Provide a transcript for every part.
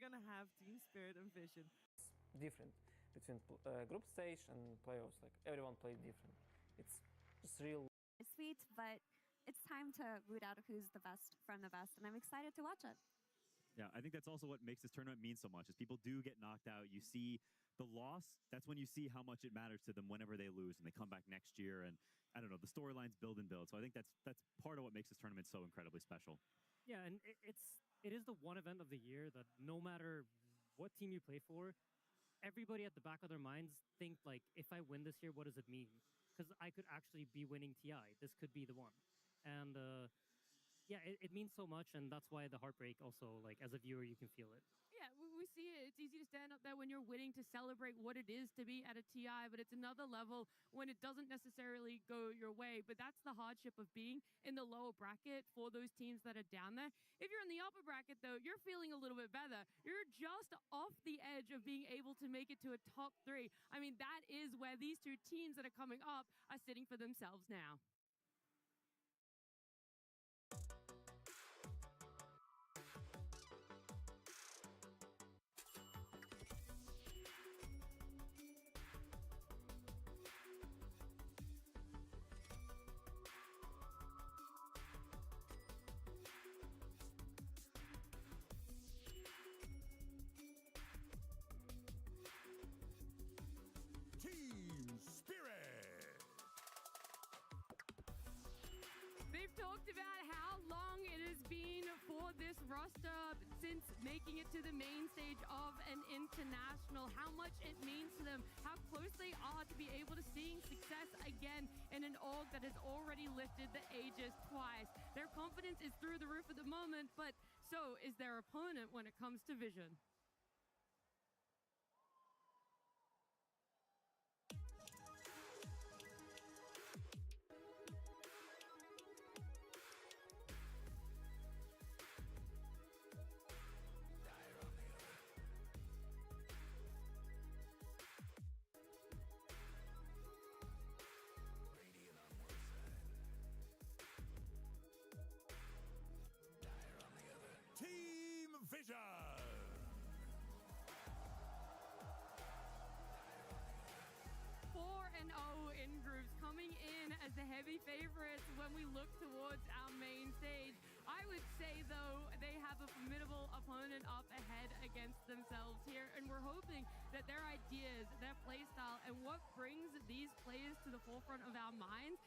gonna have Team Spirit and Vision. It's different between group stage and playoffs. Like everyone played different. It's just real. It's sweet, but it's time to root out who's the best from the best, and I'm excited to watch it. Yeah, I think that's also what makes this tournament mean so much, is people do get knocked out. You see the loss, that's when you see how much it matters to them whenever they lose and they come back next year. And I don't know, the storylines build and build. So I think that's part of what makes this tournament so incredibly special. Yeah, and it is the one event of the year that no matter what team you play for, everybody at the back of their minds think, like, if I win this year, what does it mean? Because I could actually be winning TI. This could be the one. And yeah, it means so much, and that's why the heartbreak also, like, as a viewer, you can feel it. Yeah, we see it. It's easy to stand up there when you're winning to celebrate what it is to be at a TI, but it's another level when it doesn't necessarily go your way. But that's the hardship of being in the lower bracket for those teams that are down there. If you're in the upper bracket, though, you're feeling a little bit better. You're just off the edge of being able to make it to a top 3. I mean, that is where these two teams that are coming up are sitting for themselves now. They've talked about how long it has been for this roster since making it to the main stage of an international, how much it means to them, how close they are to be able to seeing success again in an org that has already lifted the Aegis twice. Their confidence is through the roof at the moment, but so is their opponent when it comes to Vision. Team Vision! 4-0 in groups, coming in as the heavy favorites when we look towards our main stage. I would say, though, they have a formidable opponent up ahead against themselves here, and we're hoping that their ideas, their playstyle, and what brings these players to the forefront of our minds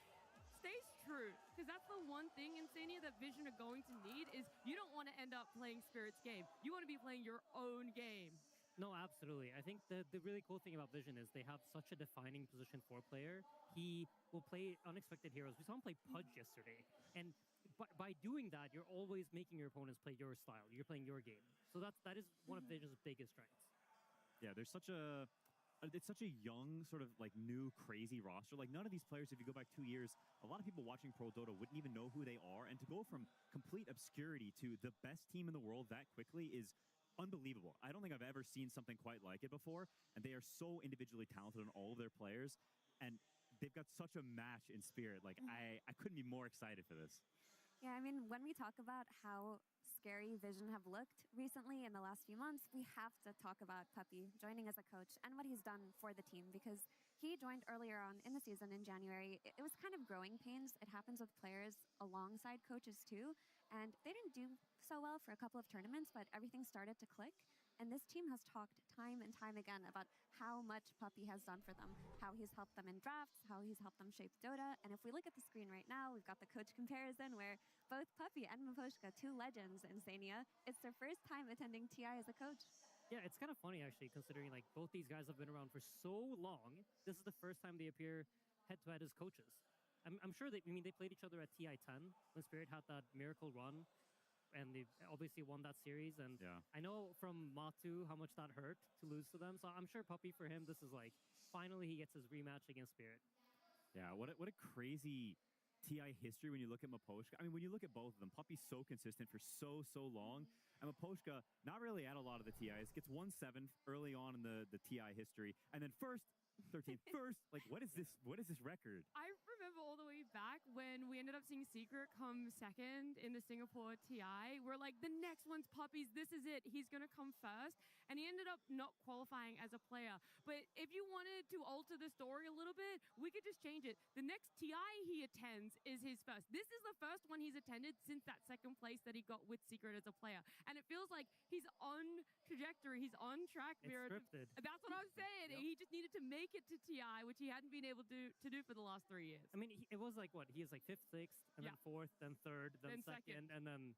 stays true, because that's the one thing in Insania that Vision are going to need is you don't want to end up playing Spirit's game. You want to be playing your own game. No, absolutely. I think the really cool thing about Vision is they have such a defining position 4 player. He will play unexpected heroes. We saw him play Pudge yesterday. And by doing that, you're always making your opponents play your style. You're playing your game. So that is one of Vision's biggest strengths. Yeah, there's such a... It's such a young, sort of like new, crazy roster. Like none of these players, if you go back 2 years, a lot of people watching Pro Dota wouldn't even know who they are. And to go from complete obscurity to the best team in the world that quickly is unbelievable. I don't think I've ever seen something quite like it before. And they are so individually talented on all of their players. And they've got such a match in Spirit. Like I couldn't be more excited for this. Yeah, I mean, when we talk about how scary Vision have looked recently in the last few months, we have to talk about Puppy joining as a coach and what he's done for the team, because he joined earlier on in the season in January. It was kind of growing pains. It happens with players alongside coaches too, and they didn't do so well for a couple of tournaments, but everything started to click. And this team has talked time and time again about how much Puppy has done for them, how he's helped them in drafts, how he's helped them shape Dota. And if we look at the screen right now, we've got the coach comparison where both Puppy and Miposhka, 2 legends in Insania, it's their first time attending TI as a coach. Yeah, it's kind of funny, actually, considering like both these guys have been around for so long. This is the first time they appear head-to-head as coaches. I'm sure they played each other at TI 10 when Spirit had that miracle run. And they obviously won that series. And yeah. I know from Matu how much that hurt to lose to them. So I'm sure Puppy, for him, this is like, finally he gets his rematch against Spirit. Yeah, what a crazy TI history when you look at Miposhka. I mean, when you look at both of them, Puppy's so consistent for so long, and Miposhka not really at a lot of the TIs, gets 1/7 early on in the TI history, and then first, 13th, first. Like, what is this? What is this record? I remember all the way back when we ended up seeing Secret come second in the Singapore TI. We're like, the next one's Puppies. This is it. He's going to come first. And he ended up not qualifying as a player. But if you wanted to alter the story a little bit, we could just change it. The next TI he attends is his first. This is the first one he's attended since that second place that he got with Secret as a player. And it feels like he's on trajectory. He's on track. It's scripted. That's what I was saying. Yep. He just needed to make it to TI, which he hadn't been able to do for the last 3 years. I mean, it was like, what? He is like 5th, 6th, and then 4th, then 3rd, then 2nd, and then...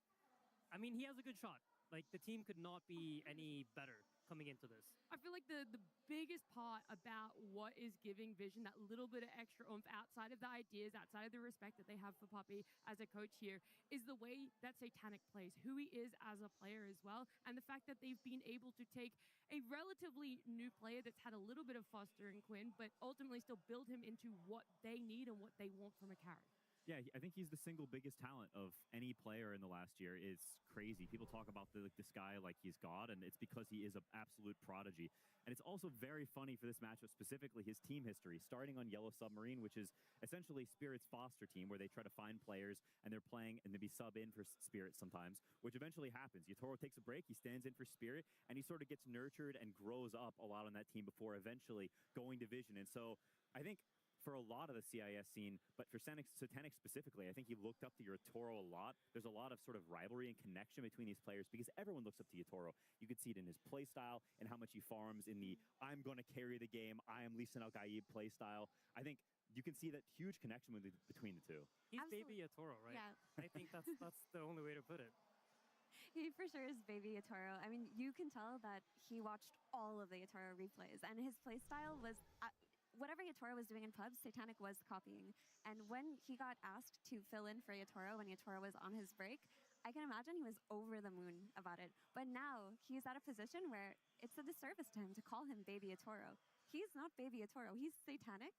I mean, he has a good shot. Like, the team could not be any better coming into this. I feel like the biggest part about what is giving Vision that little bit of extra oomph outside of the ideas, outside of the respect that they have for Puppy as a coach here, is the way that Satanic plays, who he is as a player as well, and the fact that they've been able to take a relatively new player that's had a little bit of Foster and Quinn, but ultimately still build him into what they need and what they want from a carry. Yeah, I think he's the single biggest talent of any player in the last year. It's crazy. People talk about this guy like he's God, and it's because he is an absolute prodigy. And it's also very funny for this matchup, specifically his team history, starting on Yellow Submarine, which is essentially Spirit's foster team, where they try to find players, and they're playing, and maybe sub in for Spirit sometimes, which eventually happens. Yatoro takes a break, he stands in for Spirit, and he sort of gets nurtured and grows up a lot on that team before eventually going to Vision. And so I think for a lot of the CIS scene, but for Satanic specifically, I think he looked up to Yatoro a lot. There's a lot of sort of rivalry and connection between these players because everyone looks up to Yatoro. You could see it in his play style and how much he farms in the I'm going to carry the game, I am Lee Sin Al-Gaib play style. I think you can see that huge connection between the two. He's Absolutely. baby Yatoro, right? Yeah. I think that's the only way to put it. He for sure is baby Yatoro. I mean, you can tell that he watched all of the Yatoro replays, and his playstyle was... whatever Yatoro was doing in pubs, Satanic was copying. And when he got asked to fill in for Yatoro when Yatoro was on his break, I can imagine he was over the moon about it. But now he's at a position where it's a disservice to him to call him baby Yatoro. He's not baby Yatoro, he's Satanic.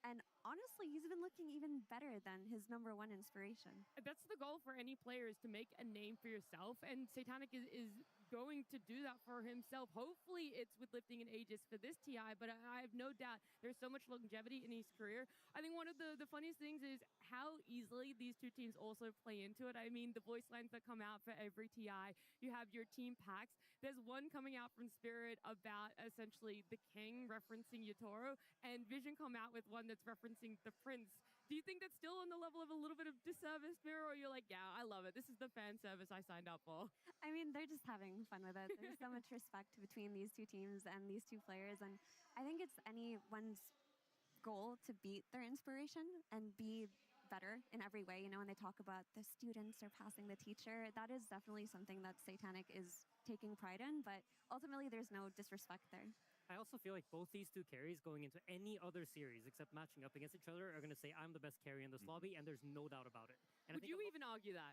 And honestly, he's been looking even better than his #1 inspiration. That's the goal for any player, is to make a name for yourself, and Satanic is going to do that for himself. Hopefully it's with lifting an Aegis for this TI, but I have no doubt there's so much longevity in his career. I think one of the funniest things is how easily these two teams also play into it. I mean, the voice lines that come out for every TI, you have your team packs. There's one coming out from Spirit about essentially the king referencing Yatoro, and Vision come out with one that's referencing the prince. Do you think that's still on the level of a little bit of disservice, Mira, or you're like, yeah, I love it, this is the fan service I signed up for? I mean, they're just having fun with it. There's so much respect between these two teams and these two players, and I think it's anyone's goal to beat their inspiration and be better in every way. You know, when they talk about the students surpassing the teacher, that is definitely something that Satanic is taking pride in, but ultimately there's no disrespect there. I also feel like both these two carries going into any other series except matching up against each other are going to say, I'm the best carry in this lobby, and there's no doubt about it. And Would you even argue that?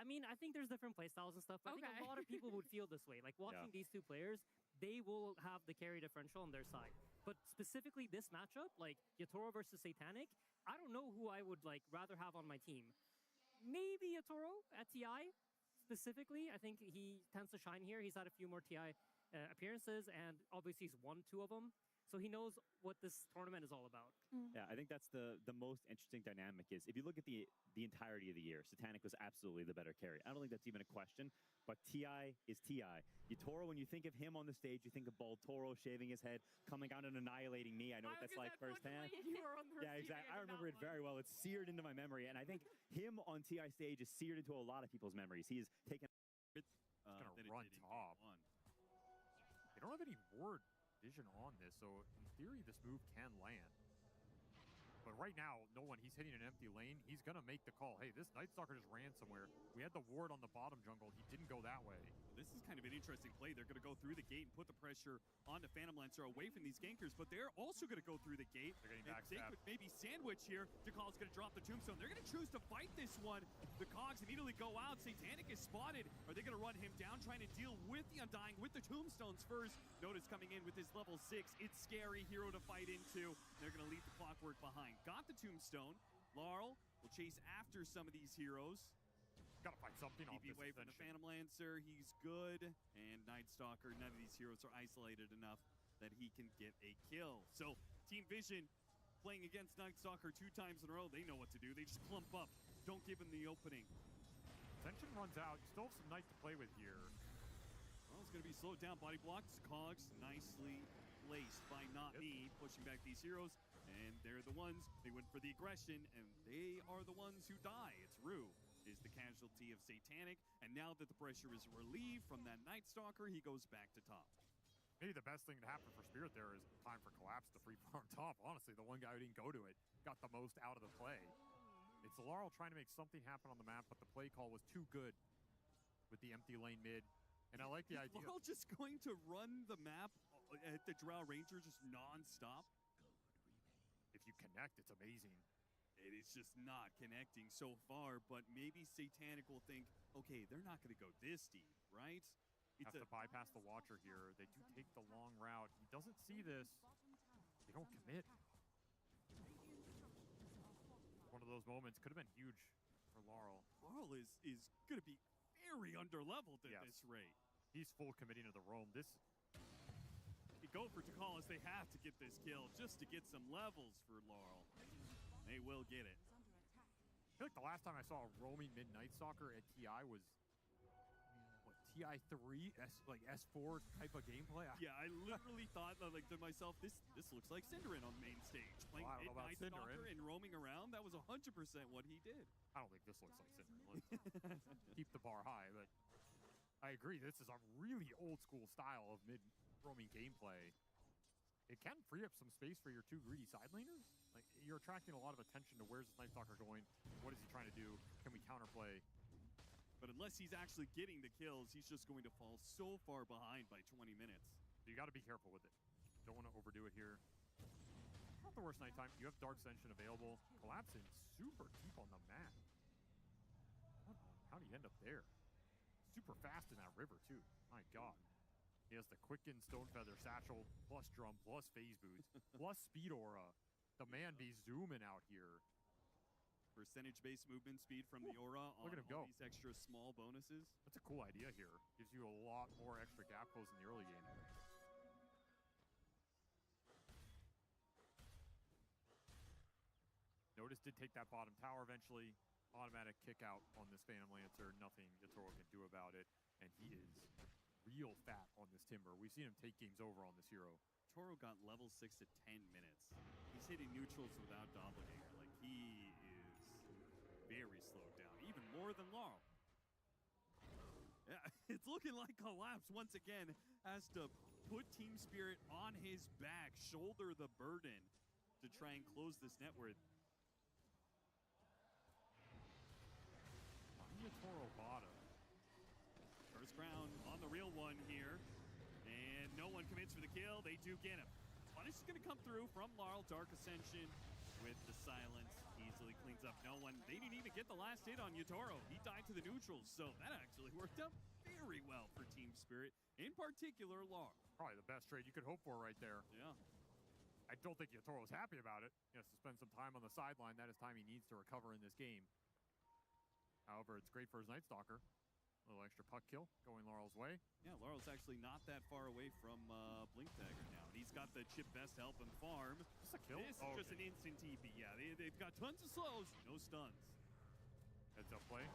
I mean, I think there's different playstyles and stuff, but I think a lot of people would feel this way. Like, watching these two players, they will have the carry differential on their side. But specifically this matchup, like Yatoro versus Satanic, I don't know who I would like rather have on my team. Maybe Yatoro at TI specifically. I think he tends to shine here. He's had a few more TI appearances, and obviously he's won 2 of them. So he knows what this tournament is all about. Yeah, I think that's the most interesting dynamic is, if you look at the entirety of the year, Satanic was absolutely the better carry. I don't think that's even a question, but TI is TI. Yatoro, when you think of him on the stage, you think of Bald Toro shaving his head, coming out and annihilating me. I know what that's like firsthand. Yeah, exactly. I remember it very well. It's seared into my memory, and I think him on TI stage is seared into a lot of people's memories. He has taken... It's going to run top. They don't have any ward vision on this, so in theory this move can land. But right now, no one. He's hitting an empty lane. He's going to make the call. Hey, this Night Stalker just ran somewhere. We had the ward on the bottom jungle. He didn't go that way. This is kind of an interesting play. They're going to go through the gate and put the pressure onto Phantom Lancer away from these gankers, but they're also going to go through the gate. They're getting They backstabbed. could maybe sandwich here. Jakal's going to drop the tombstone. They're going to choose to fight this one. The cogs immediately go out. Satanic is spotted. Are they going to run him down, trying to deal with the Undying, with the tombstones first? Notice coming in with his level 6. It's scary hero to fight into. They're going to leave the clockwork behind. Got the tombstone. Laurel will chase after some of these heroes. Gotta find something off DP this away from the Ascension. Phantom Lancer, he's good. And Night Stalker, none of these heroes are isolated enough that he can get a kill. So Team Vision playing against Night Stalker 2 times in a row, they know what to do. They just clump up, don't give him the opening. Ascension runs out. You still have some Knight to play with here. Well, it's going to be slowed down. Body blocks, Cogs nicely placed by Not Me, pushing back these heroes. And they're the ones, they went for the aggression, and they are the ones who die. It's Rue is the casualty of Satanic, and now that the pressure is relieved from that Night Stalker, he goes back to top. Maybe the best thing to happen for Spirit there is time for Collapse to free farm top. Honestly, the one guy who didn't go to it got the most out of the play. It's Laurel trying to make something happen on the map, but the play call was too good with the empty lane mid. And I like the idea. Laurel just going to run the map at the Drow Ranger just non-stop. If you connect, it's amazing. It is just not connecting so far, but maybe Satanic will think, okay, they're not going to go this deep, right? Have to bypass the Watcher here. They do take the long route. He doesn't see this. They don't commit. One of those moments could have been huge for Laurel. Laurel is going to be very underleveled at this rate. He's full committing to the roam. They go for Takalis. They have to get this kill just to get some levels for Laurel. They will get it. I feel like the last time I saw a roaming Midnight Stalker at TI was, what, TI3, like S4 type of gameplay? Yeah, I literally thought, like, to myself, this looks like Cinderin on main stage. Playing Midnight Stalker and roaming around, that was 100% what he did. I don't think this looks like Cinderin. Let's keep the bar high, but I agree. This is a really old school style of mid-roaming gameplay. It can free up some space for your 2 greedy side laners. Like, you're attracting a lot of attention to where's this Night Stalker going? What is he trying to do? Can we counterplay? But unless he's actually getting the kills, he's just going to fall so far behind by 20 minutes. So you got to be careful with it. Don't want to overdo it here. Not the worst nighttime. You have Dark Ascension available. Collapsing super deep on the map. How do you end up there? Super fast in that river, too. My God. He has the Quicken Stone Feather Satchel, plus Drum, plus Phase Boots, plus Speed Aura. The man be zooming out here. Percentage-based movement speed from the Aura on Look at him go. These extra small bonuses. That's a cool idea here. Gives you a lot more extra gap close in the early game. Notice did take that bottom tower eventually. Automatic kick out on this Phantom Lancer. Nothing Yatoro can do about it. And he is real fat on this Timber. We've seen him take games over on this hero. Toro got level 6 at 10 minutes. He's hitting neutrals without Doppelganger. Like, he is very slowed down, even more than Laurel. Yeah, it's looking like Collapse once again has to put Team Spirit on his back, shoulder the burden to try and close this net worth. Toro bottom. First round on the real one here. And no one commits for the kill. They do get him. Punish is going to come through from Laurel. Dark Ascension with the silence. Easily cleans up no one. They didn't even get the last hit on Yatoro. He died to the neutrals. So that actually worked out very well for Team Spirit. In particular, Laurel. Probably the best trade you could hope for right there. Yeah. I don't think Yatoro's happy about it. He has to spend some time on the sideline. That is time he needs to recover in this game. However, it's great for his Night Stalker. A little extra puck kill going Laurel's way. Yeah, Laurel's actually not that far away from Blink Dagger now. And he's got the chip best help him farm. Is this a kill? This is just an instant TP. Yeah, they've got tons of slows, no stuns. Heads up play.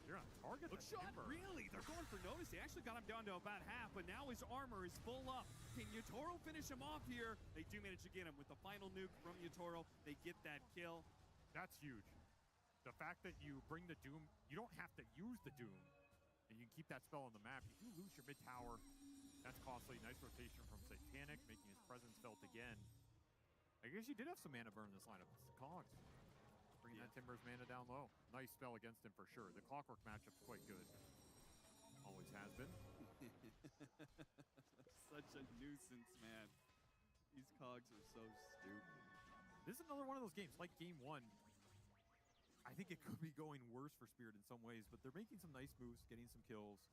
You're on target. Look shot, really? They're going for notice. They actually got him down to about half, but now his armor is full up. Can Yatoro finish him off here? They do manage to get him with the final nuke from Yatoro. They get that kill. That's huge. The fact that you bring the Doom, you don't have to use the Doom, and you can keep that spell on the map. You do lose your mid tower. That's costly. Nice rotation from Satanic, making his presence felt again. I guess you did have some mana burn in this lineup. It's the Cogs. Bringing that Timber's mana down low. Nice spell against him for sure. The Clockwork matchup's quite good. Always has been. Such a nuisance, man. These Cogs are so stupid. This is another one of those games, like game 1. I think it could be going worse for Spirit in some ways, but they're making some nice moves, getting some kills.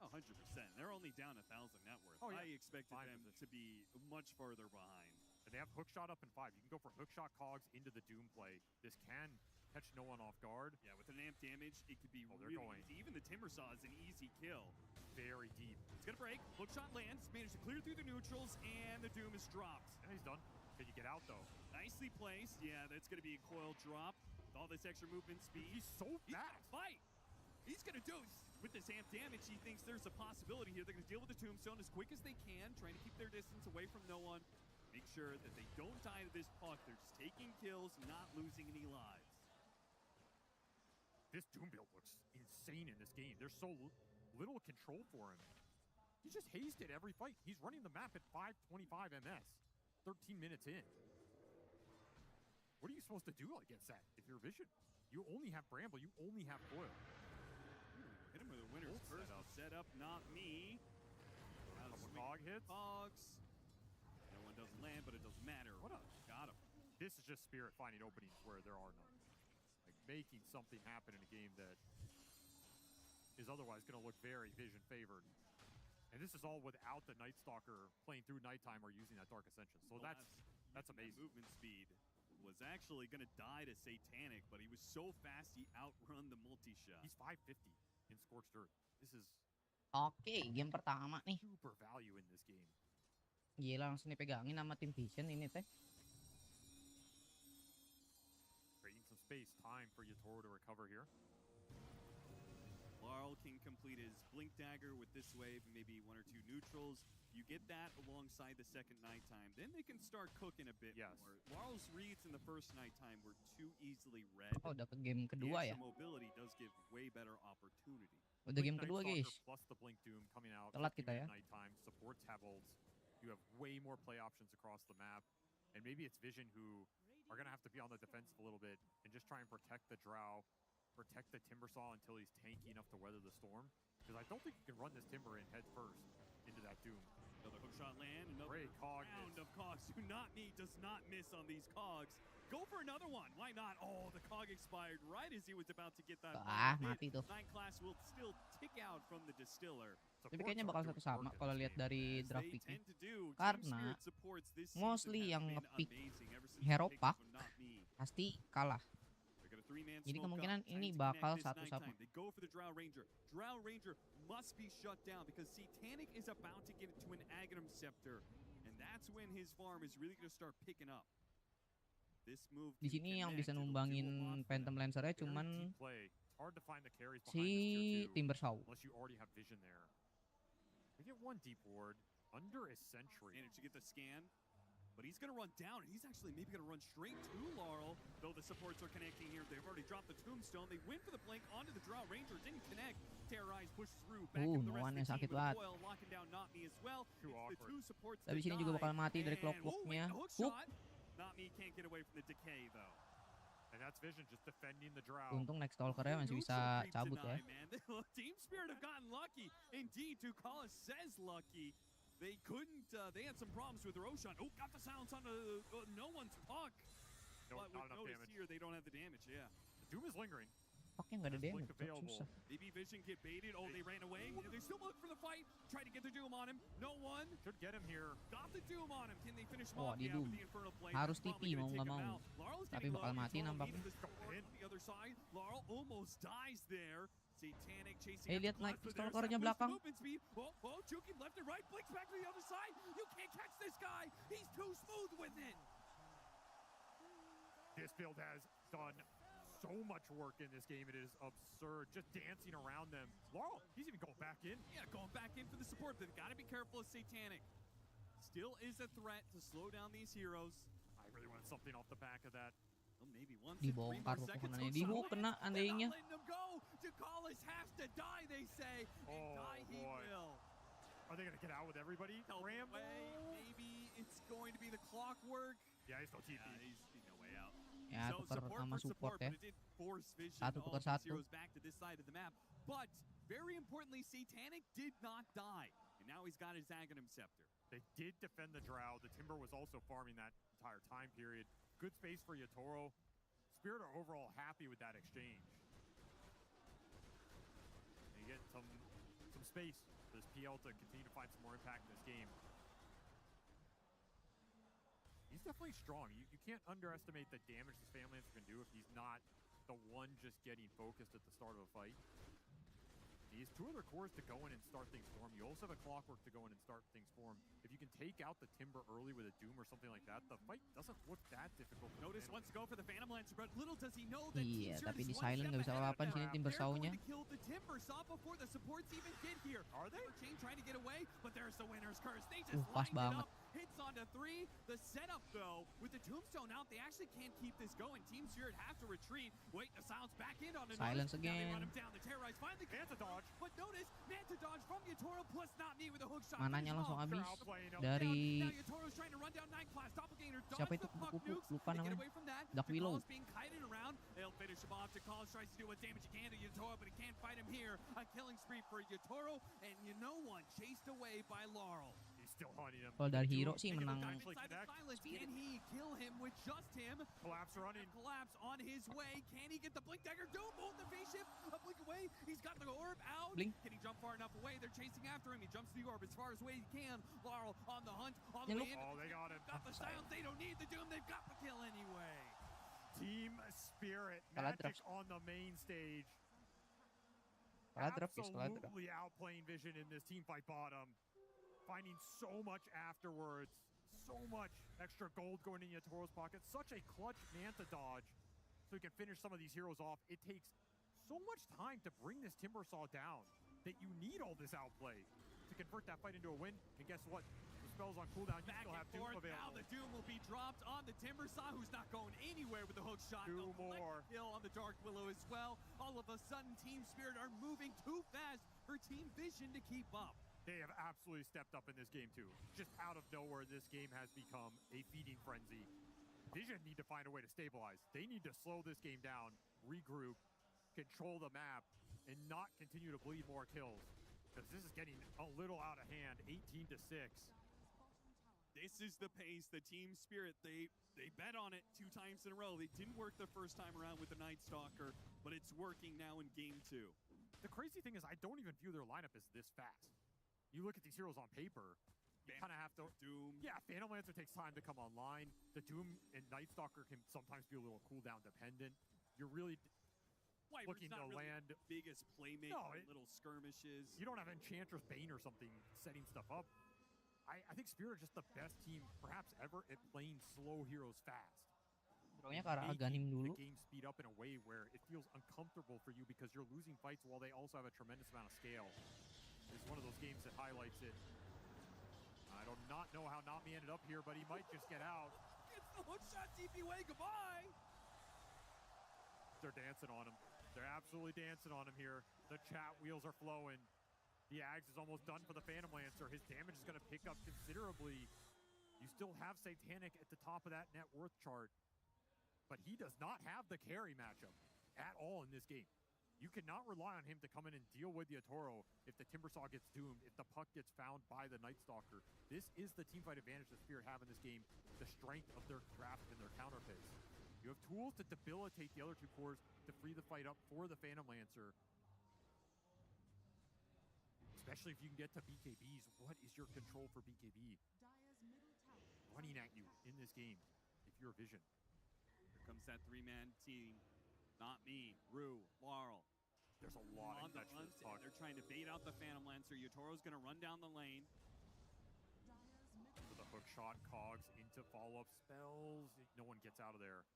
100%. They're only down 1,000 net worth. Oh, yeah. I expected them to be much farther behind. I they have hookshot up in 5. You can go for hookshot cogs into the Doom play. This can catch no one off guard. Yeah, with an amp damage, it could be they're really going. easy. Even the Timber Saw is an easy kill. Very deep. It's gonna break. Hookshot lands, managed to clear through the neutrals, and the Doom is dropped. Yeah, he's done. Can you get out though? Nicely placed. Yeah, that's gonna be a coil drop. With all this extra movement speed. He's so He's fast. gonna fight. He's gonna do with this amp damage. He thinks there's a possibility here. They're gonna deal with the tombstone as quick as they can, trying to keep their distance away from no one. Make sure that they don't die to this puck. They're just taking kills, not losing any lives. This Doom build looks insane in this game. There's so little control for him. He's just hazed it every fight. He's running the map at 525 MS, 13 minutes in. What are you supposed to do against that if you're Vision? You only have Bramble, you only have Coil. Hit him with a winner's first setup, not me. Couple cog hits. Cogs. No one doesn't land, but it doesn't matter. Got him. This is just Spirit finding openings where there are none. Like making something happen in a game that is otherwise going to look very Vision favored. And this is all without the Night Stalker playing through nighttime or using that Dark Ascension. So that's amazing. Movement speed was actually going to die to Satanic, but he was so fast he outrun the multi-shot. He's 550 in Scorched Earth. This is Okay, game pertama nih. super value in this game. Gila, langsung dipegangin sama tim Vision ini teh. Creating some space, time for Yatoro to recover here. Larl can complete his Blink Dagger with this wave and maybe 1 or 2 neutrals. You get that alongside the second nighttime, then they can start cooking a bit more. Larl's reads in the first nighttime were too easily read. Oh, dapat game kedua ya. The mobility does give way better opportunity. Udah game kedua, guys. Plus the Blink Doom coming out. Telat kita ya. Nighttime supports have ults. You have way more play options across the map. And maybe it's Vision who are going to have to be on the defensive a little bit and just try and protect the Drow, protect the Timber Saw until he's tanky enough to weather the storm. Because I don't think you can run this Timber in head first into that Doom. Another hookshot land, another great cog round of cogs. Do not me does not miss on these cogs. Go for another one. Why not? Oh, the cog expired right as he was about to get that. Mati tuh. 9 class will still tick out from the distiller. Tapi kayaknya bakal satu sama kalau lihat dari draft picknya. Karena mostly yang ngepick hero pack pasti kalah. Jadi kemungkinan ini bakal satu sama. They go for the Drow Ranger. Drow Ranger must be shut down because Satanic is about to get into an Aghanim Scepter, and that's when his farm is really going to start picking up. This move di sini yang bisa numbangin Phantom Lancer-nya cuman si Timbersaw. Unless you already have Vision there. We get one deep ward under a sentry. Managed to get the scan. But he's going to run down, and he's actually maybe going to run straight to Laurel, though the supports are connecting here. They've already dropped the Tombstone. They went for the blink onto the Drow Ranger. Didn't connect. Terrorize pushes through. Back into the rest of the team with Coil, locking down Not Me as well. The two supports Tapi sini juga bakal mati dari clockwork-nya. Not Me can't get away from the decay, though. And that's Vision just defending the Drow. Untung next stalker-nya masih bisa cabut ya. Team Spirit have gotten lucky. Indeed, Ducalis says lucky. They couldn't, they had some problems with Roshan. Oh, got the silence on no one's puck. No, but with notice here, they don't have the damage, yeah. The Doom is lingering. Pucknya nggak ada damage, susah. Maybe Vision get baited. Oh, they ran away. They still look for the fight. Try to get the Doom on him. No one. Could get him here. Got the Doom on him. Can they finish him Oh, off? di Yeah, Doom. with the Infernal Blade. Harus TP mau nggak mau. Tapi bakal mati nampaknya. The other side. Laurel almost dies there. Satanic chasing. Lihat naik stalkernya belakang. Oh, Chucky left and right. Blinks back to the other side. You can't catch this guy. He's too smooth with it. This build has done so much work in this game. It is absurd. Just dancing around them. Laurel, he's even going back in. Yeah, going back in for the support. They've got to be careful of Satanic. Still is a threat to slow down these heroes. I really wanted something off the back of that. Well, maybe once dibongkar pukulannya, di hook kena andainya. Ducalis has to die, they say. And die he will. Are they going to get out with everybody? Rambo? Maybe it's going to be the clockwork. Yeah, he's still TP. He's no way out. Ya, tukar sama support ya. Satu tukar satu. Back to this side of the map. But very importantly, Satanic did not die. And now he's got his Aghanim Scepter. They did defend the Drow. The Timber was also farming that entire time period. Good space for Yatoro. Spirit are overall happy with that exchange. They get some space for this PL to continue to find some more impact in this game. he's definitely strong. You can't underestimate the damage this Family Lancer can do if he's not the one just getting focused at the start of a fight. He has 2 other cores to go in and start things for him. You also have a Clockwork to go in and start things for him. If you can take out the Timber early with a Doom or something like that, the fight doesn't look that difficult. Notice wants to go for the Phantom Lancer, but little does he know that Iya, tapi di silent nggak bisa apa-apaan sini Timber Saw-nya. Kill the Timber Saw before the supports even get here. Are they? Chain trying to get away, but there's the winner's curse. They just pas lined banget. it up. Hits onto 3. The setup, though, with the Tombstone out, they actually can't keep this going. Team Spirit have to retreat. Wait, the Silence back in on the Silence again. Now they run him down. The Terrorize finally Manta dodge. But notice, Manta dodge from Yatoro plus Not Me with a hook shot. Mananya langsung habis dari Now Yatoro's trying to run down 9 class. Doppelganger dodge siapa itu the puck kupu-kupu, nukes. lupa They get namanya. away from that. Dark Willow. Jakal's being kited around. They'll finish him off. Jakal tries to do what damage he can to Yatoro, but he can't fight him here. A killing spree for Yatoro, and you know one chased away by Laurel. He's still hunting him. Kalau dari hero sih menang. Can he kill him with just him? Collapse running. Collapse on his way. Can he get the Blink Dagger? Doom bolt the face shift. A blink away. He's got the orb out. Blink. Can he jump far enough away? They're chasing after him. He jumps the orb as far as way he can. Laurel on the hunt. All the way in. Oh, they got him. Got the silence. They don't need the Doom. They've got the kill anyway. Team Spirit. Kalah Magic draft. on the main stage. Kalah draft, guys, kalah draft. Absolutely outplaying Vision in this team fight bottom. Finding so much afterwards. So much extra gold going in Yatoro's pocket. Such a clutch Manta dodge so he can finish some of these heroes off. It takes so much time to bring this Timber Saw down that you need all this outplay to convert that fight into a win. And guess what? The spell's on cooldown. You Back still and have Doom forth. available. Now the Doom will be dropped on the Timber Saw, who's not going anywhere with the hook shot. 2 The more. kill on the Dark Willow as well. All of a sudden, Team Spirit are moving too fast for Team Vision to keep up. They have absolutely stepped up in this game too. Just out of nowhere, this game has become a feeding frenzy. Vision need to find a way to stabilize. They need to slow this game down, regroup, control the map, and not continue to bleed more kills. Because this is getting a little out of hand, 18-6. This is the pace. The Team Spirit, they bet on it 2 times in a row. It didn't work the first time around with the Night Stalker, but it's working now in game 2. The crazy thing is I don't even view their lineup as this fast. You look at these heroes on paper, you kind of have to... Doom. Yeah, Phantom Lancer takes time to come online. The Doom and Night Stalker can sometimes be a little cooldown dependent. You're really looking to really land... biggest playmaker, little skirmishes. You don't have Enchantress Bane or something setting stuff up. I think Spirit are just the best team, perhaps ever, at playing slow heroes fast. Drawnya ke arah Aghanim dulu. The game speed up in a way where it feels uncomfortable for you because you're losing fights while they also have a tremendous amount of scale. It's one of those games that highlights it. I do not know how Not Me ended up here, but he might just get out. Gets the hook shot, TP way, goodbye. They're dancing on him. They're absolutely dancing on him here. The chat wheels are flowing. The Ags is almost done for the Phantom Lancer. His damage is going to pick up considerably. You still have Satanic at the top of that net worth chart, but he does not have the carry matchup at all in this game. You cannot rely on him to come in and deal with the Yatoro if the Timber Saw gets doomed, if the puck gets found by the Night Stalker. This is the teamfight advantage that Spirit have in this game, the strength of their draft and their counter picks. You have tools to debilitate the other 2 cores to free the fight up for the Phantom Lancer. Especially if you can get to BKBs. What is your control for BKB? Running at you in this game if you're Vision. Here comes that 3-man team. Not Me, Rue, Laurel. There's a lot on of the touch run. this puck. They're trying to bait out the Phantom Lancer. Yatoro's going to run down the lane. For the hook shot, cogs into follow-up spells. No one gets out of there.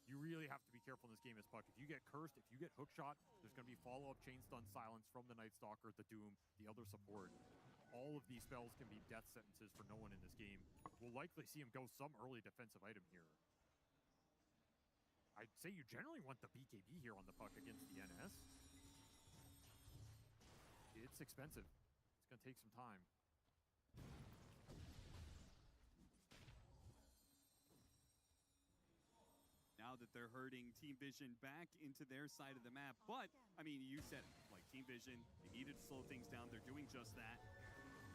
You really have to be careful in this game as puck. If you get cursed, if you get hook shot, there's going to be follow-up chain stun silence from the Night Stalker, the Doom, the other support. All of these spells can be death sentences for no one in this game. We'll likely see him go some early defensive item here. I'd say you generally want the BKB here on the puck against the NS. It's expensive. It's going to take some time. Now that they're herding Team Vision back into their side of the map. But, I mean, you said it, like Team Vision, they needed to slow things down. They're doing just that.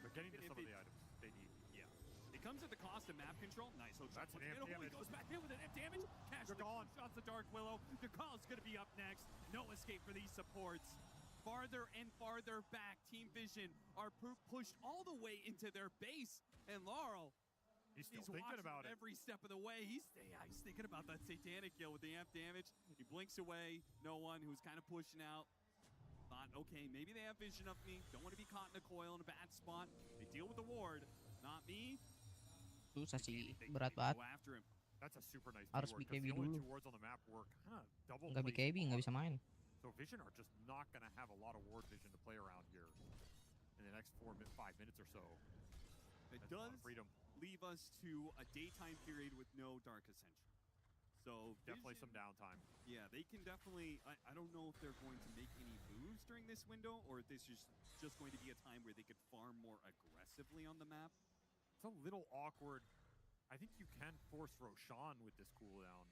They're getting to some of the items they need. Yeah. It comes at the cost of map control. Nice hook shot. That's an amp damage. Goes back in with an amp damage. Cash They're gone. shots the Dark Willow. Jakal's going to be up next. No escape for these supports. Farther and farther back, Team Vision are pushed all the way into their base. And Laurel, He's still He's thinking watching about it. every step of the way. He's thinking about that Satanic kill with the amp damage. He blinks away. No one who's kind of pushing out. Thought, okay, maybe they have vision of me. Don't want to be caught in a coil in a bad spot. They deal with the ward. Not me. Susah sih, They berat go banget. after him. That's a super nice Harus keyword, 'cause BKB the only dulu. two wards on the map were kind of double Nggak placed BKB nggak on- bisa main. So Vision are just not going to have a lot of ward vision to play around here in the next 5 minutes or so. It That's a lot does of freedom. leave us to a daytime period with no Dark Ascension. So Definitely Vision, some downtime. Yeah, they can definitely. I don't know if they're going to make any moves during this window, or if this is just going to be a time where they could farm more aggressively on the map. It's a little awkward. I think you can force Roshan with this cooldown.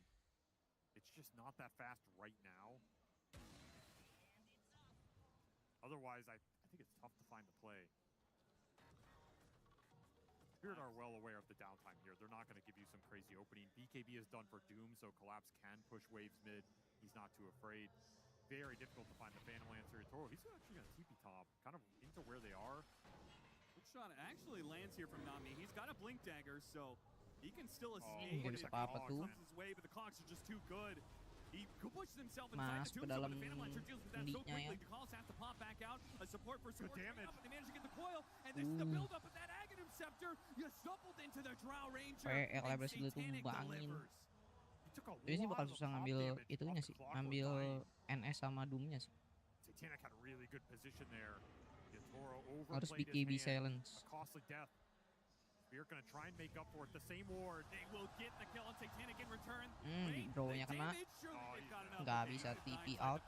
It's just not that fast right now. Otherwise, I think it's tough to find the play. Spirit are well aware of the downtime here. They're not going to give you some crazy opening. BKB is done for Doom, so Collapse can push waves mid. He's not too afraid. Very difficult to find the Phantom Lancer. Toro, he's actually going to TP top, kind of into where they are. Good shot actually lands here from Nami. He's got a blink dagger, so he can still escape. nggak bisa apa-apa tuh. Comes his way, but the cogs are just too good. He pushes himself Masuk inside ke the dalam tombstone, but the Phantom Lancer deals with that so sendinya ya. quickly. The calls have to pop back out. A support for support coming damage. up, but they manage to get the coil. And this is the build-up with that Aghanim Scepter. You stumbled into the Drow Ranger. PR and level segitu Satanic tumbangin. delivers. He took a Jadi sih lot bakal of susah pop ngambil damage off itunya the sih, clock ngambil dying. NS sama Doom-nya sih. Satanic had a really good position there. Toro Harus overplayed BKB his hand. silence. A costly death. Spirit gonna try and make up for it. The same ward. They will get the kill on Satanic in return. Di draw-nya kena. Nggak bisa TP out.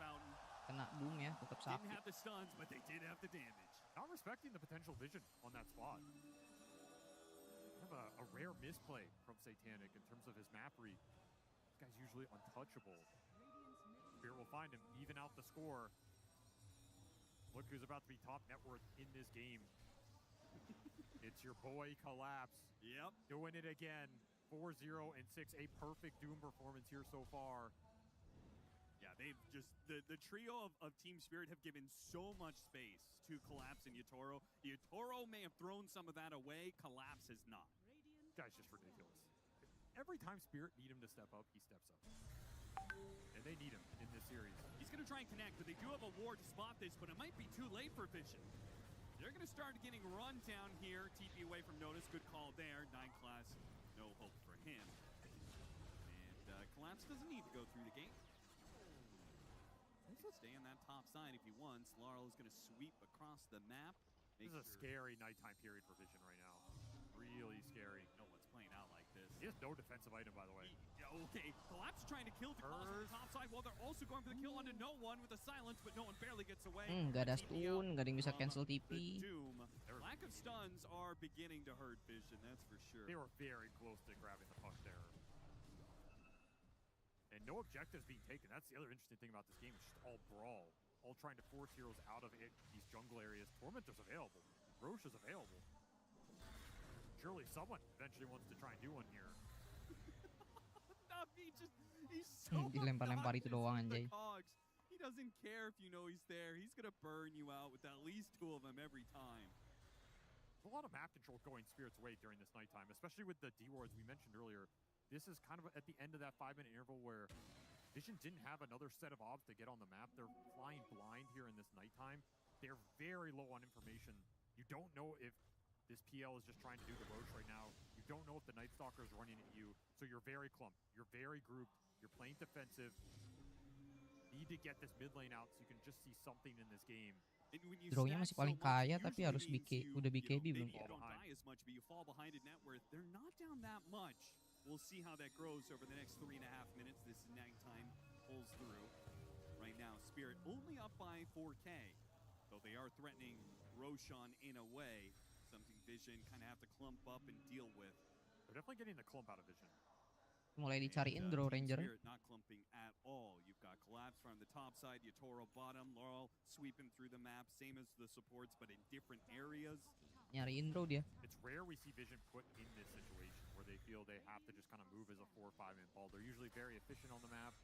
Kena Doom ya, tetap Didn't sakit. have the stuns, but they did have the damage. Not respecting the potential vision on that spot. Have a rare misplay from Satanic in terms of his map read. This guy's usually untouchable. Spirit will find him, even out the score. Look who's about to be top net worth in this game. It's your boy Collapse. Yep. Doing it again. 4-0 and 6. A perfect Doom performance here so far. Yeah, they've just the trio of Team Spirit have given so much space to Collapse and Yatoro. Yatoro may have thrown some of that away. Collapse has not. This guy's just ridiculous. Every time Spirit need him to step up, he steps up. And they need him in this series. He's going to try and connect, but they do have a ward to spot this, but it might be too late for Vision. They're going to start getting run down here. TP away from Notice. Good call there. 9 class. No hope for him. And Collapse doesn't need to go through the gate. He'll stay on that top side if he wants. Laurel is going to sweep across the map. This is a scary nighttime period for Vision right now. Really scary. No one's playing out like this. He has no defensive item, by the way. Okay, Collapse trying to kill the calls on the top side while they're also going for the kill onto no one with a silence, but no one barely gets away. Nggak ada stun, nggak ada yang bisa cancel The TP. Doom. Lack of stuns are beginning to hurt Vision, that's for sure. They were very close to grabbing the puck there. And no objectives being taken. That's the other interesting thing about this game. It's just all brawl. All trying to force heroes out of these jungle areas. Tormentor's available. Roche is available. Surely someone eventually wants to try and do one here. He's so Dilempar-lempar itu doang anjay. cogs. He doesn't care if you know he's there. He's gonna burn you out with at least 2 of them every time. There's a lot of map control going Spirit's way during this nighttime, especially with the D-wards we mentioned earlier. This is kind of at the end of that 5-minute interval where Vision didn't have another set of obs to get on the map. They're flying blind here in this nighttime. They're very low on information. You don't know if this PL is just trying to do the Roche right now. You don't know if the Night Stalker is running at you. So you're very clumped. You're very grouped. You're playing defensive. Need to get this mid lane out so you can just see something in this game. Draw-nya masih paling kaya tapi harus udah BKB belum. Maybe you don't die as much, but you fall behind in net worth. They're not down that much. We'll see how that grows over the next 3.5 minutes. This nighttime pulls through. Right now, Spirit only up by 4K, though they are threatening Roshan in a way. Something Vision kind of have to clump up and deal with. They're definitely getting the clump out of Vision. Mulai dicariin Draw Ranger. Spirit not clumping at all. You've got Collapse from the top side, Yatoro bottom, Laurel sweeping through the map, same as the supports, but in different areas. Nyariin Draw dia. It's rare we see Vision put in this situation where they feel they have to just kind of move as a 4 or 5 man ball. They're usually very efficient on the map,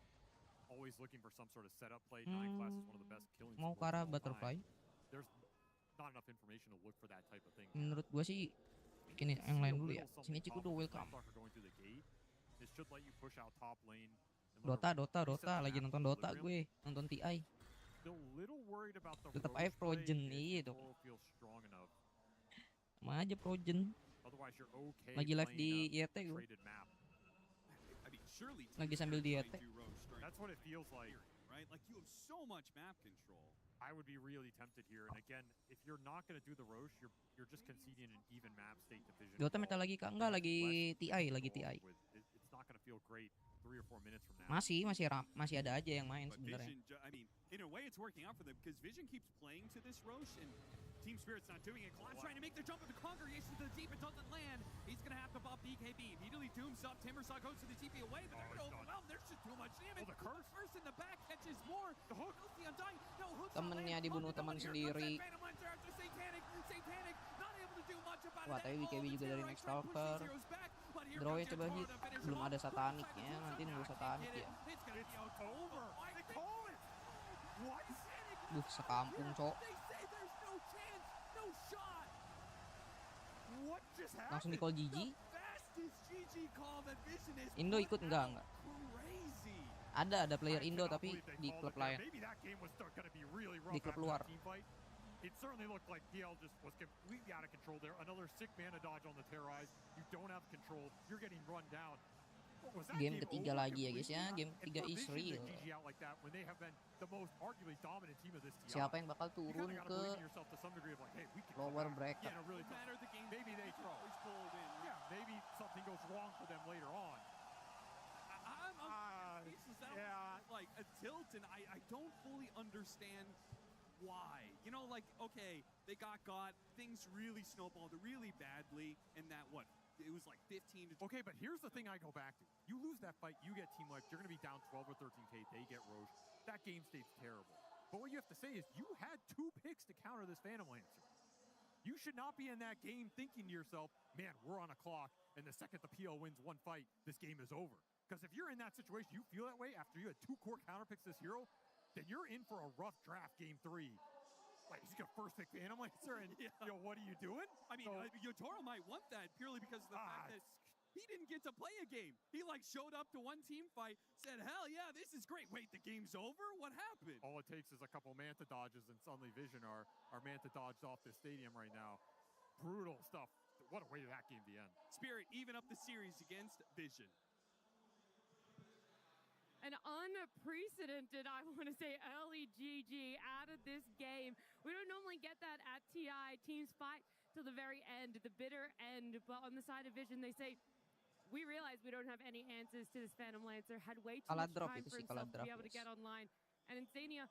always looking for some sort of setup play. 9 class is one of the best killing Mau supports ke arah of all butterfly. time. There's not enough information to look for that type of thing. Menurut gua sih masukin yang lain dulu ya. Sini Cikudo, welcome. Dota, lagi nonton Dota gue, nonton TI. Tetap aja Frozen nih itu. Sama aja Frozen. Lagi live di YT gue. Lagi sambil di YT. That's what it feels like. Right? Like you have so much map control. I would be really tempted here. And again, if you're not going to do the Roche, you're just conceding an even map state division. Dota meta lagi kah? Enggak, lagi TI. It's not going to feel great 3 or 4 minutes from now. Masih ada aja yang main sebenarnya. I mean, in a way it's working out for them because Vision keeps playing to this Roche and Team Spirit's not doing it. Collapse trying to make the jump with the Congregation to the deep. It doesn't land. He's going to have to bump BKB. Immediately Dooms up. Timbersaw goes to the TP away, but they're overwhelmed. There's just too much damage. The curse first in the back catches more. The hook. The undying. No, hook. Temennya dibunuh teman sendiri. Wah, tapi BKB juga dari Next Stalker. Draw-nya coba hit. Belum ada sataniknya. Nanti nunggu satanik ya. Sekampung, cok. Langsung di-call GG. Indo ikut enggak? Ada player Indo tapi di klub lain. Di klub luar. It certainly looked like DL just was completely out of control there. Another sick mana dodge on the Terrorize. You don't have control. You're getting run down. Game ketiga lagi ya guys ya. Game ketiga is real. Siapa yang bakal turun ke lower bracket? Maybe something goes wrong for them later on. Like a tilt, and I don't fully understand why. You know, like, okay, they got, things really snowballed really badly, and that, what, it was like 15 to... Okay, but here's the thing I go back to. You lose that fight, you get team wiped, you're going to be down 12 or 13K, they get Roche. That game state's terrible. But what you have to say is you had 2 picks to counter this Phantom Lancer. You should not be in that game thinking to yourself, man, we're on a clock, and the second the PL wins one fight, this game is over. Because if you're in that situation, you feel that way after you had 2 core counter picks this hero, then you're in for a rough draft game 3. Like, he's got first pick Phantom Lancer, and yo, what are you doing? I mean, Yotaro might want that purely because of the fact that he didn't get to play a game. He, like, showed up to one team fight, said, hell yeah, this is great. Wait, the game's over? What happened? All it takes is a couple Manta dodges, and suddenly Vision are Manta dodged off the stadium right now. Brutal stuff. What a way to that game to end. Spirit even up the series against Vision. An unprecedented, I want to say, early GG out of this game. We don't normally get that at TI. Teams fight till the very end, the bitter end. But on the side of Vision, they say, we realize we don't have any answers to this Phantom Lancer. Had way too much time for himself to be able to get online. And Insania,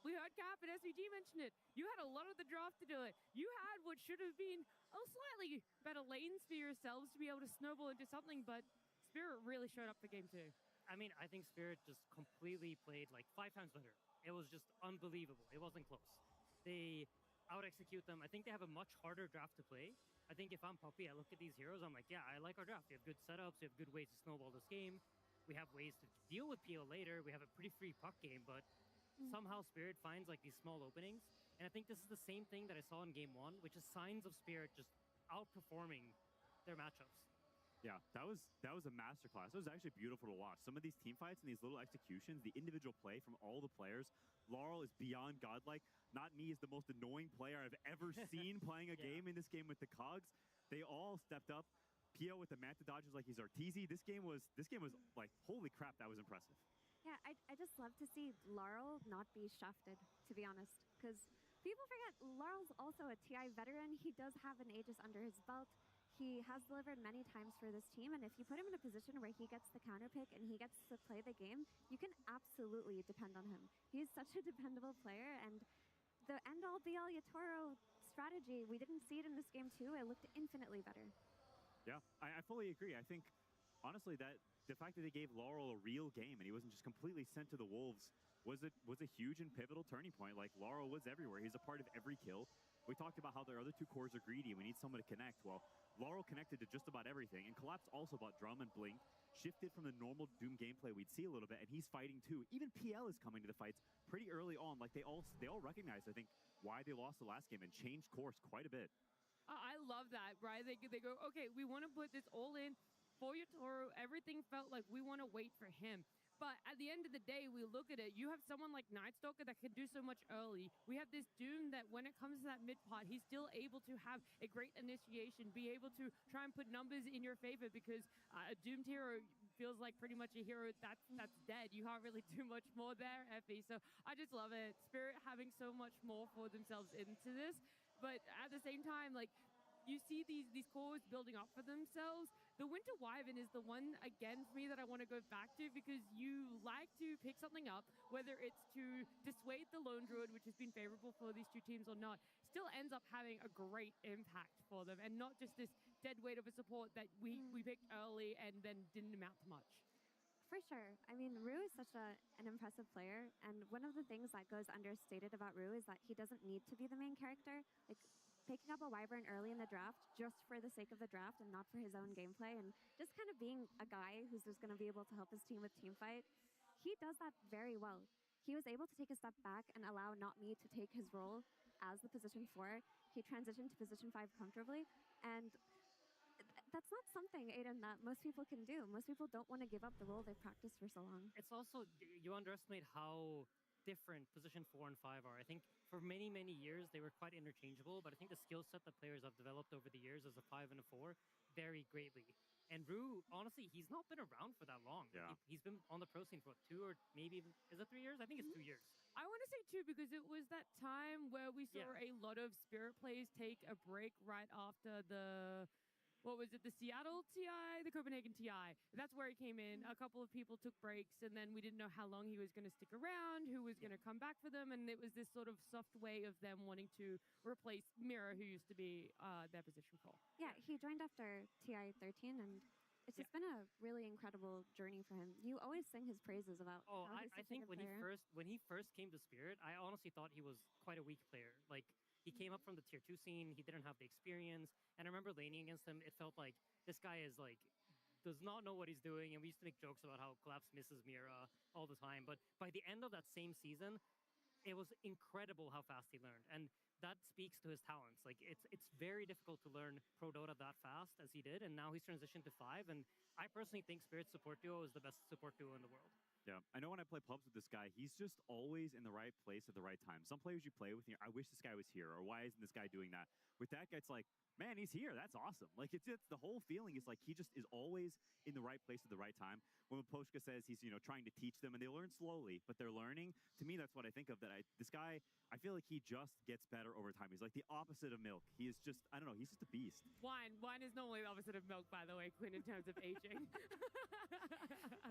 we heard Cap and SVG mention it. You had a lot of the draft to do it. You had what should have been a slightly better lanes for yourselves to be able to snowball into something, but Spirit really showed up for game 2. I mean, I think Spirit just completely played like 5 times better. It was just unbelievable. It wasn't close. They out-execute them. I think they have a much harder draft to play. I think if I'm Puppy, I look at these heroes, I'm like, yeah, I like our draft. We have good setups. We have good ways to snowball this game. We have ways to deal with PL later. We have a pretty free puck game, but somehow Spirit finds like these small openings. And I think this is the same thing that I saw in game 1, which is signs of Spirit just outperforming their matchups. Yeah, that was a masterclass. It was actually beautiful to watch. Some of these team fights and these little executions, the individual play from all the players. Laurel is beyond godlike. Not Me is the most annoying player I've ever seen playing a game in this game with the Cogs. They all stepped up. Pio with the Manta dodges like he's Arteezy. This game was like, holy crap, that was impressive. Yeah, I just love to see Laurel not be shafted, to be honest, because people forget Laurel's also a TI veteran. He does have an Aegis under his belt. He has delivered many times for this team, and if you put him in a position where he gets the counter pick and he gets to play the game, you can absolutely depend on him. He's such a dependable player, and the end-all be-all Yotaro strategy, we didn't see it in this game too. It looked infinitely better. Yeah, I fully agree. I think, honestly, that the fact that they gave Laurel a real game and he wasn't just completely sent to the Wolves was a huge and pivotal turning point. Like, Laurel was everywhere. He's a part of every kill. We talked about how their other 2 cores are greedy and we need someone to connect. Well, Laurel connected to just about everything, and Collapse also bought Drum and Blink, shifted from the normal Doom gameplay we'd see a little bit, and he's fighting too. Even PL is coming to the fights pretty early on. Like, they all recognized, I think, why they lost the last game and changed course quite a bit. I love that, right? They go, okay, we want to put this all in for Yotaro. Everything felt like we want to wait for him. But at the end of the day, we look at it, you have someone like Nightstalker that can do so much early. We have this Doom that when it comes to that mid part, he's still able to have a great initiation, be able to try and put numbers in your favor because a doomed hero feels like pretty much a hero that's dead. You can't really do much more there, Effie. So I just love it. Spirit having so much more for themselves into this. But at the same time, like, you see these cores building up for themselves. The Winter Wyvern is the one, again, for me that I want to go back to because you like to pick something up, whether it's to dissuade the Lone Druid, which has been favorable for these two teams or not, still ends up having a great impact for them and not just this dead weight of a support that we picked early and then didn't amount to much. For sure. I mean, Rue is such an impressive player, and one of the things that goes understated about Rue is that he doesn't need to be the main character. Like, picking up a Wyvern early in the draft just for the sake of the draft and not for his own gameplay, and just kind of being a guy who's just going to be able to help his team with team fight, he does that very well. He was able to take a step back and allow Not Me to take his role as the position 4. He transitioned to position 5 comfortably, and that's not something, Aiden, that most people can do. Most people don't want to give up the role they've practiced for so long. It's also, you underestimate how different position 4 and 5 are. I think for many, many years, they were quite interchangeable, but I think the skill set that players have developed over the years as a 5 and a 4 vary greatly. And Rue, honestly, he's not been around for that long. Yeah. He's been on the pro scene for 2 or maybe even, is it 3 years? I think it's 2 years. I want to say 2 because it was that time where we saw a lot of Spirit plays take a break right after the... What was it, the Seattle TI, the Copenhagen TI? That's where he came in. A couple of people took breaks, and then we didn't know how long he was going to stick around, who was going to come back for them, and it was this sort of soft way of them wanting to replace Mira, who used to be their position 4. Yeah, he joined after TI 13, and it's just been a really incredible journey for him. You always sing his praises about how he's I such think a good player. when he first came to Spirit, I honestly thought he was quite a weak player. Like, he came up from the tier 2 scene, he didn't have the experience, and I remember laning against him, it felt like this guy is like, does not know what he's doing, and we used to make jokes about how Collapse misses Mira all the time, but by the end of that same season, it was incredible how fast he learned, and that speaks to his talents. Like, it's very difficult to learn Pro Dota that fast as he did, and now he's transitioned to 5, and I personally think Spirit's support duo is the best support duo in the world. Yeah, I know when I play pubs with this guy, he's just always in the right place at the right time. Some players you play with, I wish this guy was here, or why isn't this guy doing that? With that guy, it's like, man, he's here. That's awesome. Like, it's the whole feeling is like he just is always in the right place at the right time. When Poshka says he's, trying to teach them and they learn slowly, but they're learning, to me, that's what I think of. This guy, I feel like he just gets better over time. He's like the opposite of milk. He is just, I don't know, he's just a beast. Wine is normally the opposite of milk, by the way, Quinn, in terms of aging.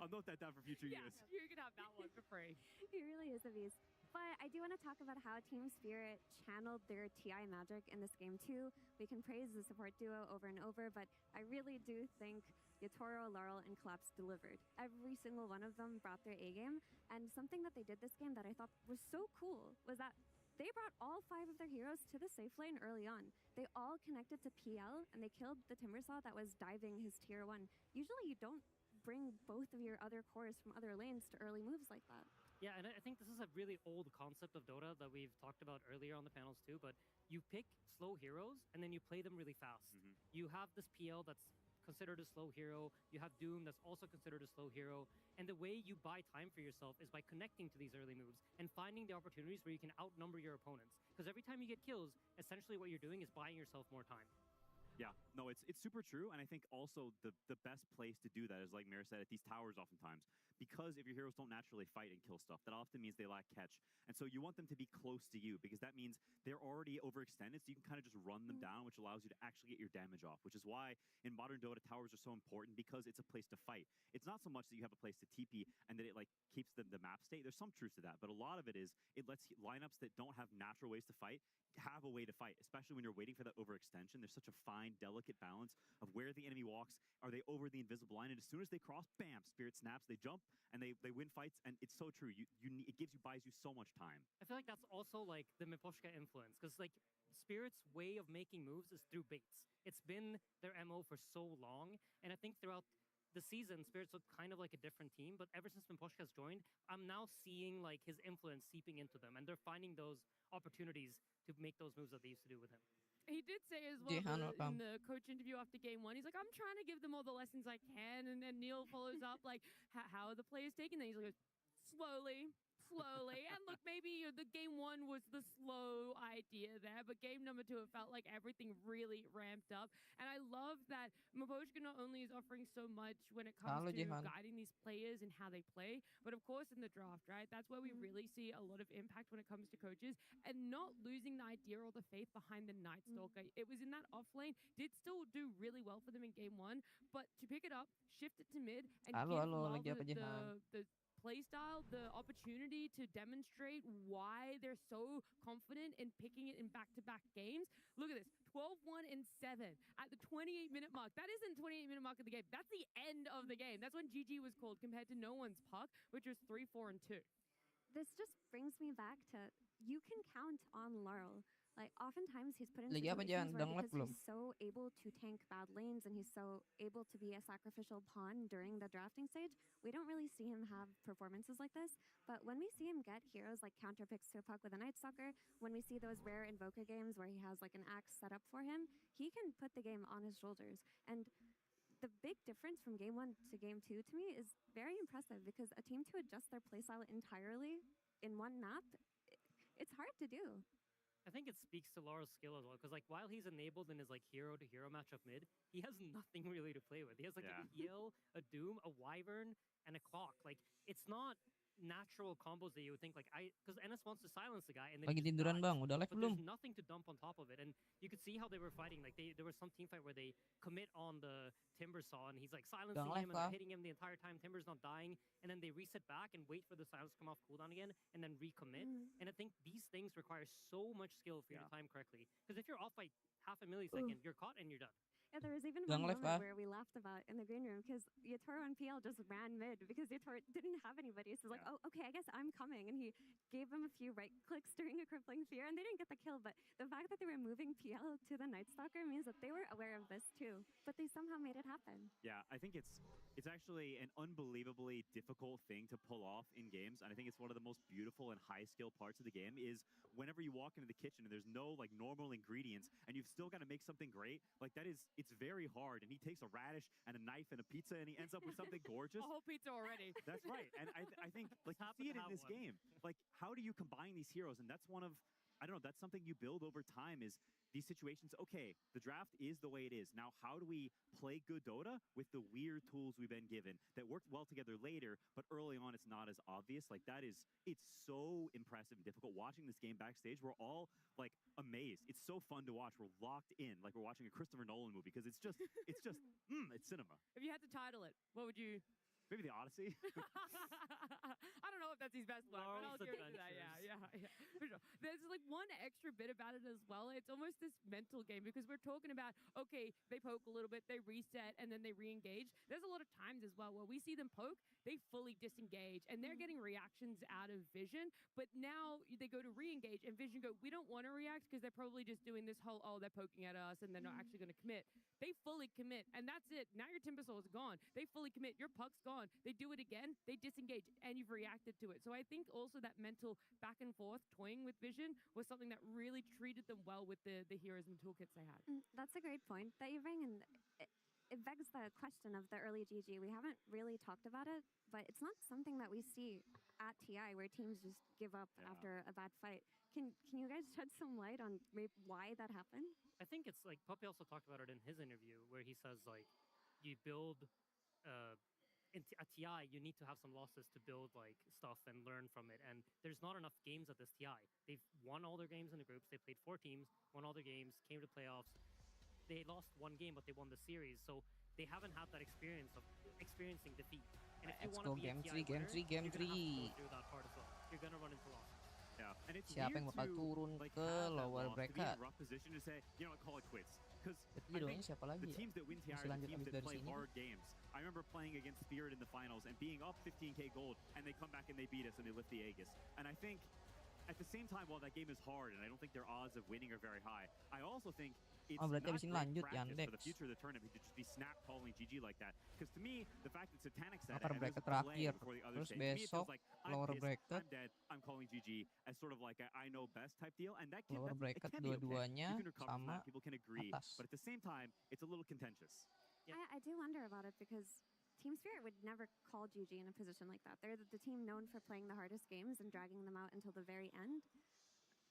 I'll note that down for future use. You can have that one for free. He really is a beast. But I do want to talk about how Team Spirit channeled their TI magic in this game too. We can praise the support duo over and over, but I really do think Yotaro, Laurel, and Collapse delivered. Every single one of them brought their A-game, and something that they did this game that I thought was so cool was that they brought all 5 of their heroes to the safe lane early on. They all connected to PL, and they killed the Timbersaw that was diving his tier 1. Usually you don't bring both of your other cores from other lanes to early moves like that. Yeah, and I think this is a really old concept of Dota that we've talked about earlier on the panels too, but you pick slow heroes and then you play them really fast. You have this PL that's considered a slow hero, you have Doom that's also considered a slow hero, and the way you buy time for yourself is by connecting to these early moves and finding the opportunities where you can outnumber your opponents. Because every time you get kills, essentially what you're doing is buying yourself more time. Yeah, no, it's super true, and I think also the best place to do that is, like Mira said, at these towers oftentimes, because if your heroes don't naturally fight and kill stuff, that often means they lack catch, and so you want them to be close to you, because that means they're already overextended, so you can kind of just run them down, which allows you to actually get your damage off, which is why in modern Dota, towers are so important, because it's a place to fight. It's not so much that you have a place to TP and that it like keeps the map state. There's some truth to that, but a lot of it is it lets lineups that don't have natural ways to fight have a way to fight, especially when you're waiting for that overextension. There's such a fine, delicate balance of where the enemy walks. Are they over the invisible line? And as soon as they cross, bam, Spirit snaps, they jump, and they win fights, and it's so true. It buys you so much time. I feel like that's also like the Miposhka influence, because like Spirit's way of making moves is through baits. It's been their MO for so long, and I think throughout the season, Spirits look kind of like a different team, but ever since Miposhka's joined, I'm now seeing like his influence seeping into them, and they're finding those opportunities to make those moves that they used to do with him. He did say as well in the coach interview after game one, he's like, I'm trying to give them all the lessons I can. And then Neil follows up like, how are the players taking that? He's like, slowly. And look, maybe the game one was the slow idea there, but game number two, it felt like everything really ramped up. And I love that Maboshka not only is offering so much when it comes to guiding these players and how they play, but of course in the draft, right? That's where we really see a lot of impact when it comes to coaches and not losing the idea or the faith behind the Night Stalker. It was in that off lane, did still do really well for them in game one, but to pick it up, shift it to mid, and give the play style the opportunity to demonstrate why they're so confident in picking it in back-to-back games. Look at this, 12-1 and 7 at the 28-minute mark. That isn't 28-minute mark of the game. That's the end of the game. That's when GG was called compared to no one's puck, which was 3-4 and 2. This just brings me back to you can count on Laurel. Like, oftentimes he's put in situations where because he's so able to tank bad lanes and he's so able to be a sacrificial pawn during the drafting stage, we don't really see him have performances like this. But when we see him get heroes like counter picks to a puck with a Night Stalker, when we see those rare Invoker games where he has like an axe set up for him, he can put the game on his shoulders. And the big difference from game one to game two to me is very impressive because a team to adjust their playstyle entirely in one map, it's hard to do. I think it speaks to Laurel's skill as well, because like while he's enabled in his like hero to hero matchup mid, he has nothing really to play with. He has like a heal, a doom, a wyvern, and a clock. Like it's not natural combos that you would think like because NS wants to silence the guy and then lagi tiduran bang, udah live belum? There's nothing to dump on top of it, and you could see how they were fighting. Like there was some team fight where they commit on the Timber Saw and he's like silencing him and hitting him the entire time. Timber's not dying, and then they reset back and wait for the silence to come off cooldown again and then recommit. And I think these things require so much skill for you to time correctly, because if you're off by half a millisecond, you're caught and you're done. Yeah, there was even one moment where we laughed about in the green room because Yatoro and PL just ran mid because Yatoro didn't have anybody. So like, oh, okay, I guess I'm coming. And he gave them a few right clicks during a crippling fear, and they didn't get the kill. But the fact that they were moving PL to the Night Stalker means that they were aware of this too. But they somehow made it happen. Yeah, I think it's actually an unbelievably difficult thing to pull off in games. And I think it's one of the most beautiful and high skill parts of the game is whenever you walk into the kitchen and there's no like normal ingredients and you've still got to make something great, like it's very hard. And he takes a radish and a knife and a pizza and he ends up with something gorgeous. A whole pizza already. That's right. And I think like you see it in this game. Like how do you combine these heroes? And that's one of, I don't know, that's something you build over time is these situations. Okay, the draft is the way it is. Now, how do we play good Dota with the weird tools we've been given that worked well together later, but early on it's not as obvious? Like it's so impressive and difficult. Watching this game backstage, we're all like amazed. It's so fun to watch. We're locked in, like we're watching a Christopher Nolan movie because it's just it's cinema. If you had to title it, what would you? Maybe The Odyssey. I don't know if that's his best one, but I'll give it to that. Yeah. For sure. There's like one extra bit about it as well. It's almost this mental game because we're talking about, okay, they poke a little bit, they reset, and then they re-engage. There's a lot of times as well where we see them poke, they fully disengage, and they're getting reactions out of Vision, but now they go to re-engage, and Vision go, we don't want to react because they're probably just doing this whole, oh, they're poking at us, and they're not actually going to commit. They fully commit, and that's it. Now your Timber Soul is gone. They fully commit. Your puck's gone. They do it again. They disengage, and you've reacted to it. So I think also that mental back and forth toying with Vision was something that really treated them well with the heroes and toolkits they had. That's a great point that you bring, and it begs the question of the early GG. We haven't really talked about it, but it's not something that we see at TI where teams just give up after a bad fight. Can you guys shed some light on why that happened? I think it's like Puppy also talked about it in his interview where he says like you build at TI you need to have some losses to build like stuff and learn from it, and there's not enough games at this TI. They've won all their games in the groups. They played 4 teams, won all their games, came to playoffs. They lost 1 game, but they won the series, so they haven't had that experience of experiencing defeat. And if you want to be game a TI game 3 you're gonna have to go through that part as well. You're gonna run into losses. Yeah, and it's siapa yang bakal turun ke lower bracket? Rough position to say, you know, call it quits. Because siapa lagi the teams that win TI are the teams that play hard games. I remember playing against Spirit in the finals and being up 15k gold, and they come back and they beat us and they lift the Aegis. And I think at the same time, while that game is hard and I don't think their odds of winning are very high, I also think it's Oh, not berarti abis ini great lanjut practice for the Yandex. future of the tournament to just be snap calling GG like that. Because to me, the fact that Satanic said Upper it and there's a bracket delay terakhir. before the other Terus stage, to me it besok feels like I'm lower pissed, bracket. I'm dead, I'm calling GG as sort of like a I know best type deal, and that can, Lower it bracket can be okay. dua-duanya You can recover from sama that, people can agree, atas. but at the same time, it's a little contentious. Yeah. I do wonder about it because Team Spirit would never call GG in a position like that. They're the team known for playing the hardest games and dragging them out until the very end.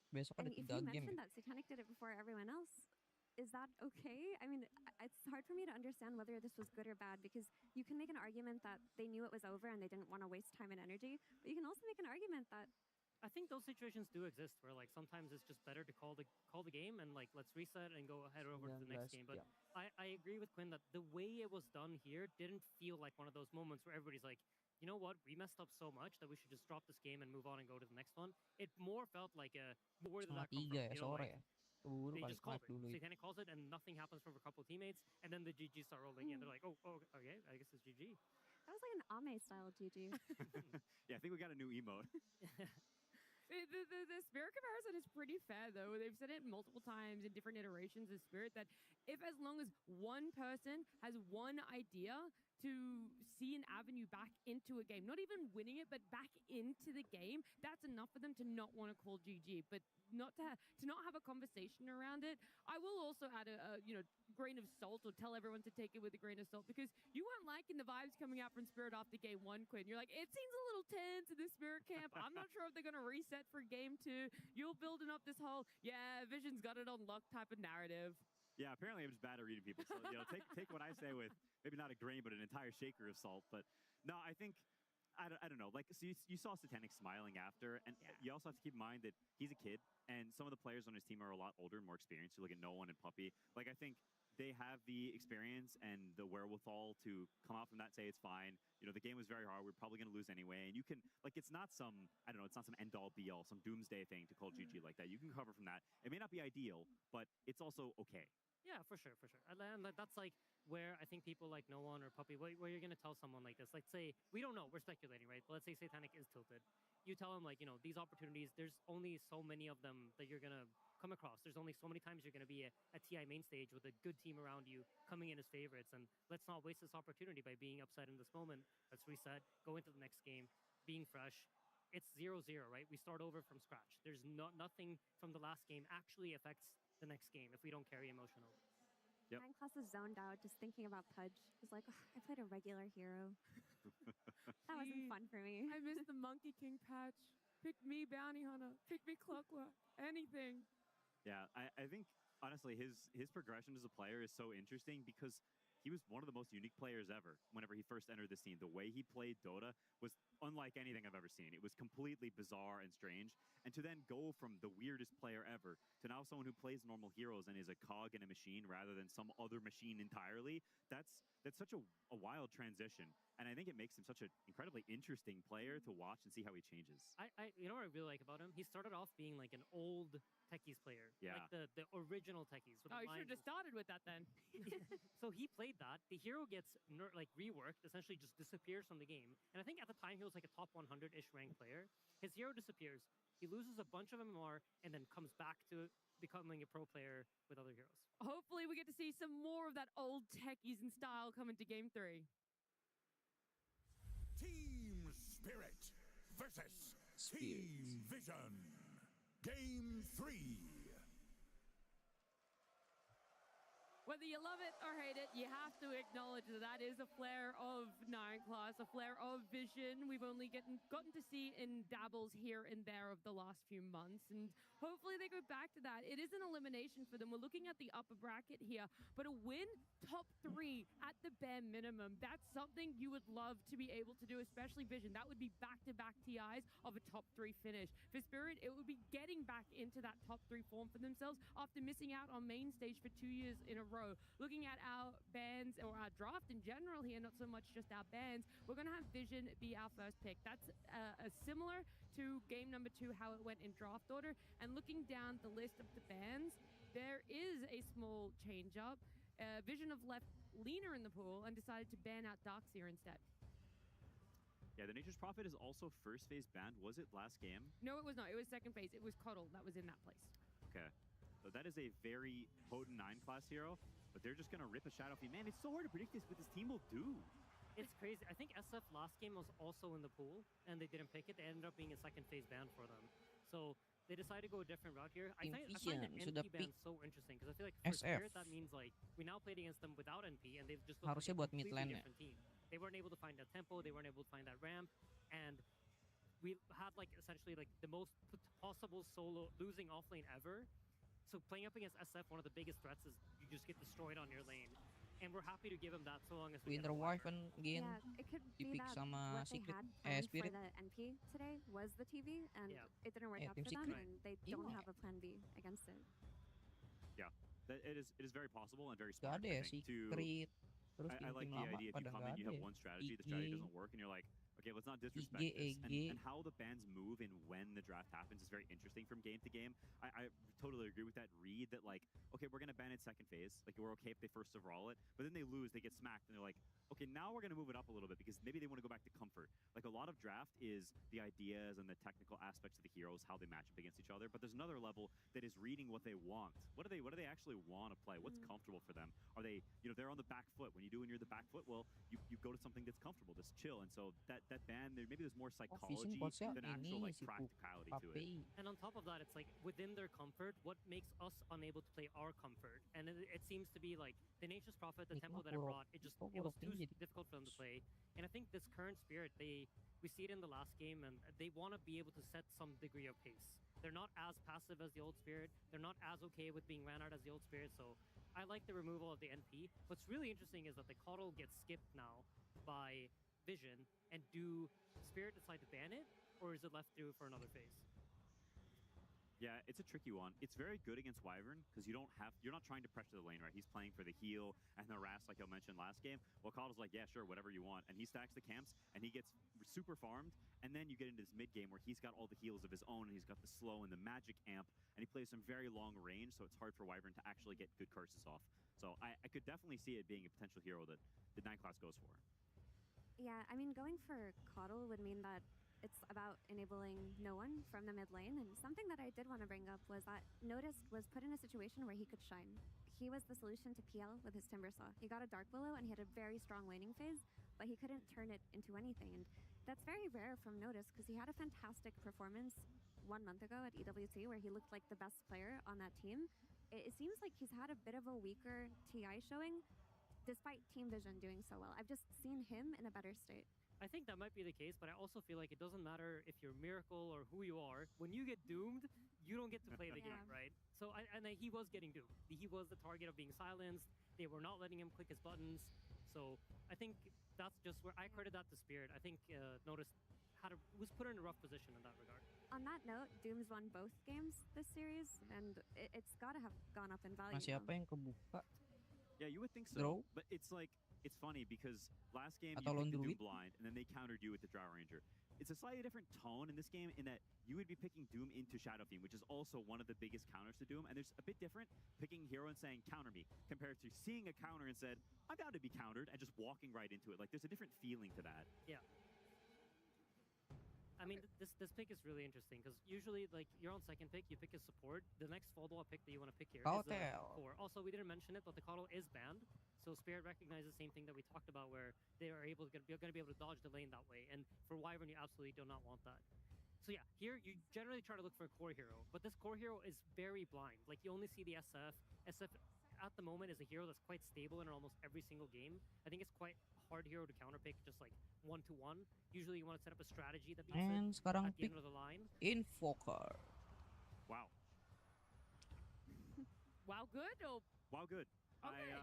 Besok I ada mean, if 3 you game mentioned ya. that Satanic did it before everyone else, is that okay? I mean, it's hard for me to understand whether this was good or bad because you can make an argument that they knew it was over and they didn't want to waste time and energy, but you can also make an argument that I think those situations do exist where like sometimes it's just better to call the game and like let's reset and go head over to the next game. But I agree with Quinn that the way it was done here didn't feel like one of those moments where everybody's like, you know what, we messed up so much that we should just drop this game and move on and go to the next one. It more felt like a where did that come from? Ya, You know, sore like, ya. Keburu they balik just called live it. dulu. Satanic calls it and nothing happens from a couple of teammates and then the GG start rolling in. They're like, oh, okay, I guess it's GG. that was like an Ame style GG. Yeah, I think we got a new emote. The Spirit comparison is pretty fair, though. They've said it multiple times in different iterations of Spirit that if as long as one person has one idea to see an avenue back into a game, not even winning it, but back into the game, that's enough for them to not want to call GG. But not to not have a conversation around it. I will also add a grain of salt or tell everyone to take it with a grain of salt because you weren't liking the vibes coming out from Spirit after game 1, Quinn. You're like, it seems a little tense in the Spirit camp. I'm not sure if they're going to reset for game 2. You're building up this whole, Vision's got it on luck type of narrative. Yeah, apparently I'm just bad at reading people. So, take what I say with maybe not a grain, but an entire shaker of salt. But no, I think, I don't know. Like, so you saw Satanic smiling after, and you also have to keep in mind that he's a kid, and some of the players on his team are a lot older and more experienced. You look at No One and Puppy. Like, I think they have the experience and the wherewithal to come out from that, say it's fine. The game was very hard. We're probably going to lose anyway. And you can, like, it's not some, I don't know, it's not some end-all, be-all, some doomsday thing to call GG like that. You can recover from that. It may not be ideal, but it's also okay. Yeah, for sure. And that's like where I think people like No One or Puppy, where you're going to tell someone like this, like say, we don't know, we're speculating, right? But let's say Satanic is tilted. You tell him like, these opportunities, there's only so many of them that you're going to come across. There's only so many times you're going to be at TI main stage with a good team around you coming in as favorites. And let's not waste this opportunity by being upset in this moment. Let's reset, go into the next game, being fresh. It's 0-0, right? We start over from scratch. There's nothing from the last game actually affects the next game if we don't carry emotional. Yep. Nine Class is zoned out just thinking about Pudge. He's like, I played a regular hero. That wasn't fun for me. I missed the Monkey King patch. Pick me, Bounty Hunter. Pick me, Clockwork. Anything. Yeah, I think, honestly, his progression as a player is so interesting because he was one of the most unique players ever whenever he first entered the scene. The way he played Dota was unlike anything I've ever seen. It was completely bizarre and strange. And to then go from the weirdest player ever to now someone who plays normal heroes and is a cog in a machine rather than some other machine entirely, that's such a wild transition. And I think it makes him such an incredibly interesting player to watch and see how he changes. You know what I really like about him? He started off being like an old Techies player. Yeah. Like the original Techies. Oh, you should have started with that then. So he played that. The hero gets reworked, essentially just disappears from the game. And I think at the time he was like a top 100-ish ranked player. His hero disappears. He loses a bunch of MMR and then comes back to becoming a pro player with other heroes. Hopefully we get to see some more of that old Techies in style come into game 3. Team Spirit versus Team Vision. Game 3. Whether you love it or hate it, you have to acknowledge that is a flare of 9 Class, a flare of Vision. We've only gotten to see in dabbles here and there of the last few months, and hopefully they go back to that. It is an elimination for them. We're looking at the upper bracket here, but a win top 3 at the bare minimum. That's something you would love to be able to do, especially Vision. That would be back-to-back TIs of a top 3 finish. For Spirit, it would be getting back into that top 3 form for themselves after missing out on main stage for 2 years in a row. Looking at our bans or our draft in general here, not so much just our bans, we're going to have Vision be our first pick. That's similar to game number 2, how it went in draft order. And looking down the list of the bans, there is a small change up. Vision have left Lena in the pool and decided to ban out Darkseer instead. Yeah, the Nature's Prophet is also first phase banned. Was it last game? No, it was not. It was second phase. It was Coddle that was in that place. Okay. So that is a very potent 9-class hero, but they're just going to rip a Shadow Fiend. Man, it's so hard to predict what this team will do. It's crazy. I think SF last game was also in the pool, and they didn't pick it. They ended up being a second phase ban for them. So they decided to go a different route here. I find the NP ban so interesting, because I feel like for Spirit, that means like we now played against them without NP, and they've just looked like a completely different team. They weren't able to find that tempo. They weren't able to find that ramp, and we had like essentially like the most possible solo losing offlane ever. So playing up against SF, one of the biggest threats is you just get destroyed on your lane. And we're happy to give him that so long as we Winter Wyvern again. Yeah, it could be that what they had planned for the NP today was the TV, and it didn't work out for them, and they don't have a plan B against it. Yeah, it is very possible and very smart. I like the idea if you come in, you have one strategy, the strategy doesn't work, and you're like, okay, let's not disrespect this. And how the bans move and when the draft happens is very interesting from game to game. I totally agree with that read that, like, okay, we're going to ban it second phase. Like, we're okay if they first overall it. But then they lose, they get smacked, and they're like, okay, now we're going to move it up a little bit because maybe they want to go back to comfort. Like, a lot of draft is the ideas and the technical aspects of the heroes, how they match up against each other. But there's another level that is reading what they want. What do they actually want to play? What's comfortable for them? Are they, they're on the back foot. When you're the back foot, well, you go to something that's comfortable, that's chill. And so that ban, maybe there's more psychology than actual like practicality to it. And on top of that, it's like within their comfort, what makes us unable to play our comfort? And it seems to be like the Nature's Prophet, the tempo that it brought, it was too difficult for them to play. And I think this current Spirit, we see it in the last game, and they want to be able to set some degree of pace. They're not as passive as the old Spirit. They're not as okay with being ran out as the old Spirit. So I like the removal of the NP. What's really interesting is that the Coddle gets skipped now by Vision, and do Spirit decide to ban it, or is it left through for another phase? Yeah, it's a tricky one. It's very good against Wyvern because you're not trying to pressure the lane, right? He's playing for the heal and the harass, like I mentioned last game. Well, Coddle's like, yeah, sure, whatever you want, and he stacks the camps and he gets super farmed. And then you get into this mid game where he's got all the heals of his own, and he's got the slow and the magic amp, and he plays some very long range, so it's hard for Wyvern to actually get good curses off. So I could definitely see it being a potential hero that the 9-class goes for. Yeah, I mean, going for Coddle would mean that it's about enabling no one from the mid lane. And something that I did want to bring up was that Notice was put in a situation where he could shine. He was the solution to PL with his Timbersaw. He got a Dark Willow and he had a very strong laning phase, but he couldn't turn it into anything. And that's very rare from Notice because he had a fantastic performance 1 month ago at EWC where he looked like the best player on that team. It seems like he's had a bit of a weaker TI showing, despite Team Vision doing so well. I've just seen him in a better state. I think that might be the case, but I also feel like it doesn't matter if you're Miracle or who you are. When you get doomed, you don't get to play the game, right? So he was getting doomed. He was the target of being silenced. They were not letting him click his buttons. So I think that's just where I credit that to Spirit. I think Notice was put in a rough position in that regard. On that note, Doom's won both games this series, and it's got to have gone up in value. Masih apa yang kebuka? Yeah, you would think so. Draw? But it's like, it's funny because last game Atau you picked the Druid? Doom blind, and then they countered you with the Drow Ranger. It's a slightly different tone in this game in that you would be picking Doom into Shadow Fiend, which is also one of the biggest counters to Doom. And there's a bit different picking hero and saying, counter me, compared to seeing a counter and said, I'm down to be countered, and just walking right into it. Like, there's a different feeling to that. Yeah. I mean, this pick is really interesting because usually, like, you're on second pick, you pick a support. The next follow-up pick that you want to pick here is core. Also, we didn't mention it, but the Coddle is banned. So Spirit recognizes the same thing that we talked about, where they are going to be able to dodge the lane that way. And for Wyvern, you absolutely do not want that. So yeah, here you generally try to look for a core hero, but this core hero is very blind. Like, you only see the SF. SF at the moment is a hero that's quite stable in almost every single game. I think it's quite hard hero to counterpick just like 1-to-1. Usually you want to set up a strategy that beats And it sekarang at the pick end of the line. Invoker. Wow. Wow, good? Or Wow, good. Okay.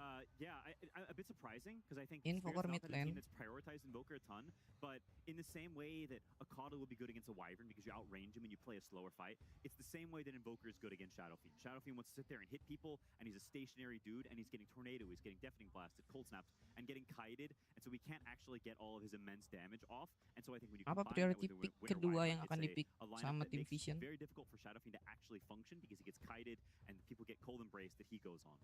A bit surprising because I think Invoker Spirit's not been a team mid lane. that's prioritized Invoker a ton, but in the same way that a Coddle would be good against a Wyvern because you outrange him and you play a slower fight, it's the same way that Invoker is good against Shadow Fiend. Shadow Fiend wants to sit there and hit people, and he's a stationary dude, and he's getting Tornado, he's getting Deafening Blasted, Cold Snapped, and getting kited, and so we can't actually get all of his immense damage off, and so I think when you Apa combine that priority with pick Winter kedua Wyvern, yang akan it's dipick a lineup sama that Team makes it Vision? very difficult for Shadow Fiend to actually function because he gets kited, and people get Cold Embrace that he goes on.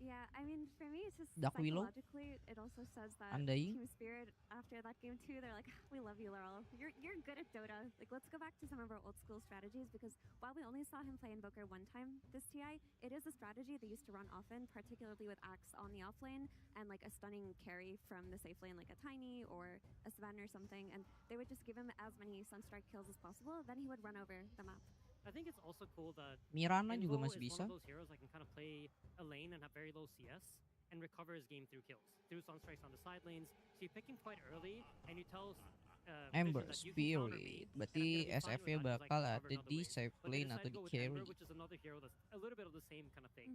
Yeah, I mean, for me, it's just Dark Willow? psychologically, it also says that Undying? Team Spirit, after that game too, they're like, we love you, Laurel. You're good at Dota. Like, let's go back to some of our old school strategies, because while we only saw him play Invoker one time this TI, it is a strategy they used to run often, particularly with Axe on the offlane and like a stunning carry from the safe lane, like a Tiny or a Sven or something, and they would just give him as many Sunstrike kills as possible, then he would run over the map. I think it's also cool that Mirana juga Invo masih is bisa. one of those heroes that can kind of play a lane and have very low CS and recover his game through kills, through Sunstrikes on the side lanes. So you pick him quite early and you tell Ember Vision that you can counter Spirit. me, Berarti and I'm gonna be fine SF-nya with that 'cause I bakal can cover ada another di wave. safe But they lane decide atau to di go with carry. Ember, which is another hero that's a little bit of the same kind of thing.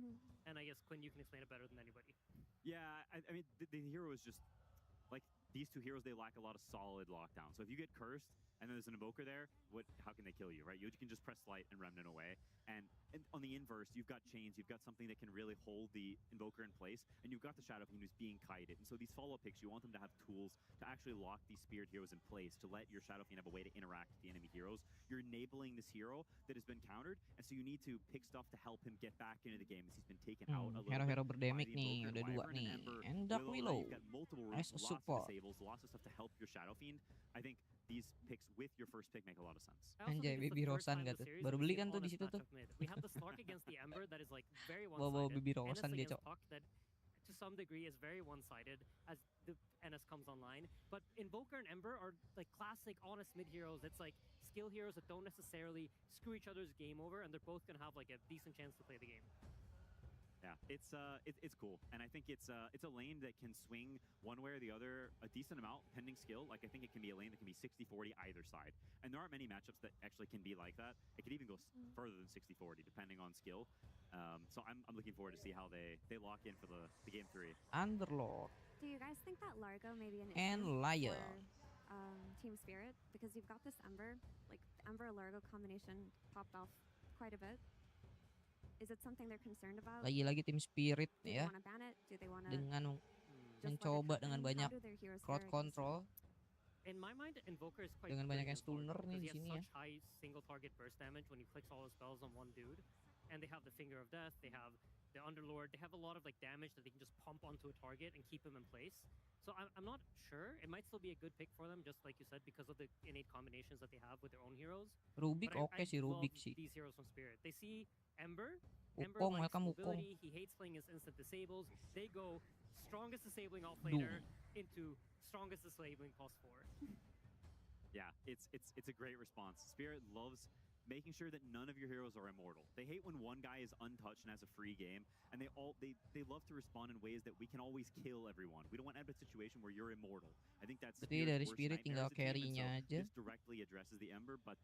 And I guess Quinn, you can explain it better than anybody. Yeah, I mean, the hero is just like these two heroes. They lack a lot of solid lockdown. So if you get cursed and then there's an Invoker there, how can they kill you, right? You can just press Slight and Remnant away. And on the inverse, you've got Chains, you've got something that can really hold the Invoker in place, and you've got the Shadow Fiend who's being kited. And so these follow-up picks, you want them to have tools to actually lock these Spirit heroes in place, to let your Shadow Fiend have a way to interact with the enemy heroes. You're enabling this hero that has been countered, and so you need to pick stuff to help him get back into the game as he's been taken out a little Hero-hero bit berdamage by the nih, Invoker, udah dua Wyvern, and nih. Ember, And Dark Willow You've got multiple as rooms, a lots support. of disables, lots of stuff to help your Shadow Fiend. I think these picks with your first pick make a lot of sense. Anjay, Baby Rosan gak tuh? Baru beli kan tuh di situ tuh. We have the Slark against the Ember that is like very Bawa one-sided. Baby Rosan dia, against Cok. Puck that to some degree is very one-sided as the NS comes online. But Invoker and Ember are like classic honest mid heroes. It's like skill heroes that don't necessarily screw each other's game over, and they're both gonna have like a decent chance to play the game. Yeah, it's cool, and I think it's a lane that can swing one way or the other a decent amount, pending skill. Like I think it can be a lane that can be 60-40 either side, and there aren't many matchups that actually can be like that. It could even go further than 60-40 depending on skill. So I'm looking forward to see how they lock in for the game 3. Underlord. Do you guys think that Largo may be an And issue Lion. for Team Spirit? Because you've got this Ember, like Ember-Largo combination popped off quite a bit. Is it something they're concerned about? Lagi-lagi tim Spirit Do they ya, want to ban it? Do they want to dengan just mencoba let it dengan happen? banyak How do their heroes crowd fare against it? control. In my mind, Invoker is quite Dengan good banyaknya against Largo stunner nih because di he has sini ya. such high single target burst damage when he clicks all his spells on one dude. And they have the Finger of Death, they have the Underlord, they have a lot of like damage that they can just pump onto a target and keep him in place. So I'm not sure. It might still be a good pick for them, just like you said, because of the innate combinations that they have with their own heroes. Rubik But oke sih, love Rubik sih. these heroes from Spirit. They see Ember. Ember Wukong, likes welcome Wukong. mobility. He hates playing his instant disables. They go strongest disabling offlaner into strongest disabling +4. Yeah, it's a great response. Spirit loves making sure that none of your heroes are immortal. They hate when one guy is untouched and has a free game, and they love to respond in ways that we can always kill everyone. We don't want to have a situation where you're immortal. I think that's Berarti dari Spirit's worst Spirit nightmare tinggal as a team, and carry-nya so aja. this directly addresses the Ember, but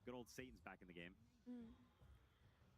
good old Satan's back in the game.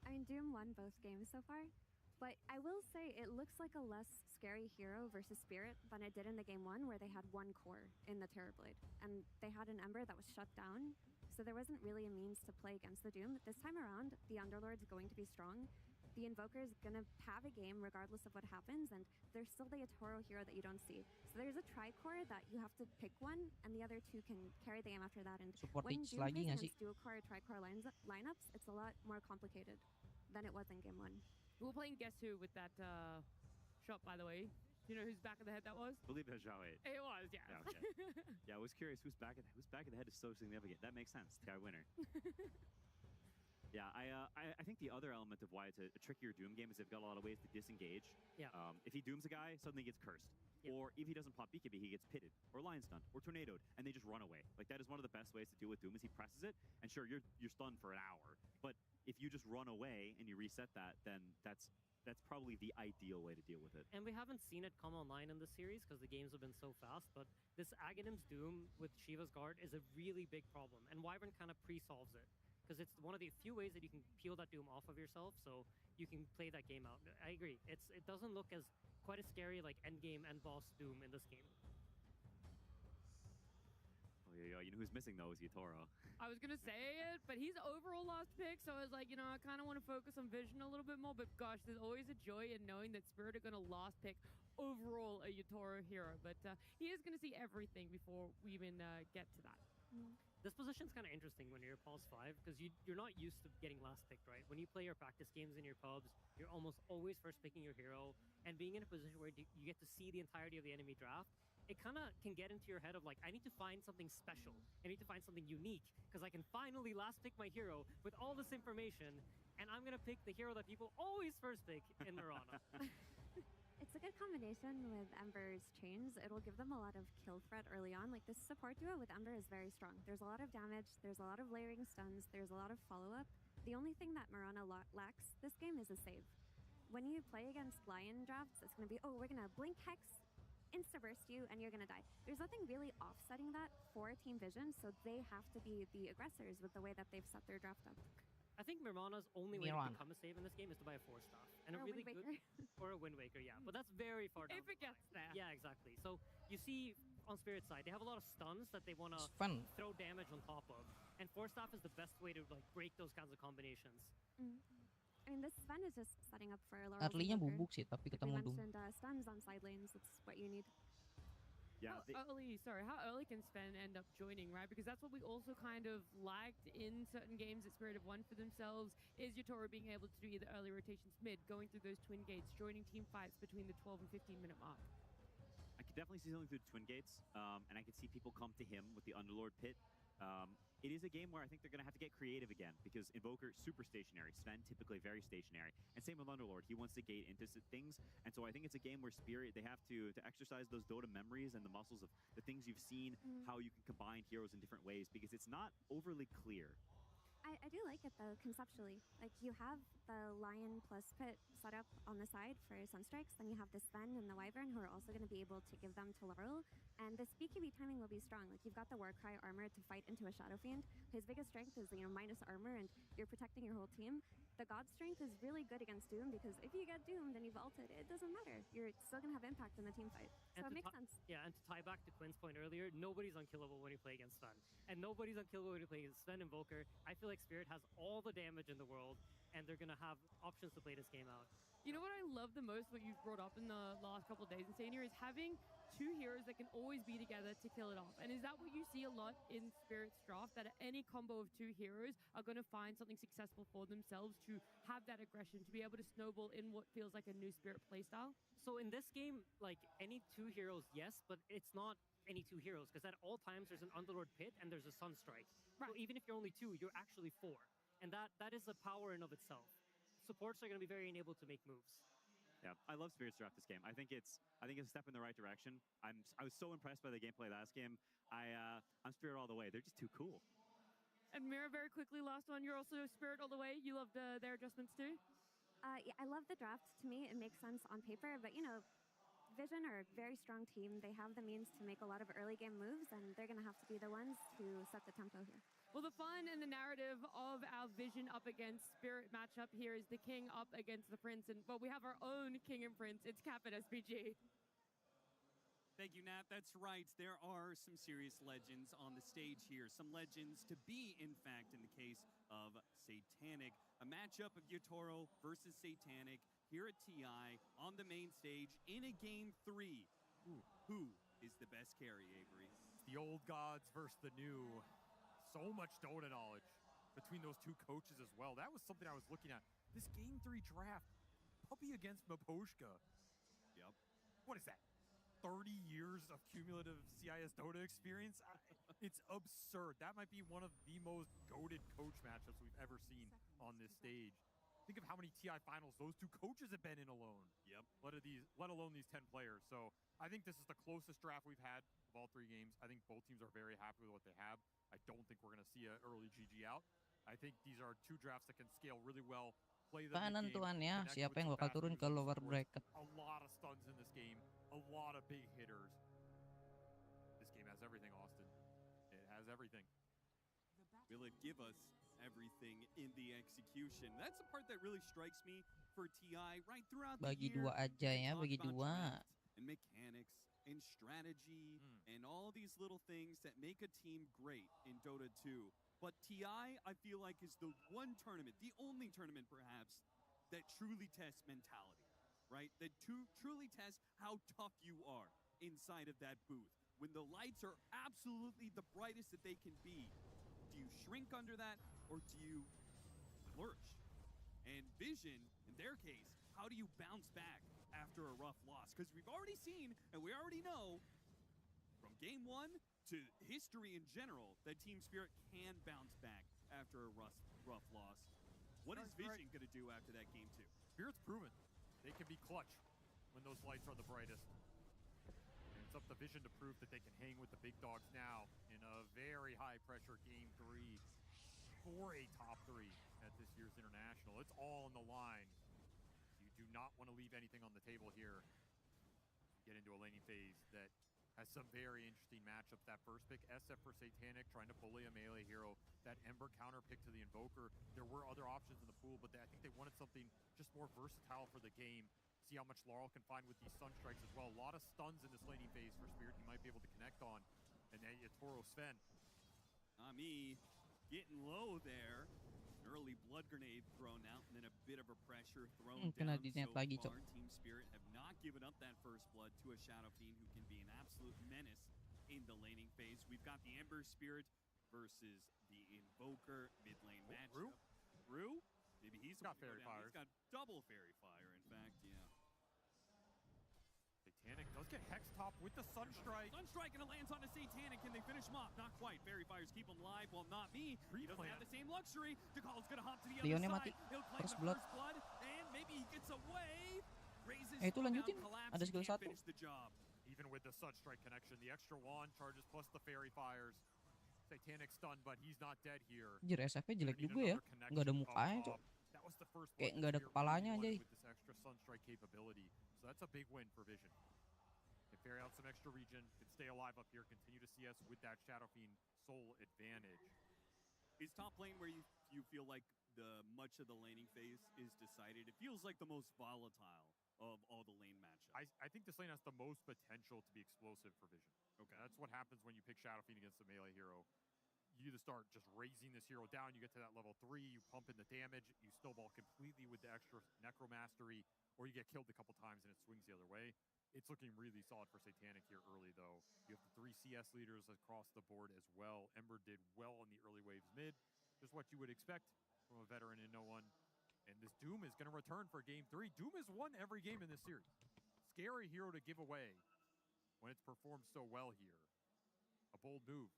I mean, Doom won both games so far, but I will say it looks like a less scary hero versus Spirit than it did in the game 1, where they had one core in the Terrorblade, and they had an Ember that was shut down, so there wasn't really a means to play against the Doom. This time around, the Underlord's going to be strong. The Invoker's gonna have a game regardless of what happens, and there's still the Yatoro hero that you don't see. So there's a tri-core that you have to pick one, and the other two can carry the game after that. And Support when H Doom lagi plays nggak sih? against dual-core, tri-core lineups, it's a lot more complicated than it was in game 1. We were playing Guess Who with that shot, by the way. Do you know whose back of the head that was? I believe that's Zhao 8. It was, yeah. Yeah, okay. Yeah, I was curious whose back of the head is so significant. That makes sense. Guy winner. Yeah, I think the other element of why it's a trickier Doom game is they've got a lot of ways to disengage. Yeah. If he dooms a guy, suddenly he gets cursed. Yep. Or if he doesn't pop BKB, he gets pitted, or lion stunned, or tornadoed, and they just run away. Like that is one of the best ways to deal with Doom is he presses it, and sure, you're stunned for an hour. But if you just run away and you reset that, then that's probably the ideal way to deal with it. And we haven't seen it come online in the series because the games have been so fast, but this Aghanim's Doom with Shiva's Guard is a really big problem, and Wyvern kind of pre-solves it. Because it's one of the few ways that you can peel that Doom off of yourself, so you can play that game out. I agree. It doesn't look as quite as scary like end game and boss Doom in this game. Oh yeah, you know who's missing though is Yatoro. I was going to say it, but he's overall last pick, so I was like, I kind of want to focus on Vision a little bit more, but gosh, there's always a joy in knowing that Spirit are going to last pick overall a Yatoro hero, but he is going to see everything before we even get to that. This position's kind of interesting when you're Pulse 5 because you're not used to getting last picked, right? When you play your practice games in your pubs, you're almost always first picking your hero, and being in a position where you get to see the entirety of the enemy draft, it kind of can get into your head of like, I need to find something special. I need to find something unique because I can finally last pick my hero with all this information, and I'm going to pick the hero that people always first pick in Mirana. It's a good combination with Ember's chains. It'll give them a lot of kill threat early on. Like, this support duo with Ember is very strong. There's a lot of damage, there's a lot of layering stuns, there's a lot of follow-up. The only thing that Mirana lacks this game is a save. When you play against Lion drafts, it's going to be, oh, we're going to blink Hex, insta-burst you, and you're going to die. There's nothing really offsetting that for Team Vision, so they have to be the aggressors with the way that they've set their draft up. I think Mirana's only way to become a save in this game is to buy a 4-star. And or a really Wind good... Or a Wind Waker, yeah. But that's very far down. If it gets there. Yeah, exactly. So you see on Spirit's side, they have a lot of stuns that they want to throw damage on top of. And 4-staff is the best way to like break those kinds of combinations. I mean, this Sven is just setting up for Laurel's Early-nya bubuk sih, tapi ketemu Doom. We mentioned stuns on side lanes. That's what you need. Yeah, how early can Sven end up joining, right? Because that's what we also kind of liked in certain games that Spirit have won for themselves, is Yatoro being able to do either early rotations mid, going through those twin gates, joining team fights between the 12 and 15-minute mark. I could definitely see something through the twin gates, and I could see people come to him with the Underlord pit. It is a game where I think they're going to have to get creative again, because Invoker, super stationary. Sven, typically very stationary. And same with Underlord. He wants to gate into things. And so I think it's a game where Spirit, they have to exercise those Dota memories and the muscles of the things you've seen, how you can combine heroes in different ways, because it's not overly clear. I do like it, though, conceptually. Like, you have the Lion plus Pit set up on the side for Sunstrikes, then you have the Sven and the Wyvern who are also going to be able to give them to Laurel, and this BKB timing will be strong. Like, you've got the Warcry armor to fight into a Shadow Fiend. His biggest strength is, minus armor, and you're protecting your whole team. The God strength is really good against Doom, because if you get doomed and you've ulted, it doesn't matter. You're still going to have impact in the team fight. So it makes sense. Yeah, and to tie back to Quinn's point earlier, nobody's unkillable when you play against Sven. And nobody's unkillable when you play against Sven Invoker. I feel like Spirit has all the damage in the world, and they're going to have options to play this game out. You know what I love the most, what you've brought up in the last couple of days in Senior, is having two heroes that can always be together to kill it off. And is that what you see a lot in Spirit's draft, that any combo of two heroes are going to find something successful for themselves to have that aggression, to be able to snowball in what feels like a new Spirit playstyle? So in this game, like, any two heroes, yes, but it's not any two heroes, because at all times there's an Underlord Pit and there's a Sunstrike. Right. So even if you're only two, you're actually four. And that is a power in of itself. Supports are going to be very enabled to make moves. Yeah, I love Spirit's draft this game. I think it's a step in the right direction. I was so impressed by the gameplay last game. I'm Spirit all the way. They're just too cool. And Mira, very quickly, last one. You're also Spirit all the way. You loved their adjustments too? Yeah, I love the draft. To me, it makes sense on paper, but Vision are a very strong team. They have the means to make a lot of early game moves, and they're going to have to be the ones to set the tempo here. Well, the fun and the narrative of our Vision up against Spirit matchup here is the King up against the Prince. And we have our own King and Prince. It's Cap at SPG. Thank you, Nat. That's right. There are some serious legends on the stage here. Some legends to be, in fact, in the case of Satanic. A matchup of Yatoro versus Satanic here at TI on the main stage in a Game 3. Who is the best carry, Avery? The old gods versus the new. So much Dota knowledge between those two coaches as well. That was something I was looking at. This Game 3 draft, Puppy against Maposhka. Yep. What is that? 30 years of cumulative CIS Dota experience? It's absurd. That might be one of the most goated coach matchups we've ever seen on this stage. Think of how many TI finals those two coaches have been in alone. Yep. Let alone these 10 players. So I think this is the closest draft we've had of all three games. I think both teams are very happy with what they have. I don't think we're going to see an early GG out. I think these are two drafts that can scale really well. Penentuannya siapa yang bakal turun ke lower bracket. A lot of stuns in this game, a lot of big hitters. This game has everything, Austin. It has everything. Will it give us everything in the execution? That's the part that really strikes me for TI right throughout the year. Bagi dua aja ya, bagi dua. And mechanics and strategy and all these little things that make a team great in Dota 2. But TI, I feel like, is the one tournament, the only tournament perhaps, that truly tests mentality, right? That truly tests how tough you are inside of that booth. When the lights are absolutely the brightest that they can be, Do you shrink under that, or do you flourish? And Vision, in their case, how do you bounce back after a rough loss? Because we've already seen, and we already know, from game 1 to history in general, that Team Spirit can bounce back after a rough loss. What is Vision going to do after that game 2? Spirit's proven they can be clutch when those lights are the brightest. And it's up to Vision to prove that they can hang with the big dogs now in a very high-pressure game 3 for a top 3 at this year's International. It's all on the line. You do not want to leave anything on the table here. Get into a laning phase that has some very interesting matchups. That first pick, SF for Satanic, trying to bully a melee hero. That Ember counter pick to the Invoker. There were other options in the pool, but I think they wanted something just more versatile for the game. See how much Laurel can find with these stun strikes as well. A lot of stuns in this laning phase for Spirit he might be able to connect on. And then Toro Sven. Ami getting low there. An early blood grenade thrown out, and then a bit of a pressure thrown Kena down di net so lagi, far. Team Spirit have not given up that first blood to a Shadow Fiend who can be an absolute menace in the laning phase. We've got the Ember Spirit versus the Invoker mid lane matchup. Rue? Maybe he's got Fairy Fire. He's got double Fairy Fire, in fact, yeah. Satanic does get Hex Top with the Sunstrike. Sunstrike, and it lands on a Satanic. Can they finish him off? Not quite. Fairy Fires keep him alive. Well, not me. He doesn't have the same luxury. DeCall's going to hop to the other side. He'll claim the first blood, and maybe he gets away. Raises itu lanjutin. collapse. Ada skill 1. Finish the job. Even with the Sunstrike connection, the extra wand charges plus the Fairy Fires. Satanic stunned, but he's not dead here. Anjir, SF-nya jelek juga ya. Nggak ada mukanya, Cok. Kayak nggak ada kepalanya aja. With this extra Sunstrike capability. So that's a big win for Vision. They ferry out some extra region, can stay alive up here, continue to CS with that Shadow Fiend soul advantage. Is top lane where you feel like the much of the laning phase is decided? It feels like the most volatile of all the lane matchups. I think this lane has the most potential to be explosive for Vision. Okay. That's what happens when you pick Shadow Fiend against a melee hero. You either start just raising this hero down, you get to that level 3, you pump in the damage, you snowball completely with the extra Necromastery, or you get killed a couple times and it swings the other way. It's looking really solid for Satanic here early, though. You have the 3 CS leaders across the board as well. Ember did well in the early waves mid. Just what you would expect from a veteran in no one. And this Doom is going to return for game 3. Doom has won every game in this series. Scary hero to give away when it's performed so well here. A bold move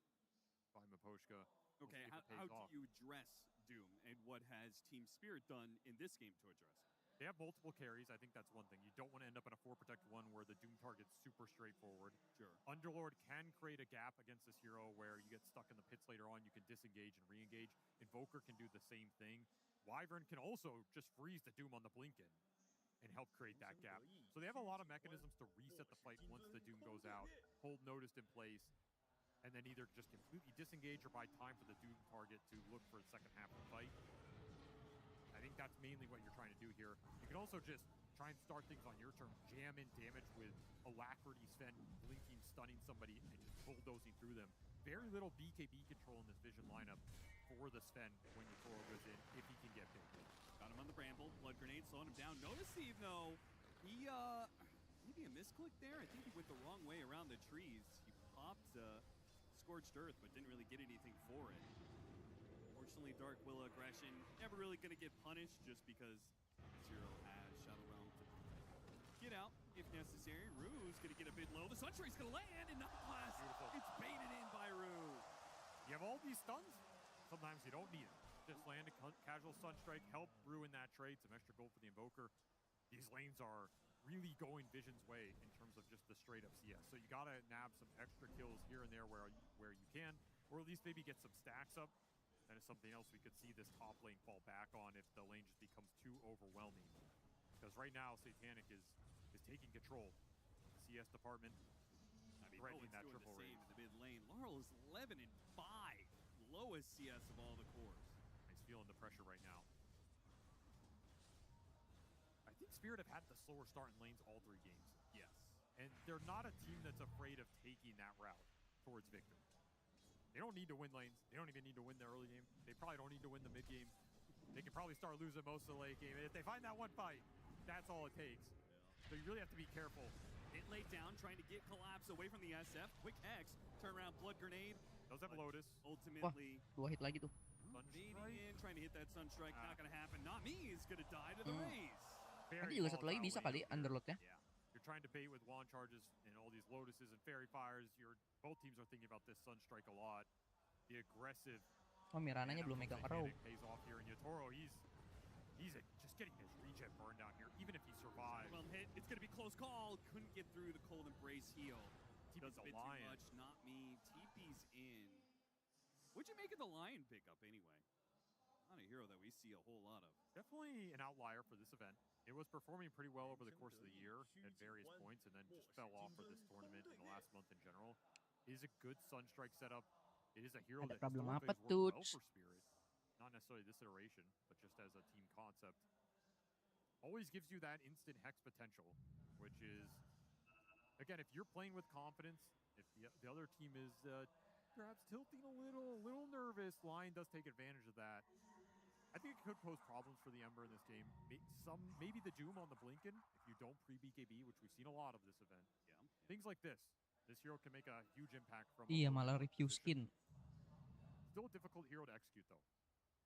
by Miposhka. Okay, how do you address Doom, and what has Team Spirit done in this game to address it? They have multiple carries. I think that's one thing. You don't want to end up in a 4 protect 1 where the Doom target's super straightforward. Sure. Underlord can create a gap against this hero where you get stuck in the pits later on. You can disengage and re-engage. Invoker can do the same thing. Wyvern can also just freeze the Doom on the Blinken and help create that gap. So they have a lot of mechanisms to reset the fight once the Doom goes out. Hold Noticed in place. And then either just completely disengage or buy time for the Doom target to look for the second half of the fight. I think that's mainly what you're trying to do here. You can also just try and start things on your turn, jam in damage with Alacrity Sven, blinking, stunning somebody, and just bulldozing through them. Very little BKB control in this Vision lineup for the Sven when your Toro goes in, if he can get big. Got him on the Bramble, blood grenade slowing him down. Notice Steve, though, he, maybe a misclick there. I think he went the wrong way around the trees. He popped Scorched Earth, but didn't really get anything for it. Unfortunately, Dark Will aggression never really going to get punished just because Zero has Shadow Realm to get out if necessary. Rue's going to get a bit low. The Sunstrike's going to land, and Nightblast, it's baited in by Rue. You have all these stuns. Sometimes you don't need it. Just land a casual Sunstrike, help Rue in that trade, some extra gold for the Invoker. These lanes are really going Vision's way in terms of just the straight up CS. So you got to nab some extra kills here and there where you can, or at least maybe get some stacks up. That is something else we could see this top lane fall back on if the lane just becomes too overwhelming. Because right now, Satanic is taking control. The CS department, threatening that triple range. In the mid lane. Laurel is 11 and 5, lowest CS of all the cores. He's feeling the pressure right now. I think Spirit have had the slower start in lanes all 3 games. Yes. And they're not a team that's afraid of taking that route towards victory. They don't need to win lanes. They don't even need to win the early game. They probably don't need to win the mid game. They can probably start losing most of the late game. And if they find that one fight, that's all it takes. Yeah. So you really have to be careful. It laid down, trying to get Collapse away from the SF. Quick Hex, turn around, Blood Grenade. Does have a Lotus. Ultimately, 2 hit lagi tuh. fading in, trying to hit that Sunstrike. Not going to happen. Not me is going to die to the raise. Nanti juga satu lagi bisa kali underload-nya. Yeah. You're trying to bait with wand charges and all these Lotuses and Fairy Fires. Both teams are thinking about this Sunstrike a lot. The aggressive. Oh, Mirananya belum megang arrow. Pays off here, and Yatoro, he's just getting his regen burn down here, even if he survives. Well hit. It's going to be close call. Couldn't get through the Cold Embrace heal. TP's Does a bit too much. Not me. TP's in. What'd you make of the Lion pickup anyway? Not a hero that we see a whole lot of. Definitely an outlier for this event. It was performing pretty well over the course of the year at various points, and then just fell off for this tournament in the last month in general. It is a good Sunstrike setup. It is a hero that problem historically apa has worked well tuh? for Spirit. Not necessarily this iteration, but just as a team concept. Always gives you that instant Hex potential, which is, again, if you're playing with confidence, if the other team is perhaps tilting a little nervous, Lion does take advantage of that. I think it could pose problems for the Ember in this game. Maybe the Doom on the Blinken, if you don't pre-BKB, which we've seen a lot of this event. Yeah. Things like this. This hero can make a huge impact from Iya, malah review skin. Still a difficult hero to execute, though.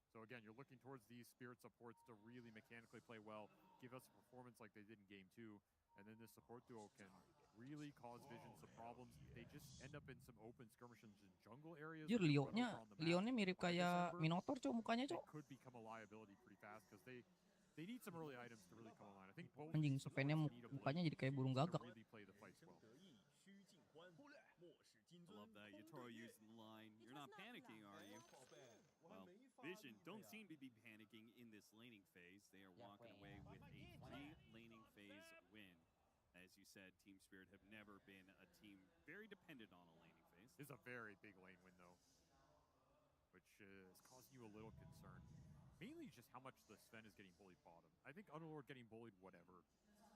So again, you're looking towards these Spirit supports to really mechanically play well, give us a performance like they did in Game 2, and then this support duo can really cause Vision some problems. They just end up in some open skirmishes in jungle areas. Jujur, Leonnya mirip kayak Minotaur, cok, mukanya, cok. Could become a liability pretty fast because they need some early items to really come online. I think both Anjing, Svennya mukanya jadi kayak burung gagak. really play the fights well. I love that. Yatoro using the line. You're not panicking, are you? Well, Vision don't seem to be panicking in this laning phase. They are walking away with a 3 laning phase win. As you said, Team Spirit have never been a team very dependent on a laning phase. This is a very big lane win, though, which is causing you a little concern. Mainly just how much the Sven is getting bullied bottom. I think Underlord getting bullied, whatever.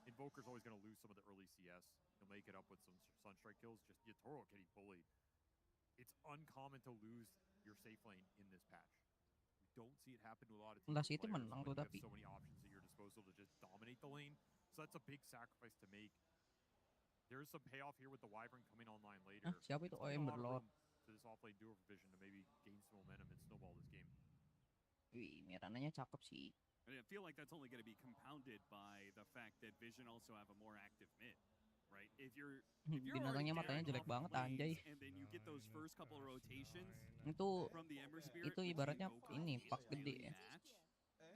Invoker's always going to lose some of the early CS. He'll make it up with some Sunstrike kills. Just Yatoro getting bullied. It's uncommon to lose your safe lane in this patch. You don't see it happen to a lot of teams. City menang tuh, You have tapi so many options at your disposal to just dominate the lane. So that's a big sacrifice to make. There's some payoff here with the Wyvern coming online later. Siapa itu? Oh, Emberlord. To this offlane duo for Vision to maybe gain some momentum and snowball this game. Wih, Mirananya cakep sih. I feel like that's only going to be compounded by the fact that Vision also have a more active mid, right? If you're Binatangnya matanya jelek banget, anjay. and then you get those first couple of rotations Itu from the Ember Spirit, ibaratnya ini pak gede ya.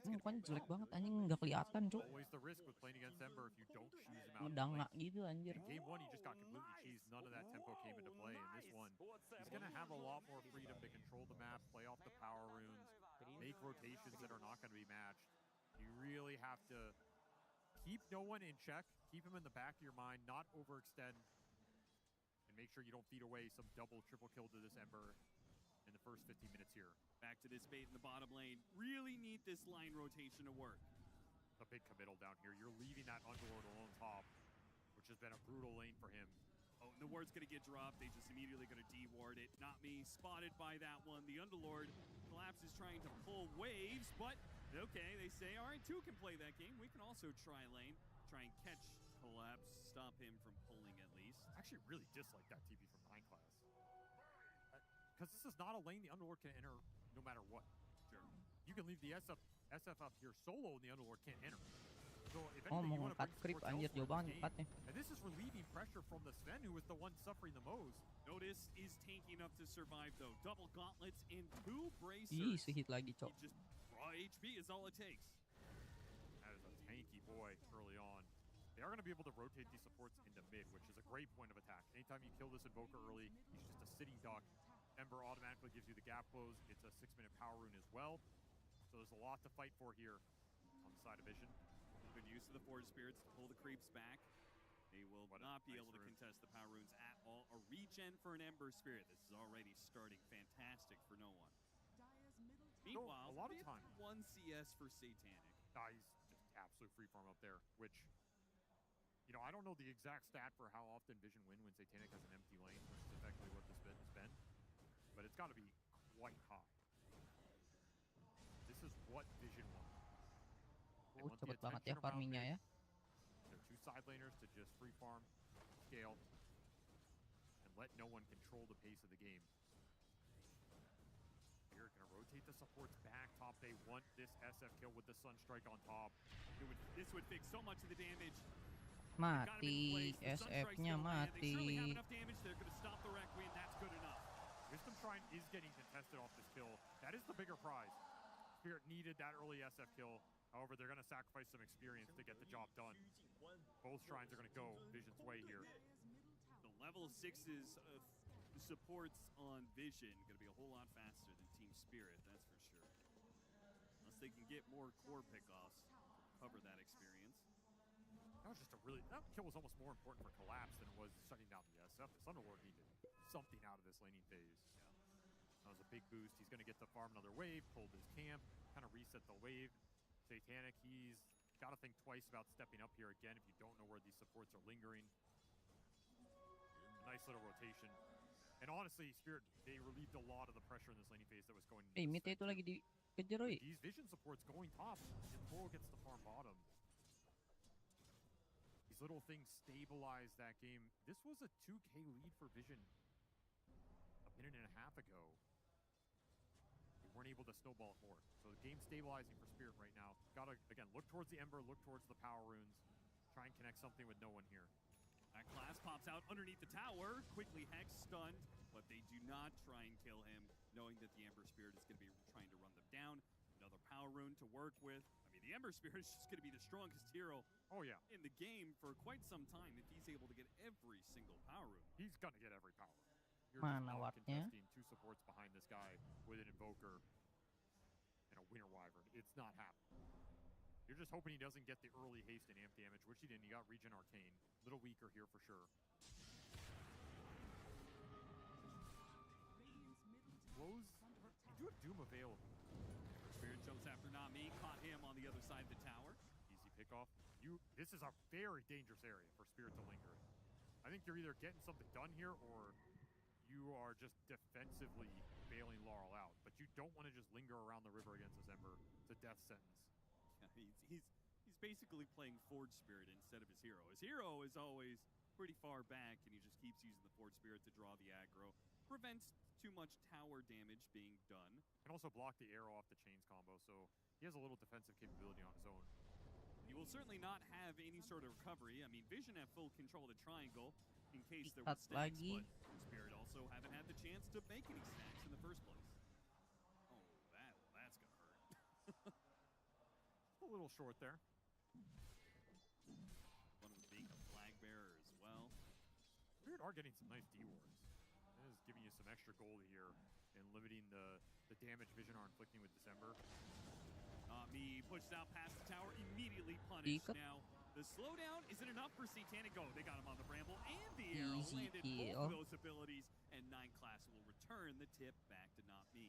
Mukanya jelek banget, anjing, nggak kelihatan, cok. Always the risk with playing against Ember if you don't choose him out. Ngedangak gitu, anjir. In Game 1, he just got completely cheesed. None of that tempo came into play. In this one, he's going to have a lot more freedom to control the map, play off the power runes, make rotations that are not going to be matched. You really have to keep no one in check, keep him in the back of your mind, not overextend, and make sure you don't feed away some double, triple kill to this Ember in the first 15 minutes here. Back to this bait in the bottom lane. Really need this line rotation to work. A big committal down here. You're leaving that Underlord alone top, which has been a brutal lane for him. Oh, and the ward's going to get dropped. They just immediately going to de-ward it. Not me. Spotted by that one. The Underlord Collapse is trying to pull waves, but okay, they say, all right, 2 can play that game. We can also try lane, try and catch Collapse, stop him from pulling at least. I actually really dislike that TP from 9 class. Because this is not a lane the Underlord can enter no matter what. Sure. You can leave the SF up here solo and the Underlord can't enter. So if Oh, anything, you mau want to nge-cut bring creep, supports anjir, elsewhere jauh banget in this ngekatnya. game. And this is relieving pressure from the Sven, who was the one suffering the most. Notice is tanky enough to survive, though. Double gauntlets and 2 bracers. Ih, sehit lagi, cok. Just raw HP is all it takes. That is a tanky boy early on. They are going to be able to rotate these supports into mid, which is a great point of attack. Anytime you kill this Invoker early, he's just a sitting duck. Ember automatically gives you the gap close. It's a 6-minute power rune as well. So there's a lot to fight for here on the side of Vision. Good use of the Forge Spirits to pull the creeps back. They will not be able to contest the power runes at all. A regen for an Ember Spirit. This is already starting fantastic for no one. Meanwhile, a lot of time. 1 CS for Satanic. He's just absolute free farm up there, which, you know, I don't know the exact stat for how often Vision win when Satanic has an empty lane, which is effectively what this bit has been, but it's got to be quite high. This is what Vision wants. They want the Cepet banget ya attention around farmingnya mid. ya. They're 2 side laners to just free farm, scale, let no one control the pace of the game. Spirit gonna rotate the supports back top. They want this SF kill with the Sunstrike on top. This would fix so much of the damage. Mati, SF-nya mati. Wisdom Shrine is getting contested off this kill. That is the bigger prize. Spirit needed that early SF kill. However, they're going to sacrifice some experience to get the job done. Both shrines are going to go Vision's way here. The level 6's supports on Vision going to be a whole lot faster than Team Spirit, that's for sure. Unless they can get more core pickoffs to cover that experience. That was just that kill was almost more important for Collapse than it was shutting down the SF. The Thunderlord needed something out of this laning phase. That was a big boost. He's going to get to farm another wave, pulled his camp, kind of reset the wave. Satanic, he's got to think twice about stepping up here again if you don't know where these supports are lingering. Nice little rotation. And honestly, Spirit, they relieved a lot of the pressure in this laning phase that was going into Mid itu lagi dikejar, oi. These Vision supports going top. And Toro gets the farm bottom. These little things stabilize that game. This was a 2K lead for Vision a minute and a half ago. They weren't able to snowball it more. So the game's stabilizing for Spirit right now. Gotta, again, look towards the Ember, look towards the power runes. Try and connect something with no one here. That class pops out underneath the tower, quickly Hex stunned, but they do not try and kill him, knowing that the Ember Spirit is going to be trying to run them down. Another power rune to work with. I mean, the Ember Spirit is just going to be the strongest hero in the game for quite some time if he's able to get every single power rune. He's going to get every power rune. You're just not contesting two supports behind this guy with an Invoker and a Winter Wyvern. It's not happening. You're just hoping he doesn't get the early haste and amp damage, which he didn't. He got Regen Arcane. A little weaker here for sure. Rose, you do have Doom available. Spirit jumps after Nami, caught him on the other side of the tower. Easy pickoff. This is a very dangerous area for Spirit to linger in. I think you're either getting something done here or you are just defensively bailing Laurel out. But you don't want to just linger around the river against this Ember. It's a death sentence. Yeah, he's basically playing Forge Spirit instead of his hero. His hero is always pretty far back, and he just keeps using the Forge Spirit to draw the aggro. Prevents too much tower damage being done. Can also block the arrow off the chains combo, so he has a little defensive capability on his own. You will certainly not have any sort of recovery. I mean, Vision have full control of the triangle in case there was stacks, but Spirit also haven't had the chance to make any stacks in the first place. Oh, that's gonna hurt. A little short there. One of being a flag bearer as well. Spirit are getting some nice D-wards. That is giving you some extra gold here and limiting the damage Vision are inflicting with December. Me pushed out past the tower, immediately punished. Now, the slowdown isn't enough for Satanic. Oh, they got him on the Bramble and the arrow. Landed both of those abilities, and 9 class will return the tip back to not me.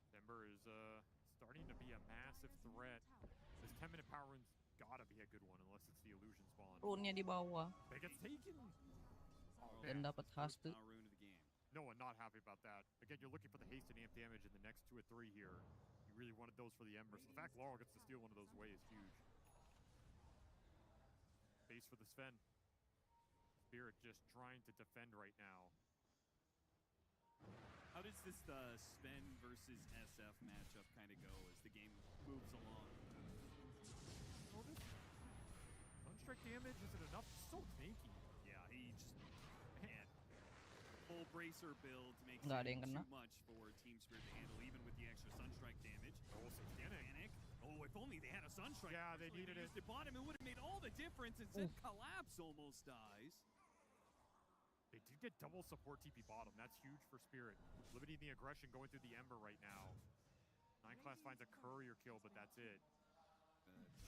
December is starting to be a massive threat. This 10-minute power rune's gotta be a good one unless it's the illusion spawn. Rune-nya di bawah. They get taken. Dan dapat haste. Power rune of the game. No one not happy about that. Again, you're looking for the haste and amp damage in the next 2 or 3 here. You really wanted those for the Ember. So the fact Laurel gets to steal one of those away is huge. Base for the Sven. Spirit just trying to defend right now. How does this Sven versus SF matchup kind of go as the game moves along? Sunstrike damage, is it enough? So tanky. Yeah, he just, man, full bracer build makes Nggak ada yang it kena. too much for Team Spirit to handle, even with the extra Sunstrike damage. Oh, Satanic. Oh, if only they had a Sunstrike. Yeah, they needed it. Used it bottom, it would have made all the difference. Instead, Collapse almost dies. They did get double support TP bottom. That's huge for Spirit. Limiting the aggression going through the Ember right now. 9 class finds a courier kill, but that's it.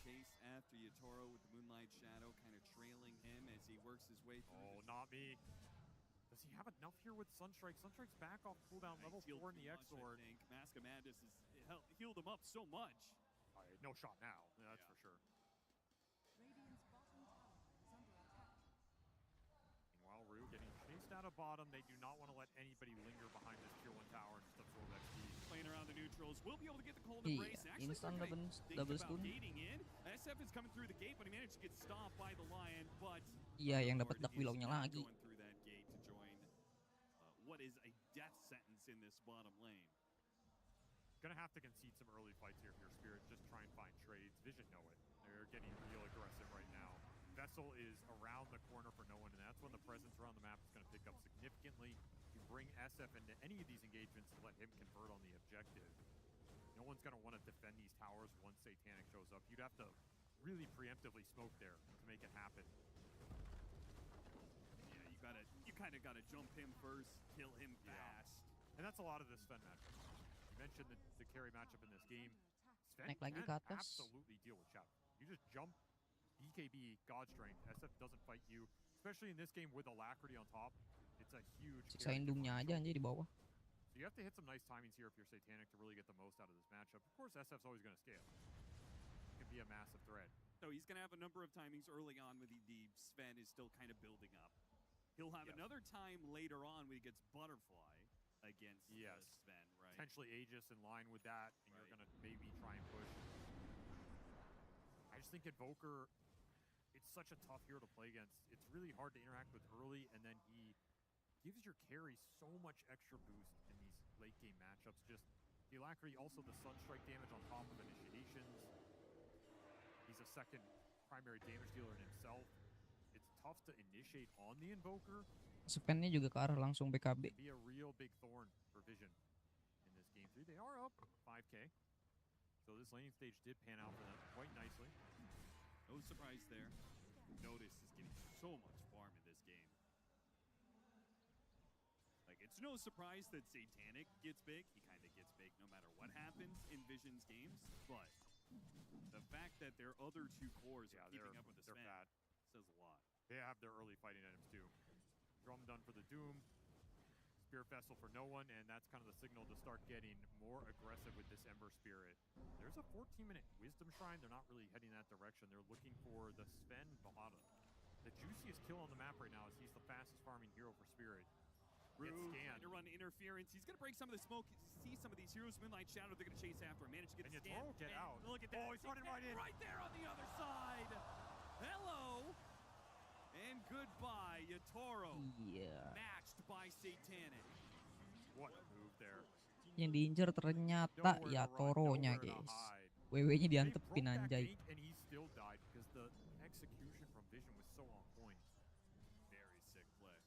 Chase after Yatoro with the Moonlight Shadow kind of trailing him as he works his way through. Oh, not me. Does he have enough here with Sunstrike? Sunstrike's back off cooldown level 4 in the X-Sword. I think Mask of Madness has healed him up so much. No shot now, that's for sure. Meanwhile, Rue getting chased out of bottom. They do not want to let anybody linger behind this tier 1 tower and just absorb XP. Playing around the neutrals, will be able to get the cold embrace. Actually, instant double about stun. gating in. SF is coming through the gate, but he managed to get stopped by the Lion. But Iya, yang dapat Duck Willow-nya lagi. Going through that gate to join what is a death sentence in this bottom lane. Gonna have to concede some early fights here for your Spirit. Just try and find trades. Vision know it. They're getting real aggressive right now. Vessel is around the corner for no one, and that's when the presence around the map is going to pick up significantly. You bring SF into any of these engagements to let him convert on the objective. No one's going to want to defend these towers once Satanic shows up. You'd have to really preemptively smoke there to make it happen. Yeah, you kind of gotta jump him first, kill him fast. And that's a lot of this Sven matchup. You mentioned the carry matchup in this game. Sven Naik lagi can ke atas. absolutely deal with Chap. You just jump, BKB, God Strength. SF doesn't fight you, especially in this game with Alacrity on top. It's a huge Siksain Doom-nya aja anjir di bawah. So you have to hit some nice timings here if you're Satanic to really get the most out of this matchup. Of course, SF's always going to scale. It can be a massive threat. So he's going to have a number of timings early on when the Sven is still kind of building up. He'll have another time later on when he gets Butterfly against Sven, right? Potentially Aegis in line with that, and you're going to maybe try and push. I just think Invoker, it's such a tough hero to play against. It's really hard to interact with early, and then he gives your carry so much extra boost in these late game matchups. Just the Alacrity, also the Sunstrike damage on top of initiations. He's a second primary damage dealer in himself. It's tough to initiate on the Invoker. Span-nya juga ke arah langsung BKB. Be a real big thorn for Vision in this game 3. They are up 5K. So this laning stage did pan out for them quite nicely. No surprise there. Notice is getting so much farm in this game. Like, it's no surprise that Satanic gets big. He kind of gets big no matter what happens in Vision's games. But the fact that their other two cores are keeping up with the Sven says a lot. They have their early fighting items too. Drum done for the Doom. Spear Vessel for no one, and that's kind of the signal to start getting more aggressive with this Ember Spirit. There's a 14-minute Wisdom Shrine. They're not really heading that direction. They're looking for the Sven bottom. The juiciest kill on the map right now is he's the fastest farming hero for Spirit. Rue trying to run interference. He's going to break some of the smoke. See some of these heroes, Moonlight Shadow, they're going to chase after him. Manage to get and a scan. Get out. Look at that. Oh, he's running right in. Right there on the other side. Hello. And goodbye, Yatoro. Iya. Matched by Satanic. What a move there. Yang diincer ternyata Yatoro-nya, guys. WW-nya diantepin anjay. And he still died because the execution from Vision was so on point. Very sick play.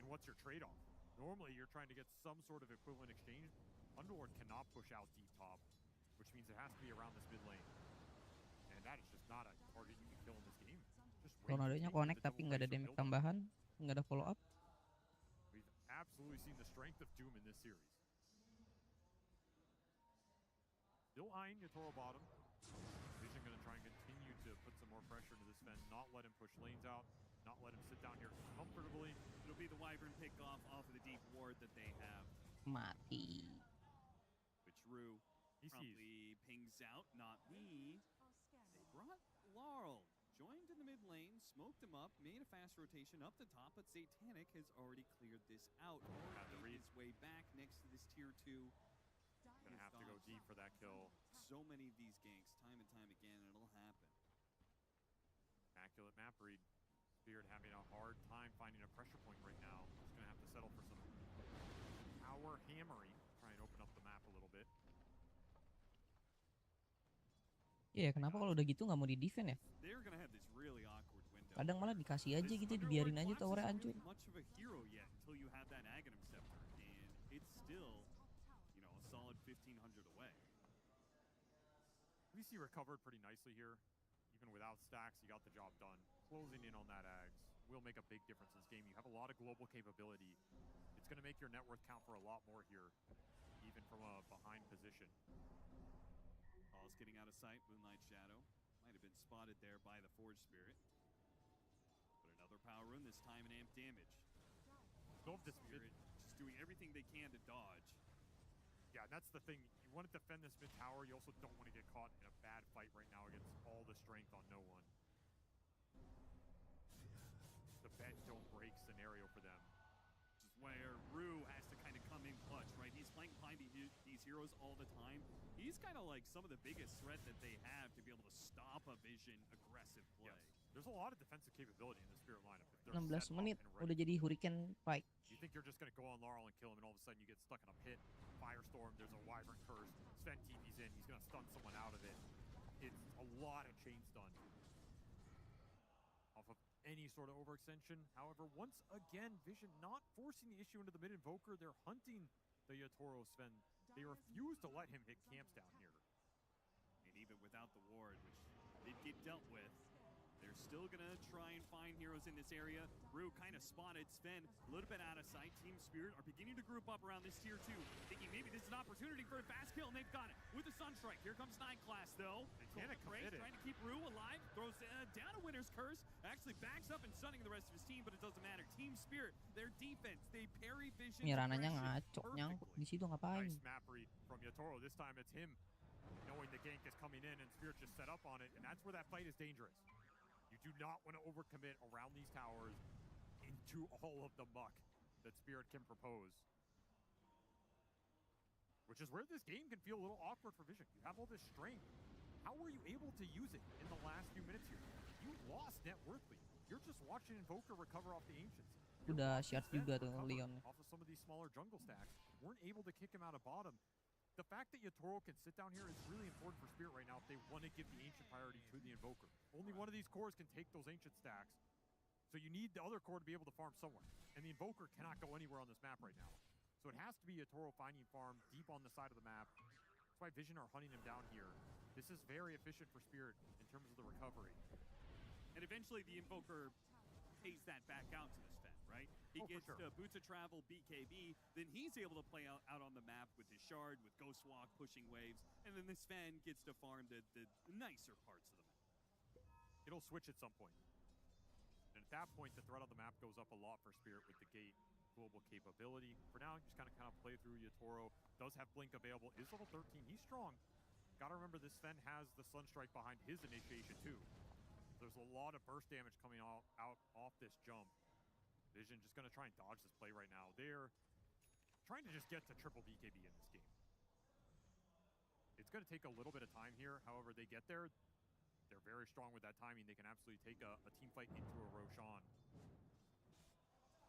And what's your trade-off? Normally, you're trying to get some sort of equivalent exchange. Underlord cannot push out deep top, which means it has to be around this mid lane. And that is just not a target you can kill in this game. Tornado-nya connect tapi nggak ada damage tambahan, nggak ada follow up. We've absolutely seen the strength of Doom in this series. Still eyeing Yatoro bottom. Vision going to try and continue to put some more pressure into this Sven, not let him push lanes out, not let him sit down here comfortably. It'll be the Wyvern pick off of the deep ward that they have. Mati. Which Rue promptly pings out, not me. They brought Laurel. Joined in the mid lane, smoked him up, made a fast rotation up the top, but Satanic has already cleared this out. Made his way back next to this tier 2. Gonna have to go deep for that kill. So many of these ganks, time and time again, and it'll happen. Immaculate map read. Spirit having a hard time finding a pressure point right now. Just gonna have to settle for some power hammering. Try and open up the map a little bit. Iya, kenapa kalau udah gitu nggak mau di defend ya? They're gonna have this really awkward window. Kadang malah dikasih aja gitu, dibiarin aja towernya hancur. Much of a hero yet until you have that Aghanim Scepter, and it's still, you know, a solid 1,500 away. We see recovered pretty nicely here. Even without stacks, you got the job done. Closing in on that Ags will make a big difference in this game. You have a lot of global capability. It's going to make your net worth count for a lot more here, even from a behind position. Paul's getting out of sight. Moonlight Shadow might have been spotted there by the Forge Spirit. But another power rune, this time in amp damage. Spirit just doing everything they can to dodge. Yeah, and that's the thing. You want to defend this mid tower. You also don't want to get caught in a bad fight right now against all the strength on no one. The bend don't break scenario for them. Which is where Rue has to kind of come in clutch, right? He's playing behind these heroes all the time. He's kind of like some of the biggest threat that they have to be able to stop a Vision aggressive play. Yes. There's a lot of defensive capability in the Spirit lineup. 16 menit udah jadi Hurricane Pike. You think you're just going to go on Laurel and kill him, and all of a sudden you get stuck in a pit, firestorm, there's a Wyvern Curse, Sven TP's in, he's going to stun someone out of it. It's a lot of chain stun off of any sort of overextension. However, once again, Vision not forcing the issue into the mid-invoker, they're hunting the Yatoro Sven. They refuse to let him hit camps down here. And even without the ward, which did get dealt with, they're still going to try and find heroes in this area. Rue kind of spotted Sven a little bit out of sight. Team Spirit are beginning to group up around this tier 2, thinking maybe this is an opportunity for a fast kill, and they've got it with the Sunstrike. Here comes 9 class, though. Trying to keep Rue alive, throws down a Winter's Curse, actually backs up and stunning the rest of his team, but it doesn't matter. Team Spirit, their defense, they parry Vision. Mirananya ngaco, nyangkut di situ ngapain? Nice map read from Yatoro. This time it's him knowing the gank is coming in, and Spirit just set up on it, and that's where that fight is dangerous. You do not want to overcommit around these towers into all of the muck that Spirit can propose. Which is where this game can feel a little awkward for Vision. You have all this strength. How were you able to use it in the last few minutes here? You lost net worthly. You're just watching Invoker recover off the Ancients. Udah shard juga tuh Leon. Off of some of these smaller jungle stacks. Weren't able to kick him out of bottom. The fact that Yatoro can sit down here is really important for Spirit right now if they want to give the Ancient priority to the Invoker. Only one of these cores can take those Ancient stacks, so you need the other core to be able to farm somewhere. And the Invoker cannot go anywhere on this map right now. So it has to be Yatoro finding farm deep on the side of the map. That's why Vision are hunting him down here. This is very efficient for Spirit in terms of the recovery. And eventually the Invoker pays that back out to the Sven, right? He gets Boots of Travel, BKB, then he's able to play out on the map with his Shard, with Ghost Walk, pushing waves, and then the Sven gets to farm the nicer parts of the map. It'll switch at some point. And at that point, the threat on the map goes up a lot for Spirit with the gate global capability. For now, just kind of play through Yatoro. Does have Blink available, is level 13, he's strong. Gotta remember this Sven has the Sunstrike behind his initiation too. There's a lot of burst damage coming out off this jump. Vision just gonna try and dodge this play right now. They're trying to just get to triple BKB in this game. It's gonna take a little bit of time here. However, they get there. They're very strong with that timing. They can absolutely take a team fight into a Roshan.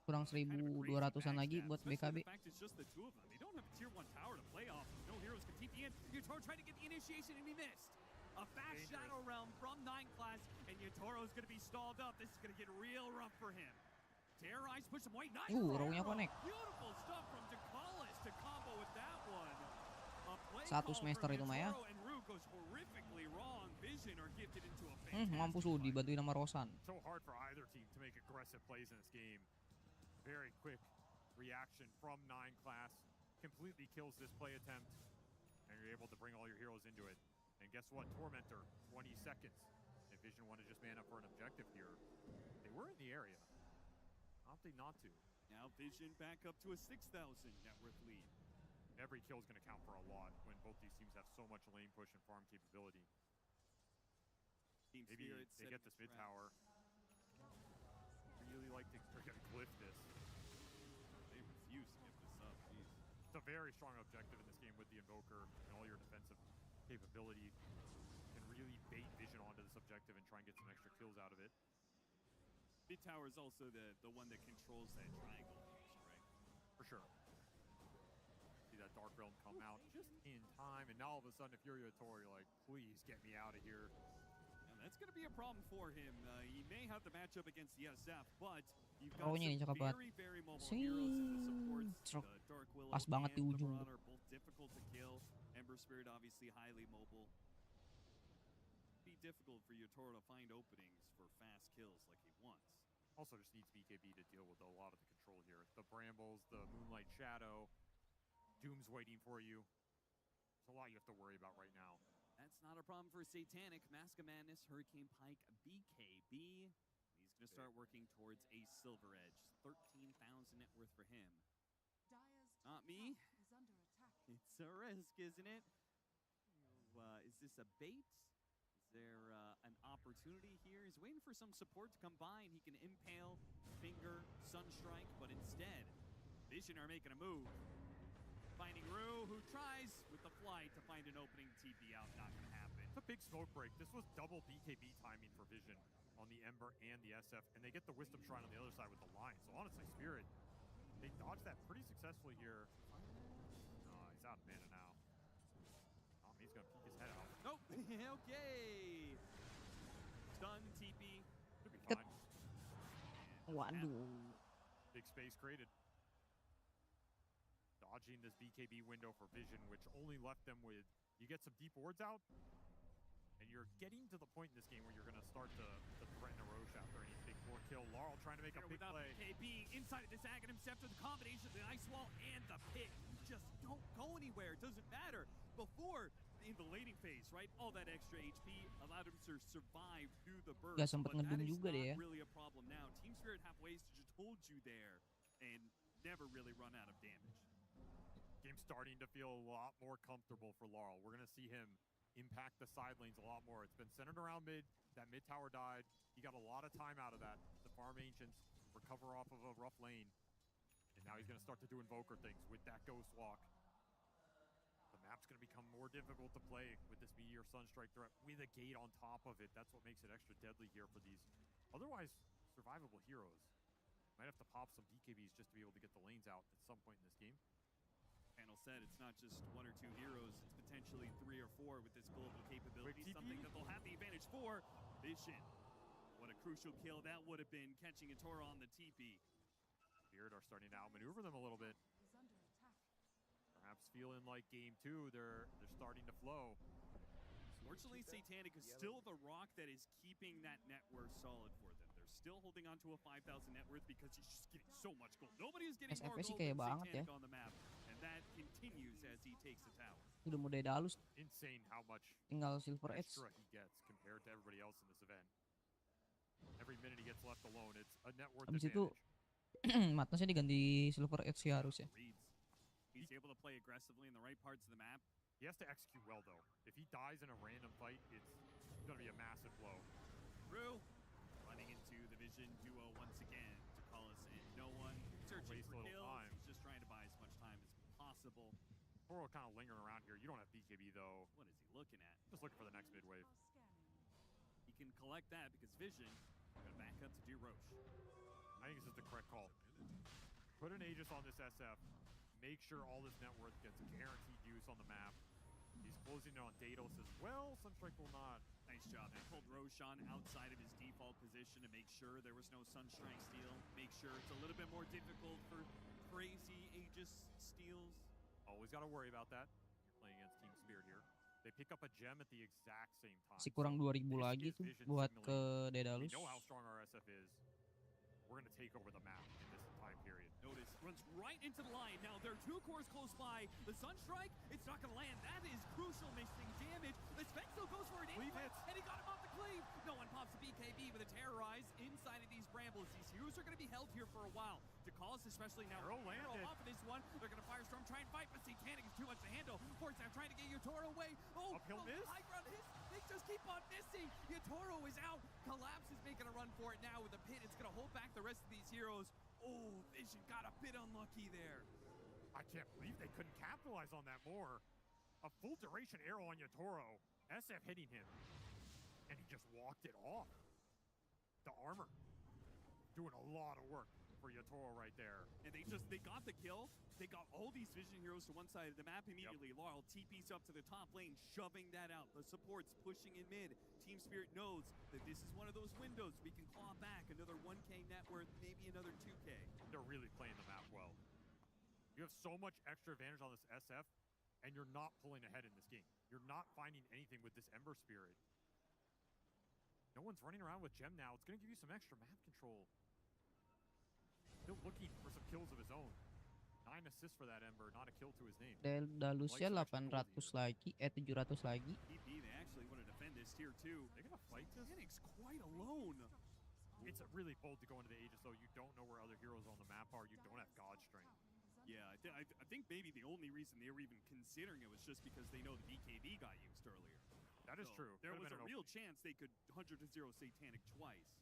Kurang 1.200-an lagi buat BKB. It's just the two of them. They don't have a tier 1 tower to play off. No heroes can TP in. Yatoro trying to get the initiation and he missed. A fast Shadow Realm from 9 class, and Yatoro's going to be stalled up. This is going to get real rough for him. Terrorize, push him away. Nice. Row-nya connect. Beautiful stuff from Dakalis to combo with that one. Satu semester itu mah ya. And Rue goes horrifically wrong. Vision are gifted into a fantastic Mampus lu dibantuin sama Rosan. So hard for either team to make aggressive plays in this game. Very quick reaction from 9 class. Completely kills this play attempt. And you're able to bring all your heroes into it. And guess what? Tormentor, 20 seconds. And Vision want to just man up for an objective here. They were in the area. Opting not to. Now Vision back up to a 6,000 net worth lead. Every kill is going to count for a lot when both these teams have so much lane push and farm capability. Team Maybe they get this mid tower. Really like to glyph this. They refuse to give this up. Jeez. It's a very strong objective in this game with the Invoker and all your defensive capability. Can really bait Vision onto this objective and try and get some extra kills out of it. Mid tower is also the one that controls that triangle piece, right? For sure. See that Dark Realm come out just in time, and now all of a sudden if you're Yatoro, you're like, please get me out of here. And that's going to be a problem for him. He may have the matchup against the SF, but you've got some very mobile heroes in the supports. Dark Willow Pas banget di and ujung. the Marauder, both difficult to kill. Ember Spirit obviously highly mobile. Be difficult for Yatoro to find openings for fast kills like he wants. Also just needs BKB to deal with a lot of the control here. The Brambles, the Moonlight Shadow, Doom's waiting for you. There's a lot you have to worry about right now. That's not a problem for Satanic. Mask of Madness, Hurricane Pike, BKB. He's going to start working towards a Silver Edge. 13,000 net worth for him. Not me. It's a risk, isn't it? Is this a bait? Is there an opportunity here? He's waiting for some support to come by, and he can impale, finger, Sunstrike, but instead, Vision are making a move. Finding Rue, who tries with the flight to find an opening TP out. Not going to happen. It's a big smoke break. This was double BKB timing for Vision. on the Ember and the SF, and they get the Wisdom Shrine on the other side with the Lion. So honestly, Spirit, they dodged that pretty successfully here. He's out of mana now. He's gonna peek his head out. Nope. Okay. Stun, TP. Should be fine. Waduh. Big space created. Dodging this BKB window for Vision, which only left them with, you get some deep wards out, and you're getting to the point in this game where you're going to start to threaten a Roche after any big 4 kill. Laurel trying to make a big play. KB inside of this Aghanim Scepter, the combination of the Ice Wall and the pit. Just don't go anywhere. It doesn't matter. Before, in the laning phase, right? All that extra HP allowed him to survive through the burst. Gak sempet but that ngedum is juga not deh ya. really a problem now. Team Spirit have ways to just hold you there and never really run out of damage. Game's starting to feel a lot more comfortable for Laurel. We're going to see him impact the side lanes a lot more. It's been centered around mid. That mid tower died. He got a lot of time out of that. The farm Ancients recover off of a rough lane. And now he's going to start to do Invoker things with that Ghost Walk. The map's going to become more difficult to play with this Meteor Sunstrike threat with a gate on top of it. That's what makes it extra deadly here for these otherwise survivable heroes. Might have to pop some BKBs just to be able to get the lanes out at some point in this game. Panel said it's not just 1 or 2 heroes, it's potentially 3 or 4 with this global capability, something that they'll have the advantage for. Vision. What a crucial kill that would have been, catching a Toro on the TP. Spirit are starting to outmaneuver them a little bit. Perhaps feeling like game 2, they're starting to flow. Fortunately, Satanic is still the rock that is keeping that net worth solid for them. They're still holding on to a 5,000 net worth because he's just getting so much gold. Nobody is getting more SF sih gold kayak than banget ya. Satanic on the map. And that continues as he takes the tower. Udah mau Daedalus, Insane how much tinggal Silver Edge. extra he gets compared to everybody else in this event. Every minute he gets left alone, it's a net worth Abis itu advantage. Matnasnya diganti Silver Edge sih harusnya. He's able to play aggressively in the right parts of the map. He has to execute well, though. If he dies in a random fight, it's going to be a massive blow. Through, running into the Vision duo once again. To call us in, no one searching for kills. Time. He's just trying to buy as much time as possible. Toro kind of lingering around here. You don't have BKB, though. What is he looking at? Just looking for the next mid wave. He can collect that because Vision going to back up to do Roche. I think this is the correct call. Put an Aegis on this SF. Make sure all this net worth gets guaranteed use on the map. He's closing it on Daedalus as well. Sunstrike will not. Nice job. They pulled Roshan outside of his default position to make sure there was no Sunstrike steal. Make sure it's a little bit more difficult for crazy Aegis steals. Always got to worry about that. You're playing against Team Spirit here. They pick up a gem at the exact same time. Masih kurang 2000 lagi tuh buat ke Daedalus. We know how strong our SF is. We're going to take over the map in this time period. Notice, runs right into the line. Now there are 2 cores close by. The Sunstrike, it's not going to land. That is crucial, missing damage. The Spec still goes for an Cleave impact, hits. and he got him off the cleave. No one pops the BKB with a Terrorize inside of these brambles. These heroes are going to be held here for a while. DeCalls, especially now, Arrow landed. off of this one. They're going to Firestorm, try and fight, but Satanic is too much to handle. Fortsam trying to get Yotoro away. Oh, Uphill miss. high ground. They just keep on missing. Yotoro is out. Collapse is making a run for it now with a pit. It's going to hold back the rest of these heroes. Oh, Vision got a bit unlucky there. I can't believe they couldn't capitalize on that more. A full duration arrow on Yotoro. SF hitting him. And he just walked it off. The armor. Doing a lot of work for Yotoro right there. And they got the kill. They got all these Vision heroes to one side of the map immediately. Yep. Laurel TP's up to the top lane, shoving that out. The support's pushing in mid. Team Spirit knows that this is one of those windows. We can claw back another 1K net worth, maybe another 2K. They're really playing the map well. You have so much extra advantage on this SF, and you're not pulling ahead in this game. You're not finding anything with this Ember Spirit. No one's running around with Gem now. It's going to give you some extra map control. Still looking for some kills of his own. 9 assists for that Ember, not a kill to his name. Daedalusnya 800 lagi, 700 lagi. TP, they actually want to defend this tier 2. They're going to fight this? Phoenix quite alone. It's really bold to go into the Aegis, though. You don't know where other heroes on the map are. You don't have God Strength. Yeah, I think maybe the only reason they were even considering it was just because they know the BKB got used earlier. That is true. There was a real chance they could 100-0 Satanic twice.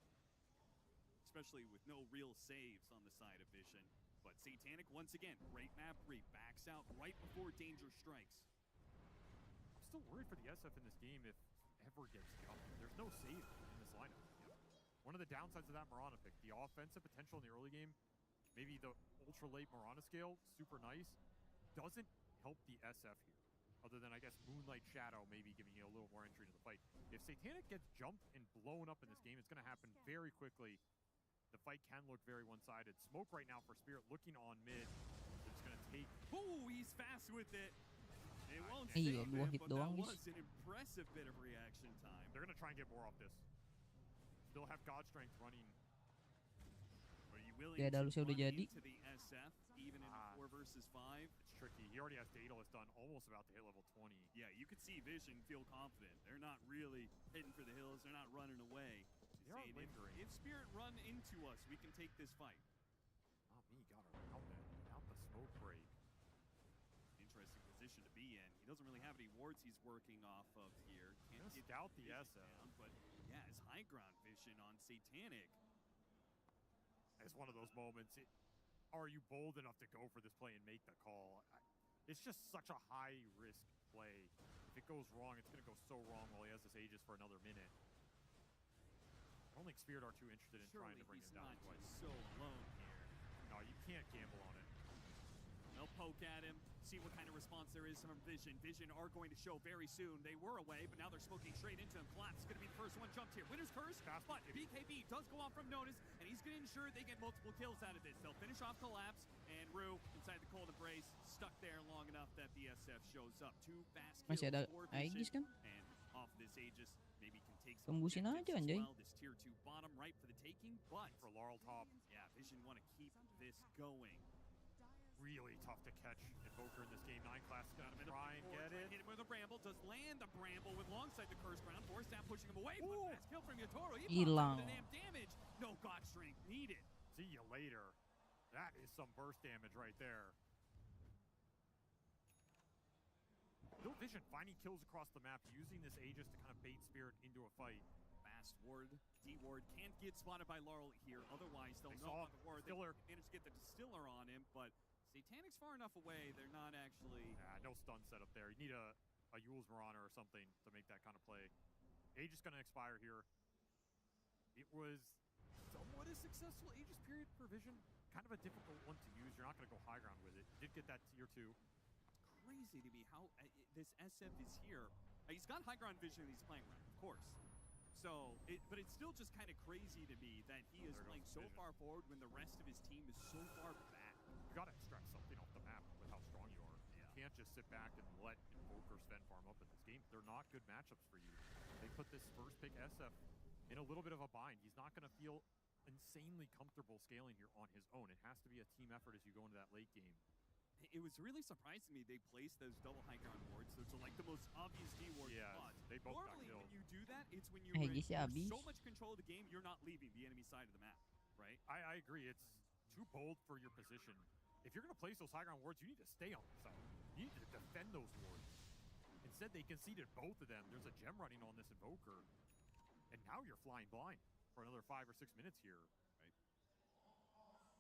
Especially with no real saves on the side of Vision. But Satanic, once again, great map read, backs out right before danger strikes. I'm still worried for the SF in this game if ever gets jumped. There's no save in this lineup. One of the downsides of that Mirana pick, the offensive potential in the early game, maybe the ultra late Mirana scale, super nice, doesn't help the SF here. Other than, I guess, Moonlight Shadow maybe giving you a little more entry into the fight. If Satanic gets jumped and blown up in this game, it's going to happen very quickly. The fight can look very one-sided. Smoke right now for Spirit looking on mid. It's going to take... Ooh, he's fast with it. It won't Iya, save 2 him, hit but that doang, was an impressive bit of reaction time. They're going to try and get more off this. Still have God Strength running. Are you willing Ya, to Dalusnya udah run jadi. into the SF, even in a 4 versus 5? It's tricky. He already has Daedalus done, almost about to hit level 20. Yeah, you could see Vision feel confident. They're not really heading for the hills. They're not running away. They are Saying, lingering. if Spirit run into us, we can take this fight. Not me, got around it. Without the smoke break. Interesting position to be in. He doesn't really have any wards he's working off of here. Can't Gonna get scout the Vision SF. down, but yeah, his high ground vision on Satanic. It's one of those moments. Are you bold enough to go for this play and make the call? It's just such a high-risk play. If it goes wrong, it's going to go so wrong while he has this Aegis for another minute. I don't think Spirit are too interested in trying to bring him down twice. He's not so alone here. No, you can't gamble on it. They'll poke at him, see what kind of response there is from Vision. Vision are going to show very soon. They were away, but now they're smoking straight into him. Collapse is going to be the first one jumped here. Winner's curse, but BKB does go off from notice, and he's going to ensure they get multiple kills out of this. They'll finish off Collapse, and Rue inside the cold embrace, stuck there long enough that the SF shows up. 2 fast kills Masih ada for Aegis Vision, kan? and off this Aegis, maybe can take some Tembusin objectives aja, as anjay. well. This tier 2 bottom right for the taking, but For Laurel top, yeah, Vision want to keep this going. really tough to catch Invoker in this game. 9 class is going to try and get it. Hit him with a bramble. Does land the bramble with longside the curse ground. Force down, pushing him away. But fast kill from Yatoro. He Hilang. pops up with the damn damage. No God strength needed. See you later. That is some burst damage right there. No Vision finding kills across the map, using this Aegis to kind of bait Spirit into a fight. Fast ward, D-ward can't get spotted by Laurel here. Otherwise, they'll They know saw on the ward. Distiller. They managed to get the Distiller on him, but Satanic's far enough away. They're not actually... No stun setup there. You need a Yule's Mirana or something to make that kind of play. Aegis going to expire here. It was somewhat a successful Aegis period for Vision. Kind of a difficult one to use. You're not going to go high ground with it. Did get that tier 2. Crazy to me how this SF is here. He's got high ground vision and he's playing right, of course. So, but it's still just kind of crazy to me that he is playing so far forward when the rest of his team is so far back. You got to extract something off the map with how strong you are. Yeah. You can't just sit back and let Invoker Sven farm up in this game. They're not good matchups for you. They put this first pick SF in a little bit of a bind. He's not going to feel insanely comfortable scaling here on his own. It has to be a team effort as you go into that late game. It was really surprising to me they placed those double high ground wards. Those are like the most obvious D-ward spots. They both got Normally, killed. when you do that, it's when you're Aegis in habis. so much control of the game, you're not leaving the enemy side of the map, right? I agree. It's too bold for your position. If you're going to place those high ground wards, you need to stay on the side. You need to defend those wards. Instead, they conceded both of them. There's a gem running on this Invoker. And now you're flying blind for another 5 or 6 minutes here.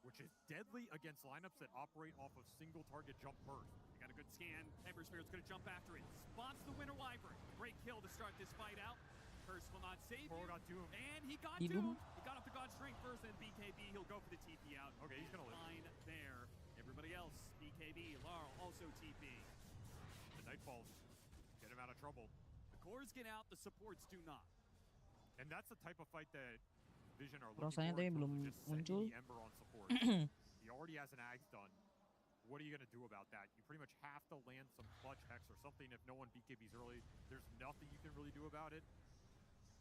Which is deadly against lineups that operate off of single target jump burst. They got a good scan. Ember Spirit's going to jump after it. Spots the Winter Wyvern. Great kill to start this fight out. Curse will not save Pro you. got doomed. And he got Doomed. doomed. He got off the God Strength first, and BKB, he'll go for the TP out. Okay, he's going to live. Fine there. Everybody else, BKB, Laurel also TP. The Nightfalls get him out of trouble. The cores get out, the supports do not. And that's the type of fight that Vision are looking Rasanya for. tadi belum Just sending muncul. the Ember on support. He already has an Ags done. What are you going to do about that? You pretty much have to land some clutch Hex or something if no one BKBs early. There's nothing you can really do about it.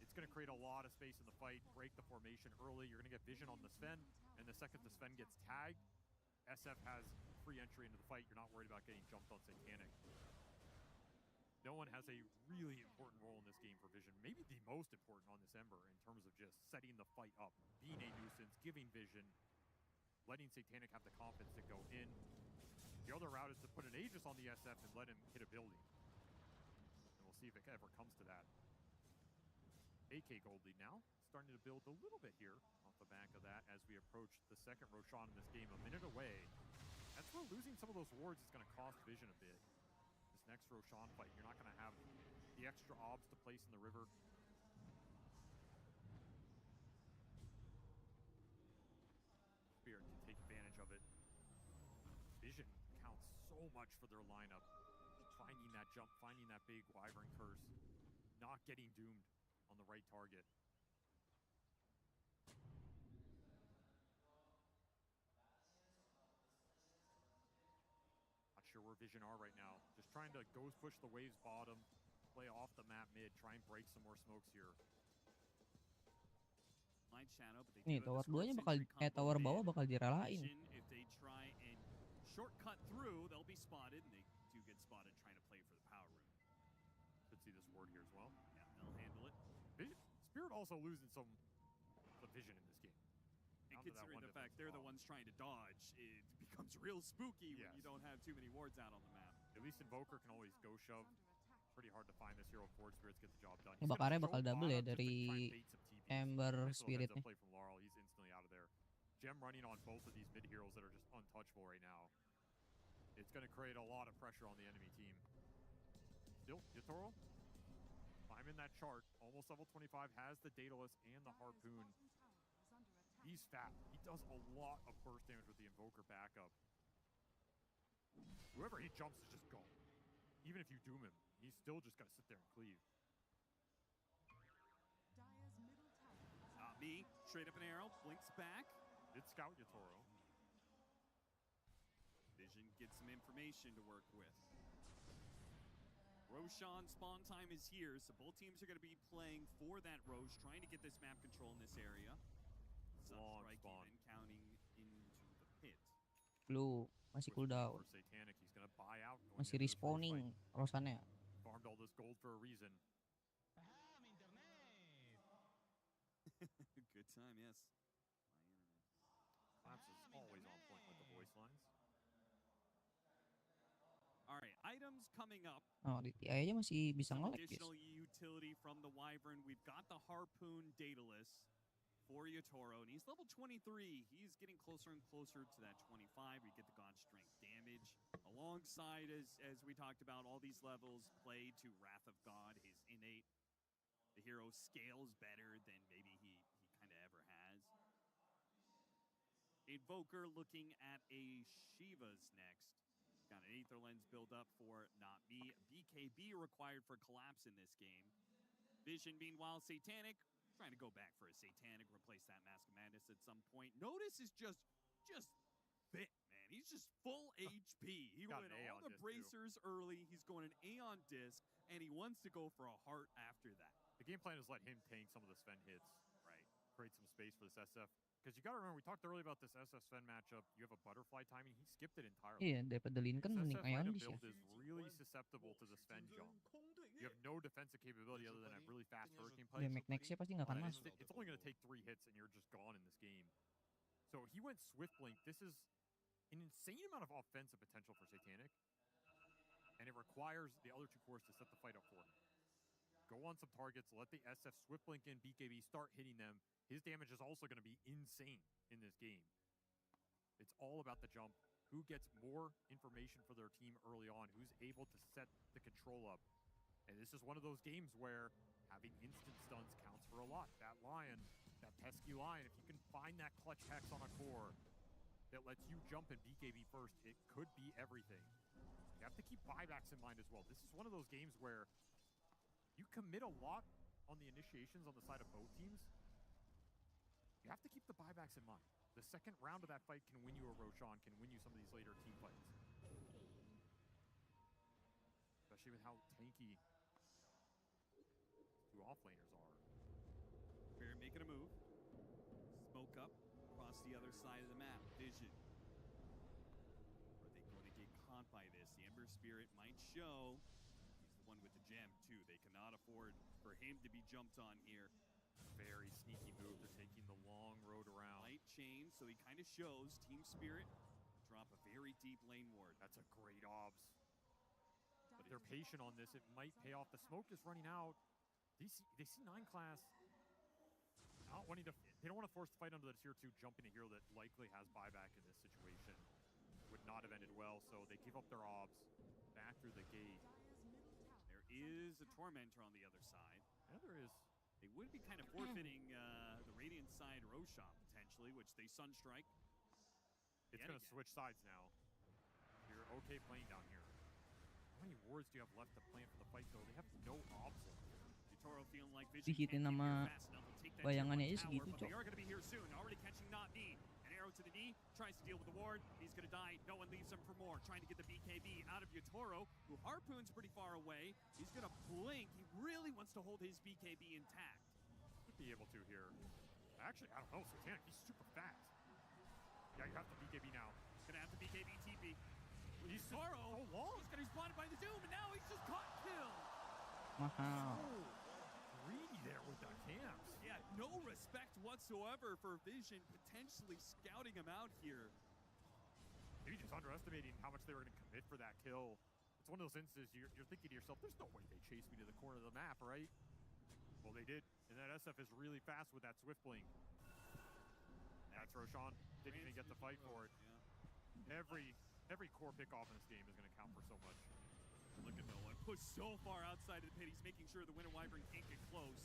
It's going to create a lot of space in the fight, break the formation early. You're going to get Vision on the Sven, and the second the Sven gets tagged, SF has free entry into the fight. You're not worried about getting jumped on Satanic. No one has a really important role in this game for Vision, maybe the most important on this Ember in terms of just setting the fight up, being a nuisance, giving Vision, letting Satanic have the confidence to go in. The other route is to put an Aegis on the SF and let him hit a building. And we'll see if it ever comes to that. AK Gold lead now, starting to build a little bit here off the back of that as we approach the second Roshan in this game, a minute away. That's where losing some of those wards is going to cost Vision a bit. This next Roshan fight, you're not going to have the extra obs to place in the river. advantage of it. Vision counts so much for their lineup. Finding that jump, finding that big Wyvern curse, not getting doomed on the right target. Not sure where Vision are right now. Just trying to ghost push the waves bottom, play off the map mid, try and break some more smokes here. Nih tower 2-nya bakal tower bawah bakal diralain. If they try and shortcut through, they'll be spotted, and they do get spotted trying to play for the power room. Could see this ward here as well. Yeah, they'll handle it. Spirit also losing some the vision in this game. And considering the fact they're the ones trying to dodge, it becomes real spooky when you don't have too many wards out on the map. At least Invoker can always go shove. Pretty hard to find this hero. Forward Spirits get the job done. Bakarnya bakal double ya dari Ember Spiritnya. Play from Laurel. He's instantly out of there. Gem running on both of these mid heroes that are just untouchable right now. It's going to create a lot of pressure on the enemy team. Still, Yatoro climbing that chart. Almost level 25. Has the Daedalus and the Harpoon. He's fat. He does a lot of burst damage with the Invoker backup. Whoever he jumps is just gone. Even if you doom him, he's still just got to sit there and cleave. Me, straight up an arrow, blinks back. Did scout Yatoro. Vision gets some information to work with. Roshan spawn time is here, so both teams are going to be playing for that Rosh, trying to get this map control in this area. Long spawn. Even counting into the pit. Blue masih cooldown. Satanic, he's gonna buy out. Masih respawning Rosannya. Farmed all this gold for a reason. Good time, yes. My internet. Collapse is always on point with the voice lines. All right, items coming up. Oh, di TI aja masih bisa nge-lag, guys. Additional utility from the Wyvern. We've got the Harpoon Daedalus for Yatoro, and he's level 23. He's getting closer and closer to that 25. We get the God Strength damage. Alongside, as we talked about, all these levels play to Wrath of God, his innate. The hero scales better than maybe he kind of ever has. Invoker looking at a Shiva's next. Got an Aether Lens build up for Not Me. BKB required for Collapse in this game. Vision, meanwhile, Satanic. Trying to go back for a Satanic, replace that Mask of Madness at some point. Notice is just fit, man. He's just full HP. He went all the bracers early. He's going an Aeon Disc, and he wants to go for a heart after that. The game plan is let him tank some of the Sven hits. Right. Create some space for this SF. Because you got to remember, we talked earlier about this SF-Sven matchup. You have a butterfly timing. He skipped it entirely. Iya, daripada Lincoln mending Aeon Disc ya. Build is really susceptible to the Sven jump. You have no defensive capability other than a really fast Hurricane play. Dia Next-nya pasti nggak akan masuk. It's only going to take 3 hits and you're just gone in this game. So he went Swift Blink. This is an insane amount of offensive potential for Satanic. And it requires the other 2 cores to set the fight up for him. Go on some targets, let the SF Swift Blink in, BKB, start hitting them. His damage is also going to be insane in this game. It's all about the jump. Who gets more information for their team early on? Who's able to set the control up? And this is one of those games where having instant stuns counts for a lot. That Lion, that pesky Lion, if you can find that clutch hex on a core that lets you jump and BKB first, it could be everything. You have to keep buybacks in mind as well. This is one of those games where you commit a lot on the initiations on the side of both teams. You have to keep the buybacks in mind. The second round of that fight can win you a Roshan, can win you some of these later team fights. Especially with how tanky 2 offlaners are. Barrett making a move. Smoke up across the other side of the map. Vision. Are they going to get caught by this? The Ember Spirit might show. He's the one with the gem, too. They cannot afford for him to be jumped on here. Very sneaky move. They're taking the long road around. Light chain, so he kind of shows Team Spirit drop a very deep lane ward. That's a great obs. But they're patient on this. It might pay off. The smoke is running out. They see 9 class. Not wanting to. They don't want to force the fight under the tier 2, jumping a hero that likely has buyback in this situation. Would not have ended well, so they give up their obs. Back through the gate. There is a Tormentor on the other side. Yeah, there is. They would be kind of forfeiting the Radiant side Roshan, potentially, which they Sunstrike. It's going to switch sides now. You're okay playing down here. How many wards do you have left to plan for the fight, though? They have no obs. Yutaro feeling like Vision Dihitin sama bayangannya aja segitu, but they Cok. are going to be here soon. Already catching Not Me. An arrow to the knee, tries to deal with the ward. He's going to die. No one leaves him for more. Trying to get the BKB out of Yutaro, who harpoons pretty far away. He's going to blink. He really wants to hold his BKB intact. Could be able to here. Actually, I don't know. Satanic, he's super fast. Yeah, you have the BKB now. Gonna have the BKB TP. He's Yutaro, so long. he's gonna be spotted by the Doom, and now he's just caught kill. Mahal. Greedy there with the camps. Yeah, no respect whatsoever for Vision potentially scouting him out here. Maybe just underestimating how much they were going to commit for that kill. It's one of those instances you're thinking to yourself, there's no way they chased me to the corner of the map, right? Well, they did. And that SF is really fast with that Swift Blink. That's Roshan. Didn't even get the fight for it. Yeah. Every core pickoff in this game is going to count for so much. Look at Noah. Pushed so far outside of the pit. He's making sure the Winter Wyvern can't get close.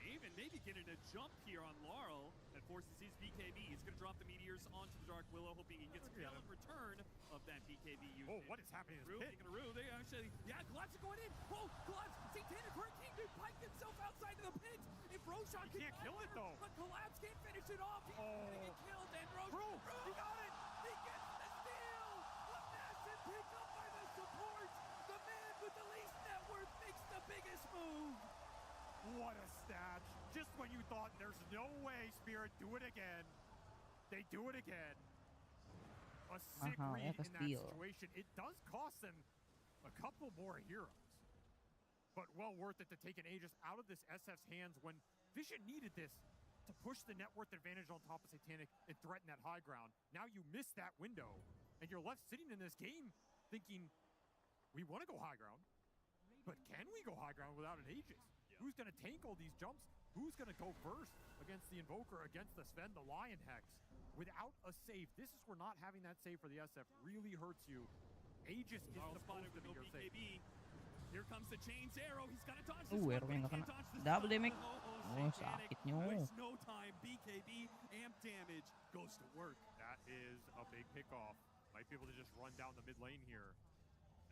Even maybe getting a jump here on Laurel that forces his BKB. He's going to drop the meteors onto the Dark Willow, hoping he gets a kill in return of that BKB usage. Oh, what is happening in this pit? They actually, Collapse is going in. Whoa, Collapse, Satanic Hurricane dude piped himself outside of the pit. If Roshan can't kill it though. But Collapse can't finish it off. He's going to get killed. And Roshan, he got it. He gets the steal. A massive pick up by the support. The man with the least net worth makes the biggest move. What a snatch. Just when you thought there's no way Spirit do it again, they do it again. A sick read in that situation. It does cost them a couple more heroes. But well worth it to take an Aegis out of this SF's hands when Vision needed this to push the net worth advantage on top of Satanic and threaten that high ground. Now you miss that window, and you're left sitting in this game thinking, we want to go high ground, but can we go high ground without an Aegis? Who's going to tank all these jumps? Who's going to go first against the Invoker, against the Sven, the Lion Hex? Without a save, this is where not having that save for the SF really hurts you. Aegis is supposed to be your save. Here comes the Chain's arrow. He's got to dodge this arrow one. yang kena. Double damage. Oh, sakit nyo. Waste no time. BKB, amp damage goes to work. That is a big pickoff. Might be able to just run down the mid lane here.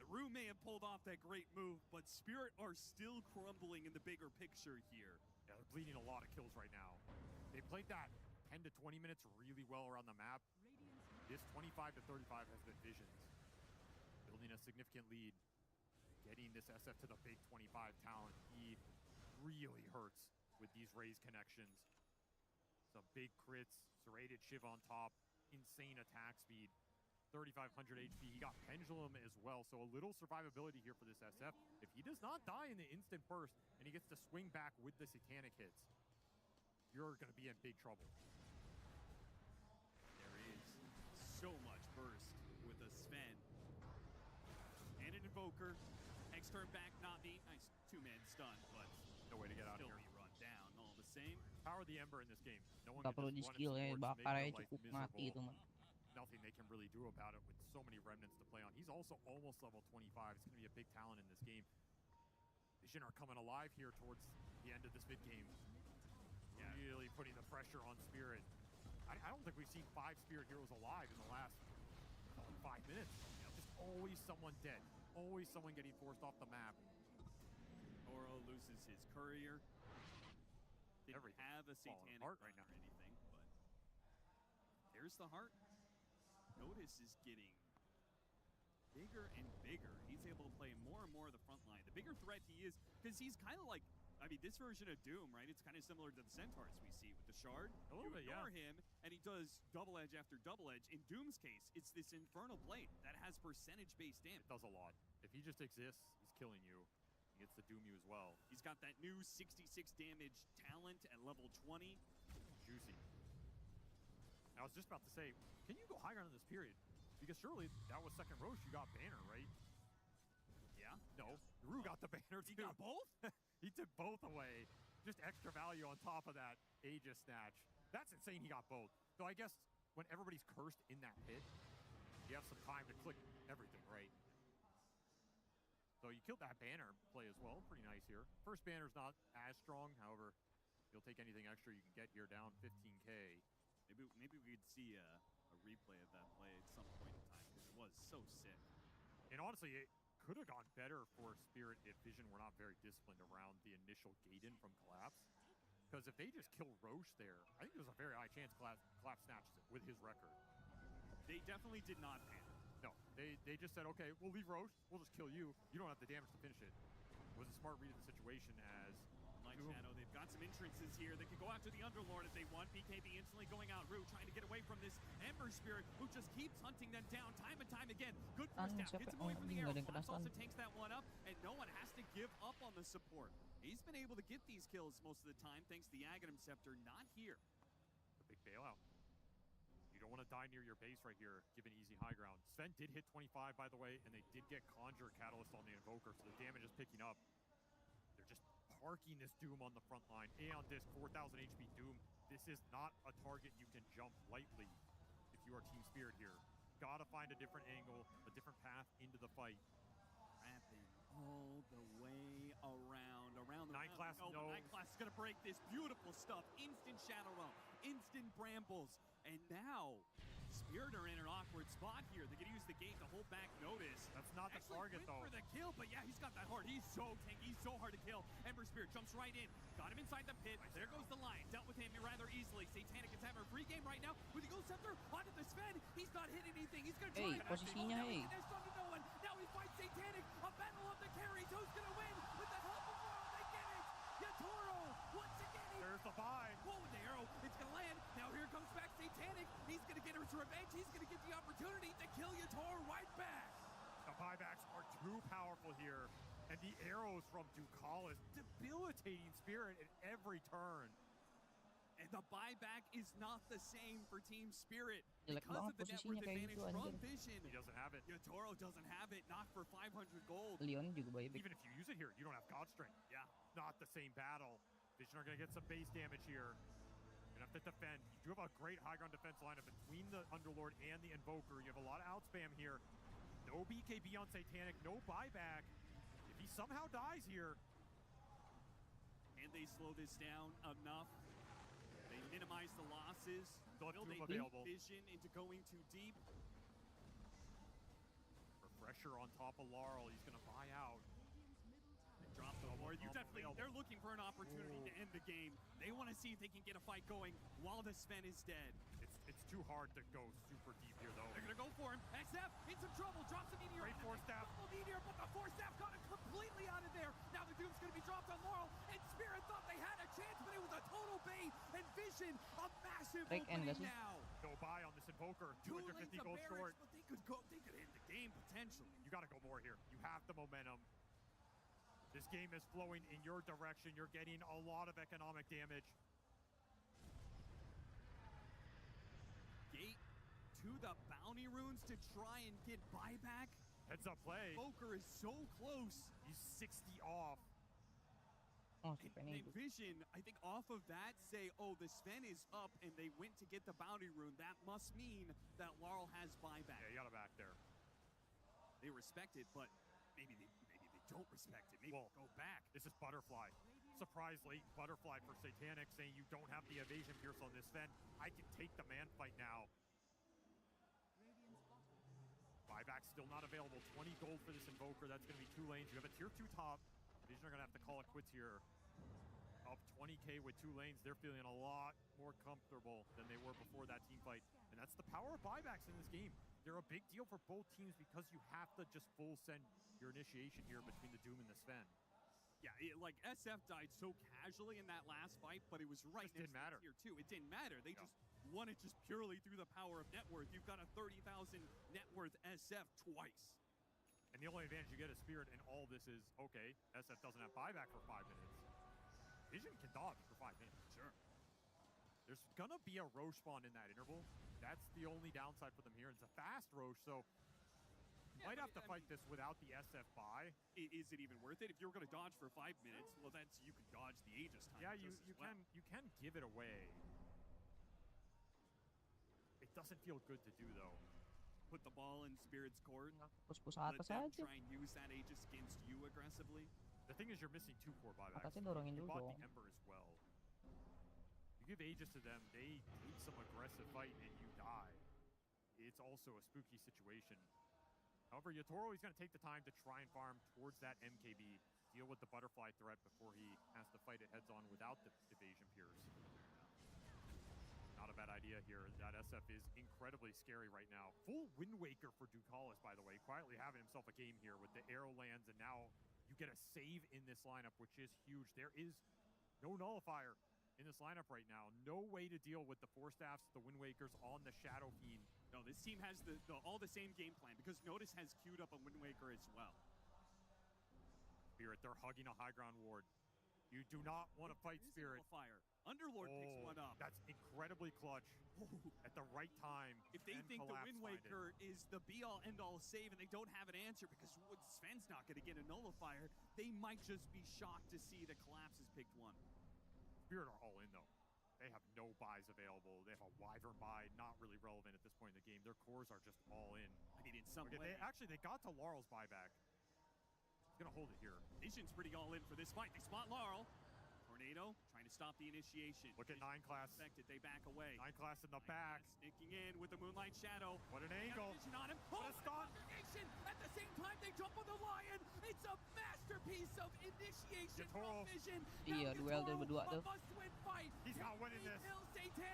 Rue may have pulled off that great move, but Spirit are still crumbling in the bigger picture here. Yeah, they're bleeding a lot of kills right now. They played that 10 to 20 minutes really well around the map. This 25 to 35 has been Vision's. Building a significant lead. Getting this SF to the big 25 talent. He really hurts with these raised connections. Some big crits, serrated Shiv on top, insane attack speed. 3,500 HP. He got Pendulum as well, so a little survivability here for this SF. If he does not die in the instant burst, and he gets to swing back with the Satanic hits, you're going to be in big trouble. There is so much burst with a Sven. And an Invoker. Hex turn back, not me. Nice two-man stun, but no way to get out of here. Still be run down all the same. Power the Ember in this game. No one Gak perlu can di just skill ya, one bakar aja life cukup mati itu mah. Nothing they can really do about it with so many remnants to play on. He's also almost level 25. It's going to be a big talent in this game. Vision are coming alive here towards the end of this mid game. Yeah. Really putting the pressure on Spirit. I don't think we've seen 5 Spirit heroes alive in the last 5 minutes. Just always someone dead. Always someone getting forced off the map. Oro loses his courier. Didn't Everything have a Satanic heart right now or anything, but there's the heart. Notice is getting bigger and bigger. He's able to play more and more of the front line. The bigger threat he is, because he's kind of like, I mean, this version of Doom, right? It's kind of similar to the Centaurs we see with the Shard. A little bit, ignore him, and he does double edge after double edge. In Doom's case, it's this Infernal Blade that has percentage-based damage. It does a lot. If he just exists, he's killing you. He gets to doom you as well. He's got that new 66 damage talent at level 20. Juicy. I was just about to say, can you go high ground in this period? Because surely that was second Roche, you got banner, right? Yeah. No, Rue got the banner too. He got both? He took both away. Just extra value on top of that Aegis snatch. That's insane he got both. Though I guess when everybody's cursed in that pit, you have some time to click everything, right? So you killed that banner play as well. Pretty nice here. First banner's not as strong. However, you'll take anything extra you can get here down 15K. Maybe we could see a replay of that play. was so sick. And honestly, it could have gone better for Spirit if Vision were not very disciplined around the initial gate-in from Collapse. Because if they just kill Roche there, I think there's a very high chance Collapse snatches it with his record. They definitely did not panic. No, they just said, okay, we'll leave Roche, we'll just kill you. You don't have the damage to finish it. It was a smart read of the situation as Light Shadow, they've got some entrances here. They can go after the Underlord if they want. BKB instantly going out. Rue trying to get away from this Ember Spirit, who just keeps hunting them down time and time again. Good first down. Gets him away from the arrow. Fox also takes that one up, and no one has to give up on the support. He's been able to get these kills most of the time thanks to the Aghanim Scepter. Not here. The big bailout. You don't want to die near your base right here, given easy high ground. Sven did hit 25, by the way, and they did get Conjure Catalyst on the Invoker, so the damage is picking up. They're just parking this Doom on the front line. Aeon Disc, 4,000 HP Doom. This is not a target you can jump lightly if you are Team Spirit here. Gotta find a different angle, a different path into the fight. Wrapping all the way around the Night Class, no. Night Class is gonna break this beautiful stuff. Instant Shadow Realm, instant Brambles, and now Spirit are in an awkward spot here. They're gonna use the gate to hold back Notice. That's not the target though. For the kill, but yeah, he's got that hard. He's so tanky, he's so hard to kill. Ember Spirit jumps right in, got him inside the pit. There goes the line, dealt with him rather easily. Satanic is having a free game right now with the Ghost Scepter onto the Sven. He's not hitting anything. He's gonna try. Posisinya, No one. Now he fights Satanic. A battle of the carries. Who's gonna win? With the help of World, they get it. Yatoro once again. There's the buy. Whoa, with the arrow, it's gonna land. Now here comes back Satanic. He's gonna get his revenge. He's gonna get the opportunity to kill Yatoro right back. The buybacks are too powerful here, and the arrows from Ducal is debilitating Spirit at every turn. And the buyback is not the same for Team Spirit. Jelek Because banget of the net posisinya worth kayak advantage gitu from anjir. Vision. He doesn't have it. Yatoro doesn't have it, not for 500 gold. Leon juga buyback. Even if you use it here, you don't have God Strength. Yeah. Not the same battle. Vision are going to get some base damage here. You're going to have to defend. You do have a great high ground defense lineup between the Underlord and the Invoker. You have a lot of outspam here. No BKB on Satanic, no buyback. If he somehow dies here. And they slow this down enough. They minimize the losses. Still have Will Doom they available. beat Vision into going too deep? Refresher on top of Laurel. He's going to buy out. They drop the Lord. They're looking for an opportunity to end the game. They want to see if they can get a fight going while the Sven is dead. It's too hard to go super deep here, though. They're going to go for him. XF in some trouble. Drops a meteor. Great force staff. Double meteor, but the force staff got him completely out of there. Now the Doom's going to be dropped on Laurel. And Spirit thought they had a chance, but it was a total bait. And Vision, a massive opening now. Go buy on this Invoker. 250 gold short. But they could end the game potentially. You got to go more here. You have the momentum. This game is flowing in your direction. You're getting a lot of economic damage. Gate to the bounty runes to try and get buyback. Heads up play. Invoker is so close. He's 60 off. Oh, si Penny. And Vision, I think off of that, say, oh, the Sven is up and they went to get the bounty rune. That must mean that Laurel has buyback. Yeah, you got it back there. They respect it, but maybe they don't respect it. Maybe go back. This is Butterfly. Surprise late Butterfly for Satanic, saying you don't have the evasion pierce on this Sven. I can take the man fight now. Buyback still not available. 20 gold for this Invoker. That's going to be 2 lanes. You have a tier 2 top. Vision are going to have to call it quits here. Up 20k with 2 lanes. They're feeling a lot more comfortable than they were before that team fight. And that's the power of buybacks in this game. They're a big deal for both teams because you have to just full send your initiation here between the Doom and the Sven. Yeah, like SF died so casually in that last fight, but it was right next didn't matter. to tier 2. It didn't matter. They just won it just purely through the power of net worth. You've got a 30,000 net worth SF twice. And the only advantage you get as Spirit in all this is, okay, SF doesn't have buyback for 5 minutes. Vision can dodge for 5 minutes. Sure. There's gonna be a Roche spawn in that interval. That's the only downside for them here. It's a fast Roche, so you might have to fight this without the SF buy. Is it even worth it? If you're going to dodge for 5 minutes, well, that's you can dodge the Aegis time. Yeah, you can give it away. It doesn't feel good to do though. Put the ball in Spirit's court. Pus-pus Let atas them aja. try and use that Aegis against you aggressively. The thing is, you're missing 2 core buybacks. Atasnya dorongin You dulu bought dong. the Ember as well. You give Aegis to them, they take some aggressive fight and you die. It's it's also a spooky situation. However, Yatoro, he's going to take the time to try and farm towards that MKB, deal with the butterfly threat before he has to fight it heads-on without the evasion pierce. Not a bad idea here. That SF is incredibly scary right now. Full Wind Waker for Ducalis, by the way, quietly having himself a game here with the arrow lands, and now you get a save in this lineup, which is huge. There is no nullifier in this lineup right now. No way to deal with the Force Staffs, the Wind Wakers on the Shadow Fiend. No, this team has all the same game plan because Notice has queued up a Wind Waker as well. Spirit, they're hugging a high ground ward. You do not want to fight Spirit. Fire. Underlord picks one up. That's incredibly clutch at the right time. If they think the Wind Waker is the be-all, end-all save and they don't have an answer because Sven's not going to get a nullifier, they might just be shocked to see that Collapse has picked one. Spirit are all in, though. They have no buys available. They have a Wyvern buy, not really relevant at this point in the game. Their cores are just all in. I mean, in some way. They got to Laurel's buyback. He's going to hold it here. Vision's pretty all in for this fight. They spot Laurel. Tornado trying to stop the initiation. Look at 9 class. They back away. 9 class in the back. Sneaking in with the Moonlight Shadow. What an angle. Vision on him. What a stun. At the same time, they jump on the Lion. It's a masterpiece of initiation from Vision. Iya, duel dia berdua tuh. He's not winning this.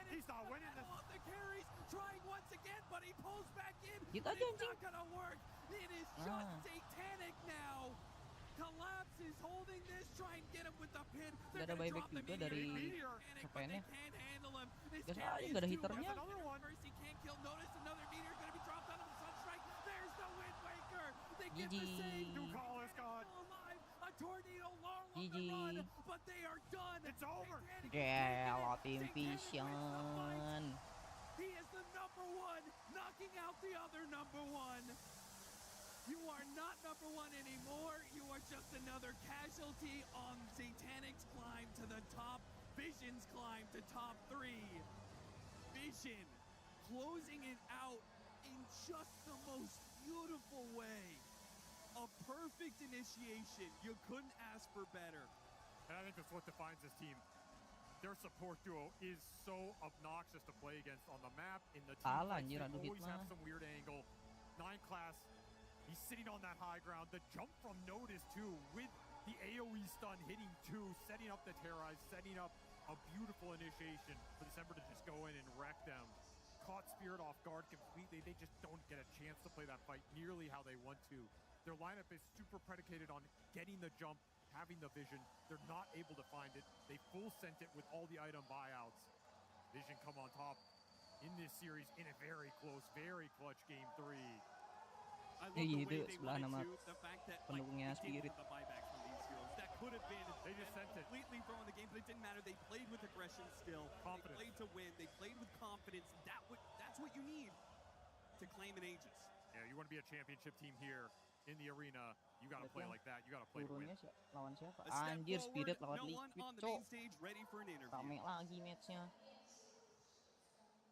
He's not winning this. The carries trying once again, but he pulls back in. Gitu aja, It's not gonna work. It is just Satanic now. Collapse is holding this, try and get him with the pin. Udah ada buyback juga dari Sven-nya. Guys, nggak ada hitternya. Mercy can't kill. Notice another meteor gonna be dropped on him. Sunstrike. There's the Wind Waker. They get the save. Ducalis gone. Alive. A tornado long GG. run, but they are done. It's over. Gelo Team Vision. He is the #1, knocking out the other #1. You are not #1 anymore. You are just another casualty on Satanic's climb to the top. Vision's climb to top 3. Vision closing it out in just the most beautiful way. A perfect initiation. You couldn't ask for better. And I think that's what defines this team. Their support duo is so obnoxious to play against on the map. In the team fights, they always have some weird angle. 9 class. He's sitting on that high ground. The jump from Notice, too, with the AoE stun hitting 2, setting up the terrorize, setting up a beautiful initiation for December to just go in and wreck them. Caught Spirit off guard completely. They just don't get a chance to play that fight nearly how they want to. Their lineup is super predicated on getting the jump, having the vision. They're not able to find it. They full sent it with all the item buyouts. Vision come on top in this series in a very close, very clutch game 3. I love the way they sebelah nama wanted to, the fact that pendukungnya they Spirit. didn't want the buybacks from these heroes. That could have been They just sent it. completely throwing the game, but it didn't matter. They played with aggression still. Confidence. They played to win. They played with confidence. That's what you need to claim an Aegis. Yeah, you want to be a championship team here in the arena. You got to play like that. You got to play to win. Turunnya lawan siapa? A step Anjir, Spirit forward, lawan no one Liquid, on the cok. main stage ready for an interview. Rame lagi matchnya.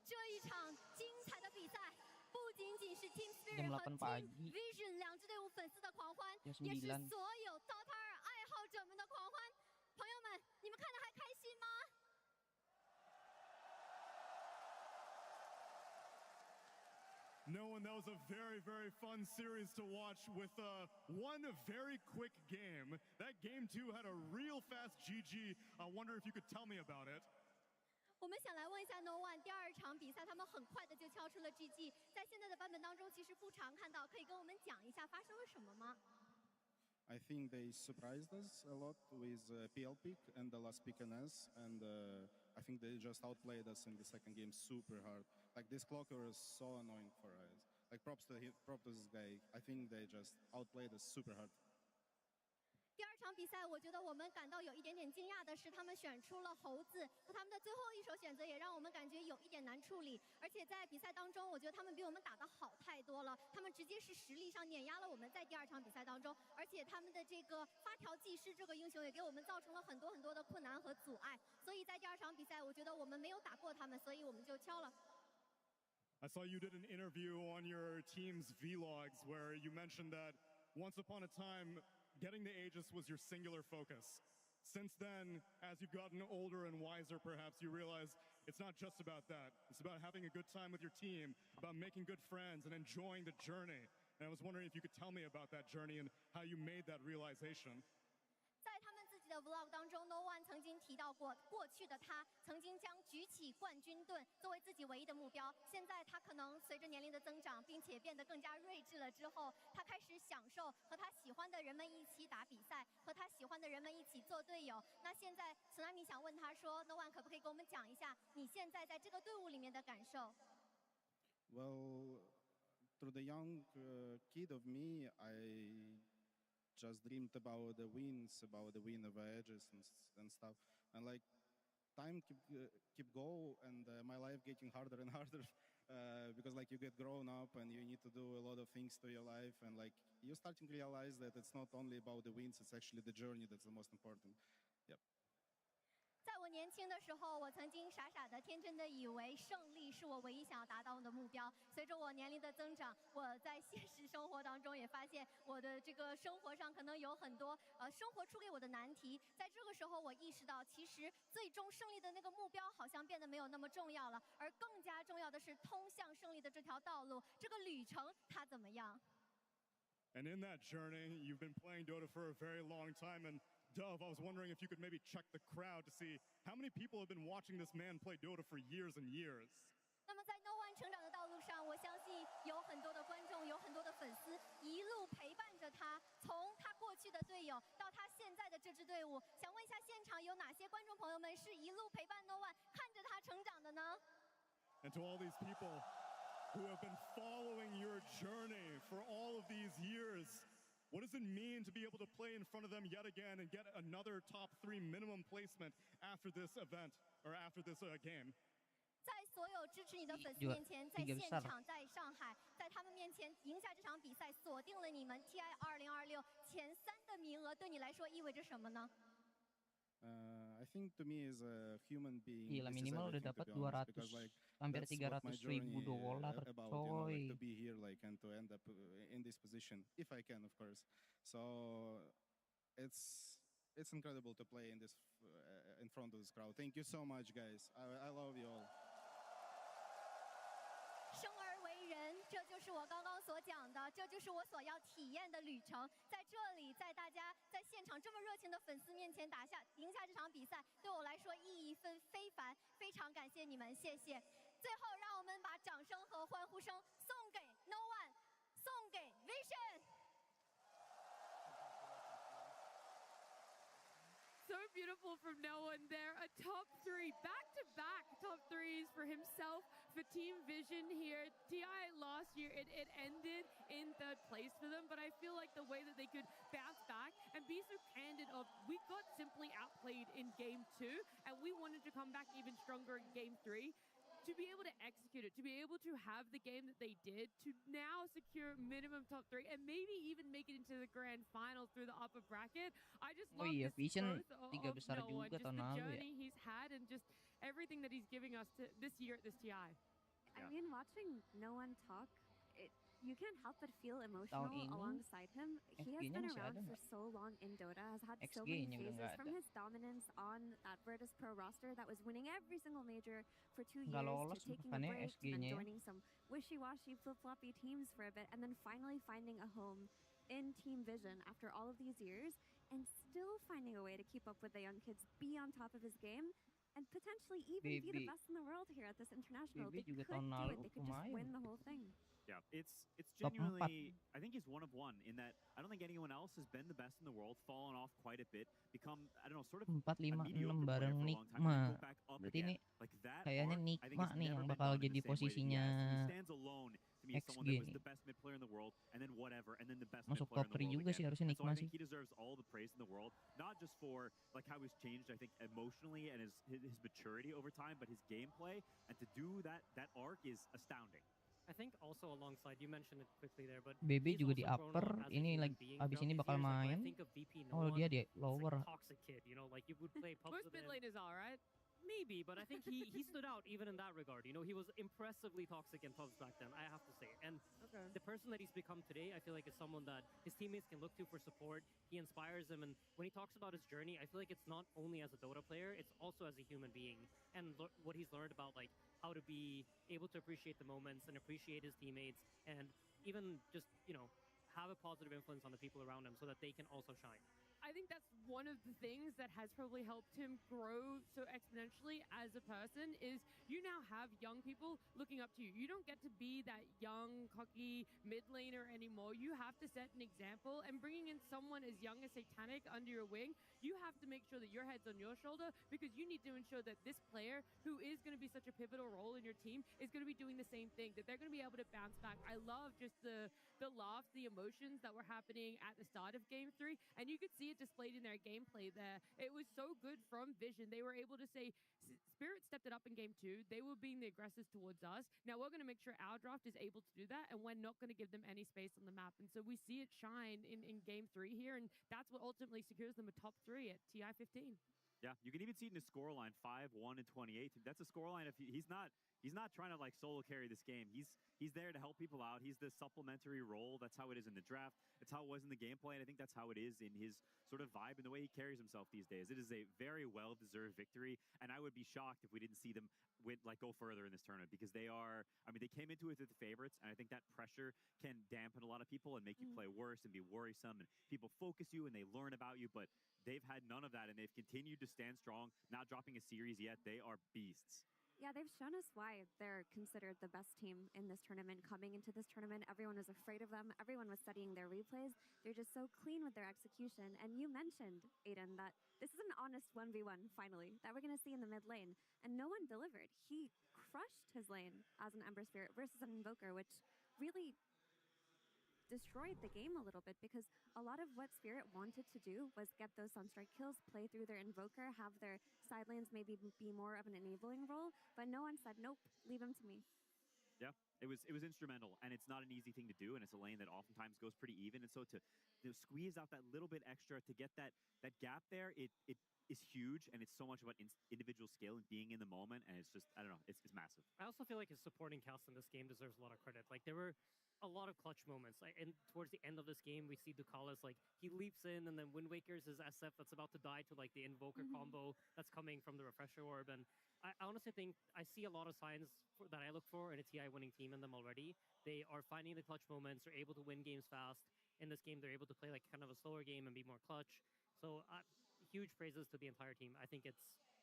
这一场精彩的比赛，不仅仅是 Team Jam Spirit 和 8 Team pagi. Vision 两支队伍粉丝的狂欢， Jam 也是 9. 所有 Dota 2爱好者们的狂欢。朋友们，你们看得还开心吗？ No, and that was a very, very fun series to watch with one very quick game. That game 2 had a real fast GG. I wonder if you could tell me about it. 我们想来问一下 No One 第二场比赛，他们很快的就敲出了 GG， 在现在的版本当中其实不常看到，可以跟我们讲一下发生了什么吗？ I think they surprised us a lot with PL pick and the last pick NS, and I think they just outplayed us in the second game super hard. Like this clocker is so annoying for us. Like props to this guy. I think they just outplayed us super hard. 第二场比赛，我觉得我们感到有一点点惊讶的是，他们选出了猴子，和他们的最后一手选择也让我们感觉有一点难处理。而且在比赛当中，我觉得他们比我们打得好太多了，他们直接是实力上碾压了我们在第二场比赛当中。而且他们的这个发条技师这个英雄也给我们造成了很多很多的困难和阻碍。所以在第二场比赛，我觉得我们没有打过他们，所以我们就敲了。 I saw you did an interview on your team's vlogs where you mentioned that once upon a time, getting the Aegis was your singular focus. Since then, as you've gotten older and wiser, perhaps, you realize it's not just about that. It's about having a good time with your team, about making good friends and enjoying the journey. And I was wondering if you could tell me about that journey and how you made that realization. 在他们自己的 vlog 当中 ，No One 曾经提到过，过去的他曾经将举起冠军盾作为自己唯一的目标。现在他可能随着年龄的增长，并且变得更加睿智了之后，他开始享受和他喜欢的人们一起打比赛，和他喜欢的人们一起做队友。那现在 Tsunami 想问他说 ，No One 可不可以给我们讲一下你现在在这个队伍里面的感受 Well, through the young kid of me, I just dreamed about the wins, about the win of edges and stuff. And like time keep go, and my life getting harder and harder because like you get grown up and you need to do a lot of things to your life, and like you're starting to realize that it's not only about the wins, it's actually the journey that's the most important. Yep. 在我年轻的时候，我曾经傻傻的、天真的以为胜利是我唯一想要达到的目标。随着我年龄的增长，我在现实生活当中也发现，我的这个生活上可能有很多生活出给我的难题。在这个时候，我意识到，其实最终胜利的那个目标好像变得没有那么重要了，而更加重要的是通向胜利的这条道路，这个旅程它怎么样？ And in that journey, you've been playing Dota for a very long time, and Dove, I was wondering if you could maybe check the crowd to see how many people have been watching this man play Dota for years and years. 那么在 No One 成长的道路上，我相信有很多的观众，有很多的粉丝一路陪伴着他，从他过去的队友到他现在的这支队伍。想问一下，现场有哪些观众朋友们是一路陪伴 No One 看着他成长的呢？ And to all these people who have been following your journey for all of these years, what does it mean to be able to play in front of them yet again and get another top 3 minimum placement after this event or after this game? 在所有支持你的粉丝面前，在现场，在上海，在他们面前赢下这场比赛，锁定了你们 TI 2026前3的名额，对你来说意味着什么呢？ I think to me as a human being, Gila, this minimal is udah dapat everything, to be honest, because like 200, hampir that's what my 300.000 journey dolar, about, you know, like, coy. to be here, like, and to end up in this position, if I can, of course. So it's incredible to play in this in front of this crowd. Thank you so much, guys. I love you all. 生而为人，这就是我刚刚所讲的，这就是我所要体验的旅程。在这里，在大家在现场这么热情的粉丝面前赢下这场比赛，对我来说意义非凡，非常感谢你们，谢谢。最后，让我们把掌声和欢呼声送给 No One， 送给 Vision。 So beautiful from No One there. A top 3, back-to-back top 3s for himself, for Team Vision here. TI last year, it ended in 3rd place for them, but I feel like the way that they could bounce back and be so candid of, we got simply outplayed in Game 2, and we wanted to come back even stronger in Game 3. To be able to execute it, to be able to have the game that they did, to now secure minimum top 3 and maybe even make it into the grand finals through the upper bracket. I just love this Vision growth 3 besar No One, juga just tahun the lalu journey he's had and just everything that he's giving us this year at this TI. I mean, watching No One talk, you can't help but feel emotional alongside him. He has been around for so long in Dota, has had so many phases from his dominance on that Virtus Pro roster that was winning every single major for 2 years, to taking a break and joining some wishy-washy flip-floppy teams for a bit, and then finally finding a home in Team Vision after all of these years, and still finding a way to keep up with the young kids, be on top of his game, and potentially even be the best in the world here at this international. They could do it. They could just win the whole thing. Yeah, it's genuinely, I think he's one of one in that I don't think anyone else has been the best in the world, fallen off quite a bit, become, I don't know, sort of 4, 5, 6 bareng Nikma. Berarti ini kayaknya Nikma nih yang bakal jadi posisinya XG nih. Masuk top 3 juga sih harusnya Nikma sih. He deserves all the praise in the world, not just for like how he's changed, I think, emotionally and his maturity over time, but his gameplay, and to do that arc is astounding. I think also alongside, you mentioned it quickly there, but BB juga di upper, ini lagi abis ini bakal main. Oh, dia di lower. Toxic kid, you know, like you would play Most mid lane is alright. Maybe, but I think he stood out even in that regard. You know, he was impressively toxic in pubs back then, I have to say. And the person that he's become today, I feel like is someone that his teammates can look to for support. He inspires them, and when he talks about his journey, I feel like it's not only as a Dota player, it's also as a human being, and what he's learned about like how to be able to appreciate the moments and appreciate his teammates, and even just, you know, have a positive influence on the people around him so that they can also shine. I think that's one of the things that has probably helped him grow so exponentially as a person is you now have young people looking up to you. You don't get to be that young, cocky mid laner anymore. You have to set an example, and bringing in someone as young as Satanic under your wing, you have to make sure that your head's on your shoulder because you need to ensure that this player who is going to be such a pivotal role in your team is going to be doing the same thing, that they're going to be able to bounce back. I love just the laughs, the emotions that were happening at the start of Game 3, and you could see it displayed in their gameplay there. It was so good from Vision. They were able to say, Spirit stepped it up in Game 2. They were being the aggressors towards us. Now we're going to make sure our draft is able to do that, and we're not going to give them any space on the map. And so we see it shine in Game 3 here, and that's what ultimately secures them a top 3 at TI 15. Yeah, you can even see it in his scoreline, 5-1 and 28. That's a scoreline if he's not trying to like solo carry this game. He's there to help people out. He's the supplementary role. That's how it is in the draft. It's how it was in the gameplay, and I think that's how it is in his sort of vibe and the way he carries himself these days. It is a very well-deserved victory, and I would be shocked if we didn't see them go further in this tournament because they came into it with the favorites, and I think that pressure can dampen a lot of people and make you play worse and be worrisome, and people focus you and they learn about you, but they've had none of that, and they've continued to stand strong, not dropping a series yet. They are beasts. Yeah, they've shown us why they're considered the best team in this tournament. Coming into this tournament, everyone was afraid of them. Everyone was studying their replays. They're just so clean with their execution. And you mentioned, Aiden, that this is an honest 1v1, finally, that we're going to see in the mid lane. And no one delivered. He crushed his lane as an Ember Spirit versus an Invoker, which really destroyed the game a little bit because a lot of what Spirit wanted to do was get those Sunstrike kills, play through their Invoker, have their side lanes maybe be more of an enabling role, but no one said, nope, leave him to me. Yeah, it was instrumental, and it's not an easy thing to do, and it's a lane that oftentimes goes pretty even, and so to squeeze out that little bit extra to get that gap there, it is huge, and it's so much about individual skill and being in the moment, and it's just, I don't know, it's massive. I also feel like his supporting cast in this game deserves a lot of credit. Like, there were a lot of clutch moments. And towards the end of this game, we see Ducalis, like, he leaps in, and then Wind Waker's his SF that's about to die to, like, the Invoker combo that's coming from the Refresher Orb. And I honestly think I see a lot of signs that I look for in a TI winning team in them already. They are finding the clutch moments. They're able to win games fast. In this game, they're able to play, like, kind of a slower game and be more clutch. So huge praises to the entire team. I think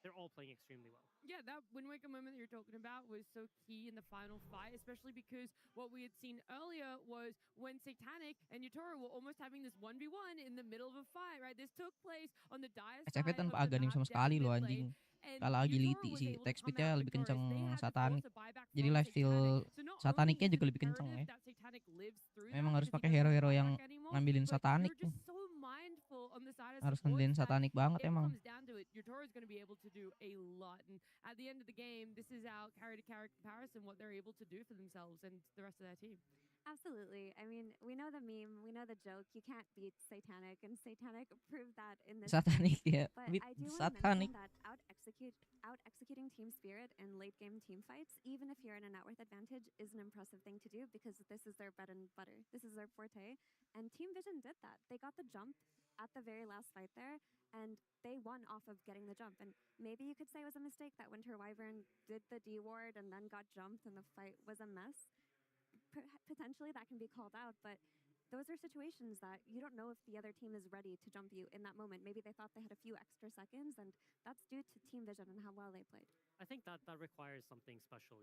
they're all playing extremely well. Yeah, that Wind Waker moment that you're talking about was so key in the final fight, especially because what we had seen earlier was when Satanic and Yatoro were almost having this 1v1 in the middle of a fight, right? This took place on the dire side SF of tanpa the aganim map sama down sekali mid loh lane, anjing. and Kalah Yatoro agility was sih. able to Attack come speednya out lebih victorious. kenceng They had to Satanic. force a buyback Jadi from life steal Satanic. So not only Satanicnya is it juga lebih kenceng ya. imperative that Satanic lives through Memang that harus because pakai he doesn't hero-hero yang buyback anymore, ngambilin but Satanic you're tuh. just so mindful on the side of Harus supports ngandelin that Satanic banget if it emang. comes down to it, Yatoro is going to be able to do a lot. And at the end of the game, this is our carry-to-carry comparison, what they're able to do for themselves and the rest of their team. Absolutely. I mean, we know the meme, we know the joke. You can't beat Satanic, and Satanic proved that in this Satanic game. ya, But beat I do want to Satanic. mention that out-executing Team Spirit in late-game team fights, even if you're in a net worth advantage, is an impressive thing to do because this is their bread and butter. This is their forte. And Team Vision did that. They got the jump at the very last fight there, and they won off of getting the jump. And maybe you could say it was a mistake that Winter Wyvern did the D-ward and then got jumped and the fight was a mess. Potentially that can be called out, but those are situations that you don't know if the other team is ready to jump you in that moment. Maybe they thought they had a few extra seconds, and that's due to Team Vision and how well they played. I think that requires something special.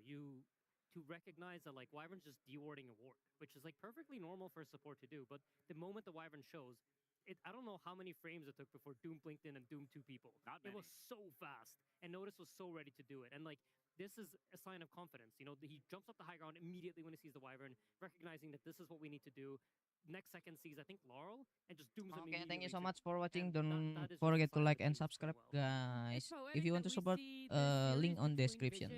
To recognize that, like, Wyvern's just dewarding a ward, which is, like, perfectly normal for a support to do, but the moment the Wyvern shows, I don't know how many frames it took before Doom blinked in and doomed 2 people. Not many. It was so fast, and Notice was so ready to do it. And, like, this is a sign of confidence. You know, he jumps up the high ground immediately when he sees the Wyvern, recognizing that this is what we need to do. Next second sees, I think, Laurel, and just dooms him Okay, immediately. thank you so too. much for watching. And Don't that is just a forget to sign like the and team is playing subscribe, well. guys. It's poetic If you want that to we support, see this series link on between description. Vision